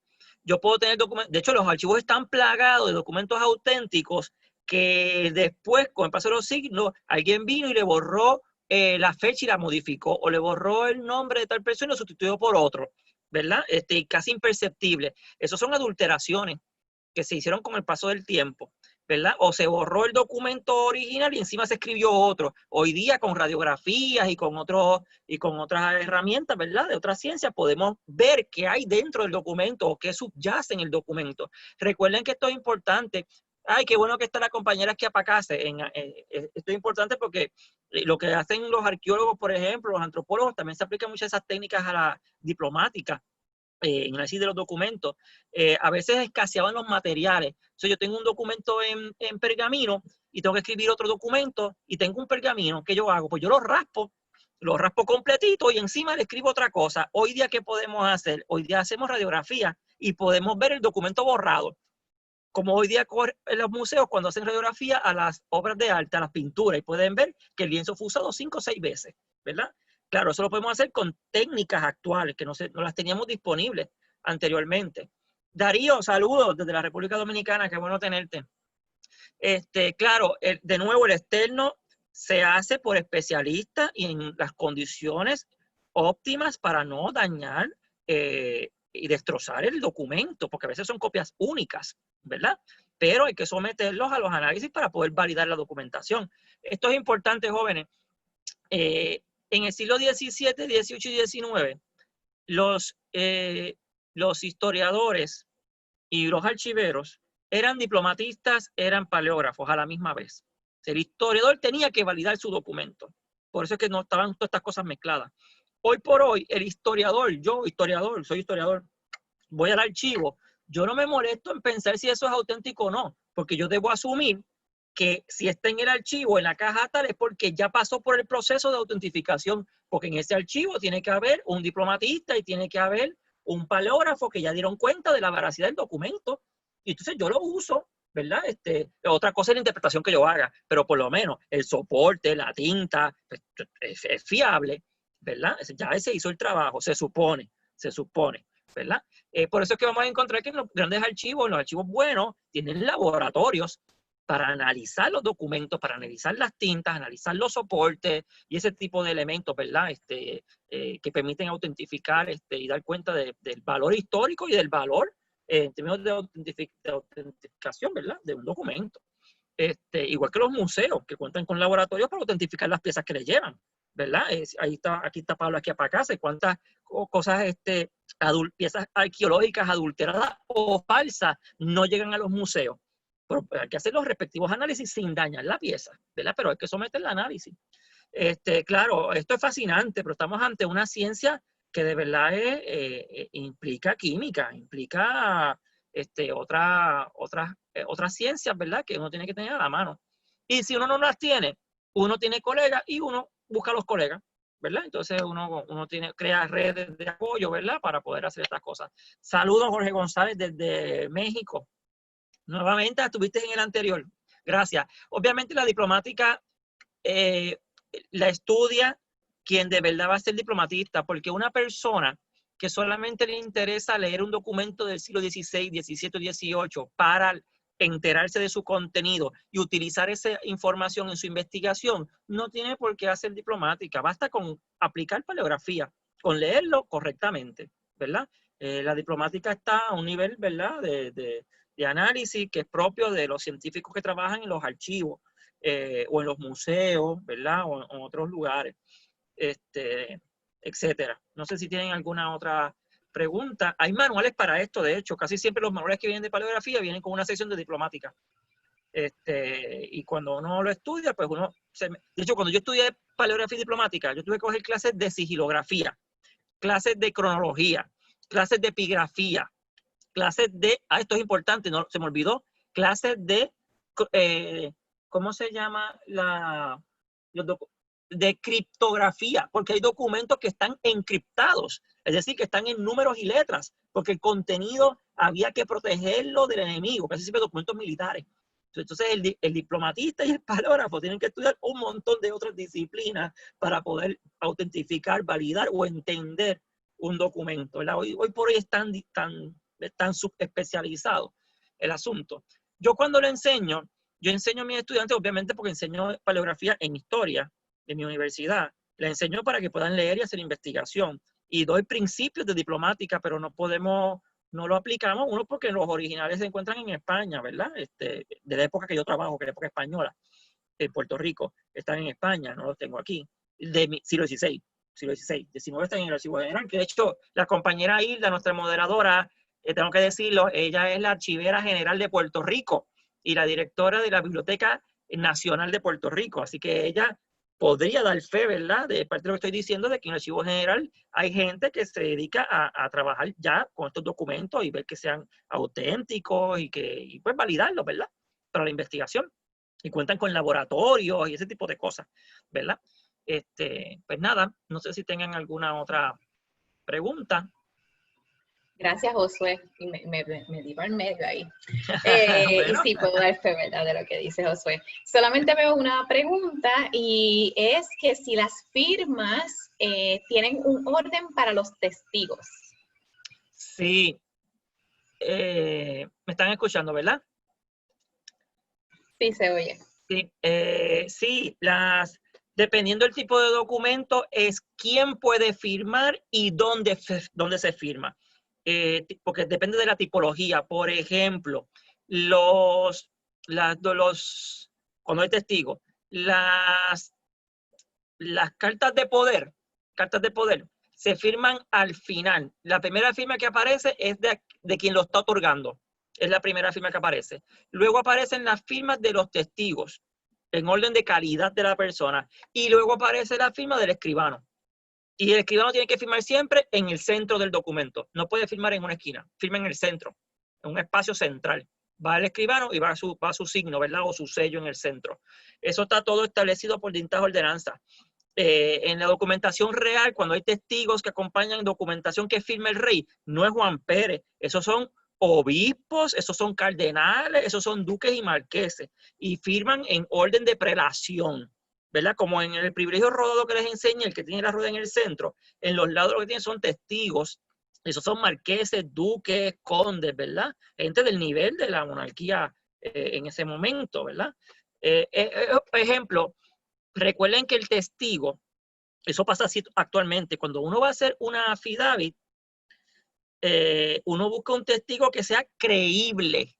Yo puedo tener documentos, de hecho los archivos están plagados de documentos auténticos que después, con el paso de los siglos, alguien vino y le borró la fecha y la modificó, o le borró el nombre de tal persona y lo sustituyó por otro, ¿verdad? Casi imperceptible. Esos son adulteraciones que se hicieron con el paso del tiempo, ¿verdad? O se borró el documento original y encima se escribió otro. Hoy día con radiografías y con otras herramientas, ¿verdad? De otras ciencias podemos ver qué hay dentro del documento o qué subyace en el documento. Recuerden que esto es importante. Ay, qué bueno que está la compañera aquí Apacase. Esto es importante porque lo que hacen los arqueólogos, por ejemplo, los antropólogos, también se aplican muchas de esas técnicas a la diplomática. En análisis de los documentos, a veces escaseaban los materiales. Yo tengo un documento en pergamino y tengo que escribir otro documento y tengo un pergamino. ¿Qué yo hago? Pues yo lo raspo completito y encima le escribo otra cosa. Hoy día, ¿qué podemos hacer? Hoy día hacemos radiografía y podemos ver el documento borrado. Como hoy día en los museos cuando hacen radiografía a las obras de arte, a las pinturas, y pueden ver que el lienzo fue usado 5 o 6 veces, ¿verdad? Claro, eso lo podemos hacer con técnicas actuales que no las teníamos disponibles anteriormente. Darío, saludos desde la República Dominicana, qué bueno tenerte. Claro, de nuevo el externo se hace por especialistas y en las condiciones óptimas para no dañar y destrozar el documento, porque a veces son copias únicas, ¿verdad? Pero hay que someterlos a los análisis para poder validar la documentación. Esto es importante, jóvenes. En el siglo XVII, XVIII y XIX, los historiadores y los archiveros eran diplomatistas, eran paleógrafos a la misma vez. El historiador tenía que validar su documento. Por eso es que no estaban todas estas cosas mezcladas. Hoy por hoy, el historiador, soy historiador, voy al archivo, yo no me molesto en pensar si eso es auténtico o no, porque yo debo asumir que si está en el archivo, en la caja tal, es porque ya pasó por el proceso de autentificación, porque en ese archivo tiene que haber un diplomatista y tiene que haber un paleógrafo que ya dieron cuenta de la veracidad del documento, y entonces yo lo uso, ¿verdad? Otra cosa es la interpretación que yo haga, pero por lo menos el soporte, la tinta, pues, es fiable, ¿verdad? Ya ese hizo el trabajo, se supone, ¿verdad? Por eso es que vamos a encontrar que en los grandes archivos, en los archivos buenos, tienen laboratorios para analizar los documentos, para analizar las tintas, analizar los soportes y ese tipo de elementos, ¿verdad? Que permiten autentificar y dar cuenta del valor histórico y del valor en términos de autentificación, ¿verdad? De un documento. Igual que los museos, que cuentan con laboratorios para autentificar las piezas que les llevan, ¿verdad? Aquí está Pablo, aquí para casa, y cuántas cosas, piezas arqueológicas adulteradas o falsas no llegan a los museos. Pero hay que hacer los respectivos análisis sin dañar la pieza, ¿verdad? Pero hay que someter el análisis. Claro, esto es fascinante, pero estamos ante una ciencia que de verdad implica química, implica otras ciencias, ¿verdad? Que uno tiene que tener a la mano. Y si uno no las tiene, uno tiene colegas y uno busca a los colegas, ¿verdad? Entonces uno crea redes de apoyo, ¿verdad? Para poder hacer estas cosas. Saludos, Jorge González, desde México. Nuevamente, estuviste en el anterior. Gracias. Obviamente la diplomática la estudia quien de verdad va a ser diplomatista, porque una persona que solamente le interesa leer un documento del siglo XVI, XVII, XVIII para enterarse de su contenido y utilizar esa información en su investigación, no tiene por qué hacer diplomática. Basta con aplicar paleografía, con leerlo correctamente, ¿verdad? La diplomática está a un nivel, ¿verdad?, de análisis que es propio de los científicos que trabajan en los archivos o en los museos, ¿verdad? O en otros lugares, etcétera. No sé si tienen alguna otra pregunta. Hay manuales para esto, de hecho. Casi siempre los manuales que vienen de paleografía vienen con una sección de diplomática. Y cuando uno lo estudia, pues uno... De hecho, cuando yo estudié paleografía diplomática, yo tuve que coger clases de sigilografía, clases de cronología, clases de epigrafía, clases de... esto es importante, no se me olvidó. Clases de... ¿cómo se llama? De criptografía, porque hay documentos que están encriptados, es decir, que están en números y letras, porque el contenido había que protegerlo del enemigo, casi siempre documentos militares. Entonces el diplomatista y el paleógrafo tienen que estudiar un montón de otras disciplinas para poder autentificar, validar o entender un documento, ¿verdad? Hoy por hoy es tan subespecializado el asunto. Yo cuando lo enseño, yo enseño a mis estudiantes, obviamente porque enseño paleografía en historia de mi universidad, les enseño para que puedan leer y hacer investigación. Y doy principios de diplomática, pero no lo aplicamos, uno porque los originales se encuentran en España, ¿verdad? De la época que yo trabajo, que es la época española, en Puerto Rico, están en España, no los tengo aquí, de siglo XVI, XIX están en el Archivo General, que de hecho la compañera Hilda, nuestra moderadora, tengo que decirlo, ella es la archivera general de Puerto Rico y la directora de la Biblioteca Nacional de Puerto Rico, así que ella podría dar fe, ¿verdad?, de parte de lo que estoy diciendo, de que en el Archivo General hay gente que se dedica a trabajar ya con estos documentos y ver que sean auténticos y pues validarlos, ¿verdad?, para la investigación. Y cuentan con laboratorios y ese tipo de cosas, ¿verdad? Pues nada, no sé si tengan alguna otra pregunta. Gracias, Josué. Y me digo al medio ahí. Bueno. Y sí, puedo dar fe, ¿verdad?, de lo que dice Josué. Solamente veo una pregunta y es que si las firmas tienen un orden para los testigos. Sí. Me están escuchando, ¿verdad? Sí, se oye. Sí, sí, dependiendo del tipo de documento, es quién puede firmar y dónde se firma. Porque depende de la tipología. Por ejemplo, cuando hay testigos, las cartas de poder se firman al final. La primera firma que aparece es de quien lo está otorgando. Es la primera firma que aparece. Luego aparecen las firmas de los testigos, en orden de calidad de la persona. Y luego aparece la firma del escribano. Y el escribano tiene que firmar siempre en el centro del documento. No puede firmar en una esquina, firma en el centro. un espacio central. Va el escribano y va su signo, ¿verdad? O su sello en el centro. Eso está todo establecido por distintas ordenanzas. En la documentación real, cuando hay testigos que acompañan documentación que firma el rey, no es Juan Pérez, esos son obispos, esos son cardenales, esos son duques y marqueses, y firman en orden de prelación, ¿verdad? Como en el privilegio rodado que les enseña, el que tiene la rueda en el centro, en los lados lo que tienen son testigos, esos son marqueses, duques, condes, ¿verdad? Gente del nivel de la monarquía en ese momento, ¿verdad? Ejemplo, recuerden que el testigo, eso pasa así actualmente, cuando uno va a hacer una affidavit, uno busca un testigo que sea creíble,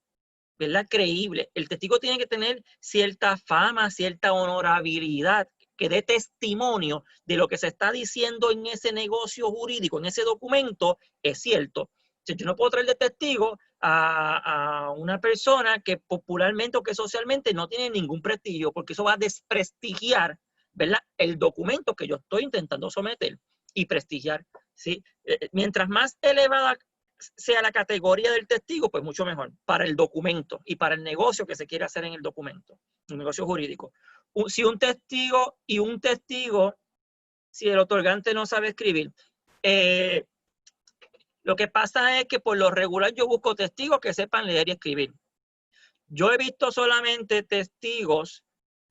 ¿verdad? Creíble. El testigo tiene que tener cierta fama, cierta honorabilidad, que dé testimonio de lo que se está diciendo en ese negocio jurídico, en ese documento, es cierto. Si yo no puedo traer de testigo a una persona que popularmente o que socialmente no tiene ningún prestigio, porque eso va a desprestigiar, ¿verdad?, el documento que yo estoy intentando someter y prestigiar, ¿sí? Mientras más elevada sea la categoría del testigo, pues mucho mejor para el documento y para el negocio que se quiere hacer en el documento, un negocio jurídico. Si un testigo, si el otorgante no sabe escribir, lo que pasa es que por lo regular yo busco testigos que sepan leer y escribir. Yo he visto solamente testigos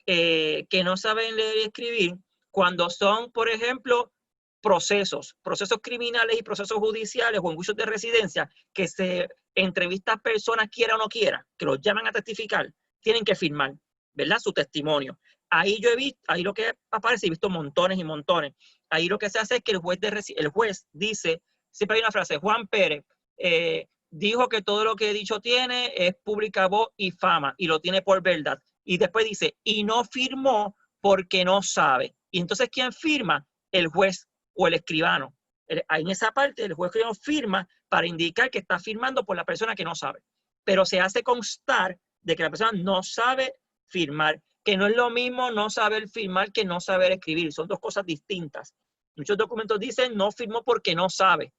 que no saben leer y escribir cuando son, por ejemplo, procesos criminales y procesos judiciales o en juicios de residencia que se entrevistan personas, quiera o no quiera, que los llaman a testificar, tienen que firmar, ¿verdad?, su testimonio. Ahí yo he visto, ahí lo que aparece, he visto montones y montones. Ahí lo que se hace es que el juez dice, siempre hay una frase, Juan Pérez dijo que todo lo que he dicho tiene es pública voz y fama y lo tiene por verdad. Y después dice, y no firmó porque no sabe. Y entonces, ¿quién firma? El juez o el escribano. En esa parte, el juez escribano firma para indicar que está firmando por la persona que no sabe. Pero se hace constar de que la persona no sabe firmar, que no es lo mismo no saber firmar que no saber escribir. Son dos cosas distintas. Muchos documentos dicen no firmó porque no sabe,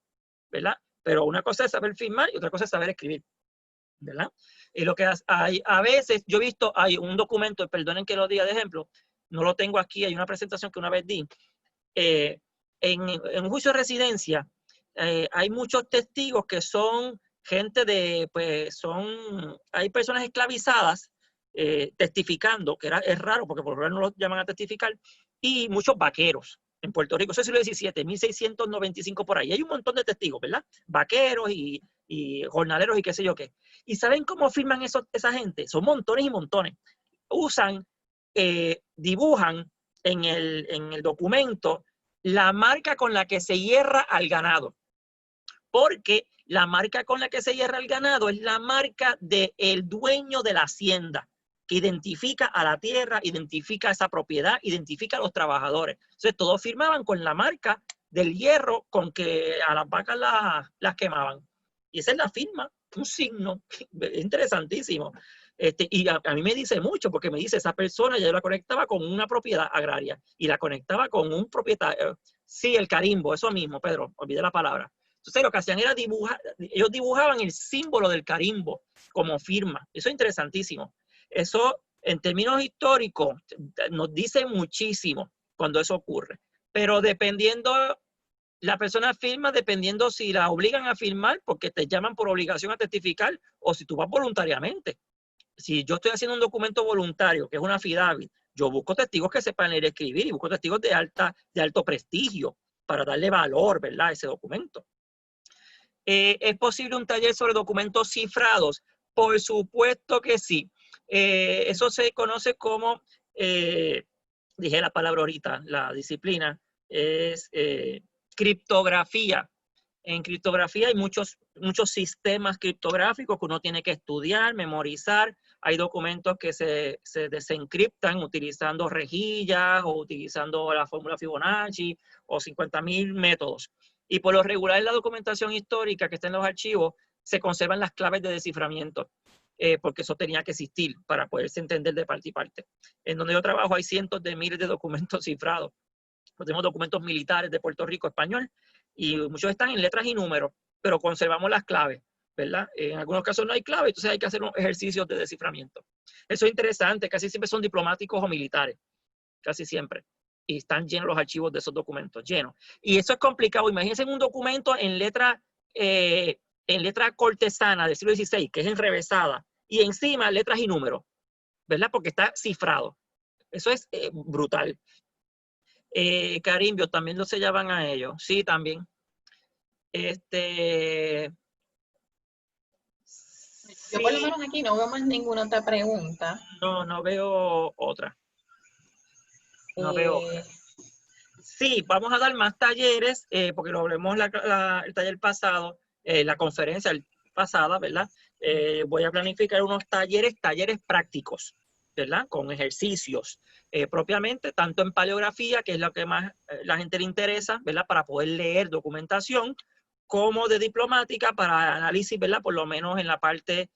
¿verdad? Pero una cosa es saber firmar y otra cosa es saber escribir, ¿verdad? Y lo que hay, a veces, yo he visto, hay un documento, perdonen que lo diga de ejemplo, no lo tengo aquí, hay una presentación que una vez di, en un juicio de residencia, hay muchos testigos que son gente de, pues hay personas esclavizadas testificando, que es raro porque por lo menos no los llaman a testificar, y muchos vaqueros en Puerto Rico, eso es siglo XVII, 1695 por ahí. Hay un montón de testigos, ¿verdad? Vaqueros y jornaleros y qué sé yo qué. ¿Y saben cómo firman esa gente? Son montones y montones. Usan, dibujan en el documento la marca con la que se hierra al ganado. Porque la marca con la que se hierra el ganado es la marca del dueño de la hacienda, que identifica a la tierra, identifica esa propiedad, identifica a los trabajadores. Entonces, todos firmaban con la marca del hierro con que a las vacas las quemaban. Y esa es la firma, un signo interesantísimo. Y a mí me dice mucho, porque me dice, esa persona ya la conectaba con una propiedad agraria y la conectaba con un propietario. Sí, el carimbo, eso mismo, Pedro, olvidé la palabra. Entonces lo que hacían era dibujar, ellos dibujaban el símbolo del carimbo como firma. Eso es interesantísimo. Eso, en términos históricos, nos dice muchísimo cuando eso ocurre. Pero dependiendo, la persona firma dependiendo si la obligan a firmar porque te llaman por obligación a testificar o si tú vas voluntariamente. Si yo estoy haciendo un documento voluntario, que es una affidavit, yo busco testigos que sepan leer y escribir y busco testigos de alto prestigio para darle valor, ¿verdad?, a ese documento. ¿Es posible un taller sobre documentos cifrados? Por supuesto que sí. Eso se conoce como, dije la palabra ahorita, la disciplina, es criptografía. En criptografía hay muchos sistemas criptográficos que uno tiene que estudiar, memorizar. Hay documentos que se desencriptan utilizando rejillas o utilizando la fórmula Fibonacci o 50.000 métodos. Y por lo regular en la documentación histórica que está en los archivos se conservan las claves de desciframiento, porque eso tenía que existir para poderse entender de parte y parte. En donde yo trabajo hay cientos de miles de documentos cifrados. Tenemos documentos militares de Puerto Rico español y muchos están en letras y números, pero conservamos las claves. ¿verdad? En algunos casos no hay clave, entonces hay que hacer unos ejercicios de desciframiento. Eso es interesante, casi siempre son diplomáticos o militares, casi siempre. Y están llenos los archivos de esos documentos, llenos. Y eso es complicado. Imagínense un documento en letra cortesana del siglo XVI, que es enrevesada, y encima letras y números, ¿verdad? Porque está cifrado. Eso es brutal. Carimbio, también lo sellaban a ellos. Sí, también. Yo por lo menos aquí no veo más ninguna otra pregunta. No veo otra. No veo otra. Sí, vamos a dar más talleres, porque lo hablemos el taller pasado, la conferencia pasada, ¿verdad? Voy a planificar unos talleres prácticos, ¿verdad? Con ejercicios propiamente, tanto en paleografía, que es lo que más la gente le interesa, ¿verdad? Para poder leer documentación, como de diplomática para análisis, ¿verdad? Por lo menos en la parte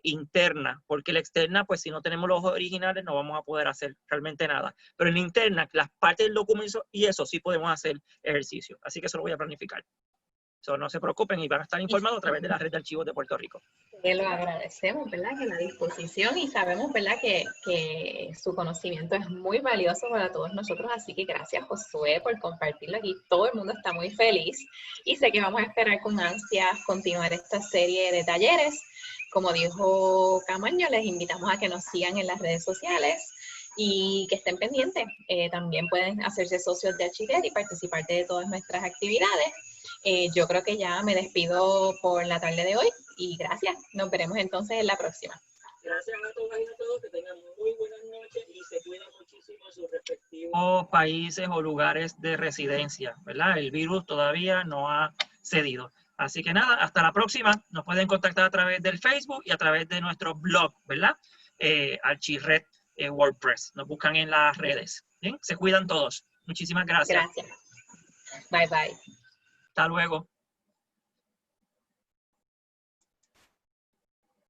interna, porque la externa, pues si no tenemos los originales no vamos a poder hacer realmente nada. Pero en la interna, las partes del documento y eso sí podemos hacer ejercicio. Así que eso lo voy a planificar. So, no se preocupen y van a estar informados a través de la red de archivos de Puerto Rico. Lo agradecemos, ¿verdad? Que la disposición y sabemos, ¿verdad? Que su conocimiento es muy valioso para todos nosotros, así que gracias, Josué, por compartirlo aquí. Todo el mundo está muy feliz y sé que vamos a esperar con ansias continuar esta serie de talleres. Como dijo Camaño, les invitamos a que nos sigan en las redes sociales y que estén pendientes. También pueden hacerse socios de Archiver y participar de todas nuestras actividades. Yo creo que ya me despido por la tarde de hoy y gracias. Nos veremos entonces en la próxima. Gracias a todas y a todos, que tengan muy buenas noches y se cuiden muchísimo en sus respectivos países o lugares de residencia, ¿verdad? El virus todavía no ha cedido. Así que nada, hasta la próxima. Nos pueden contactar a través del Facebook y a través de nuestro blog, ¿verdad? Archired WordPress. Nos buscan en las redes. ¿Bien? Se cuidan todos. Muchísimas gracias. Gracias. Bye, bye. Hasta luego.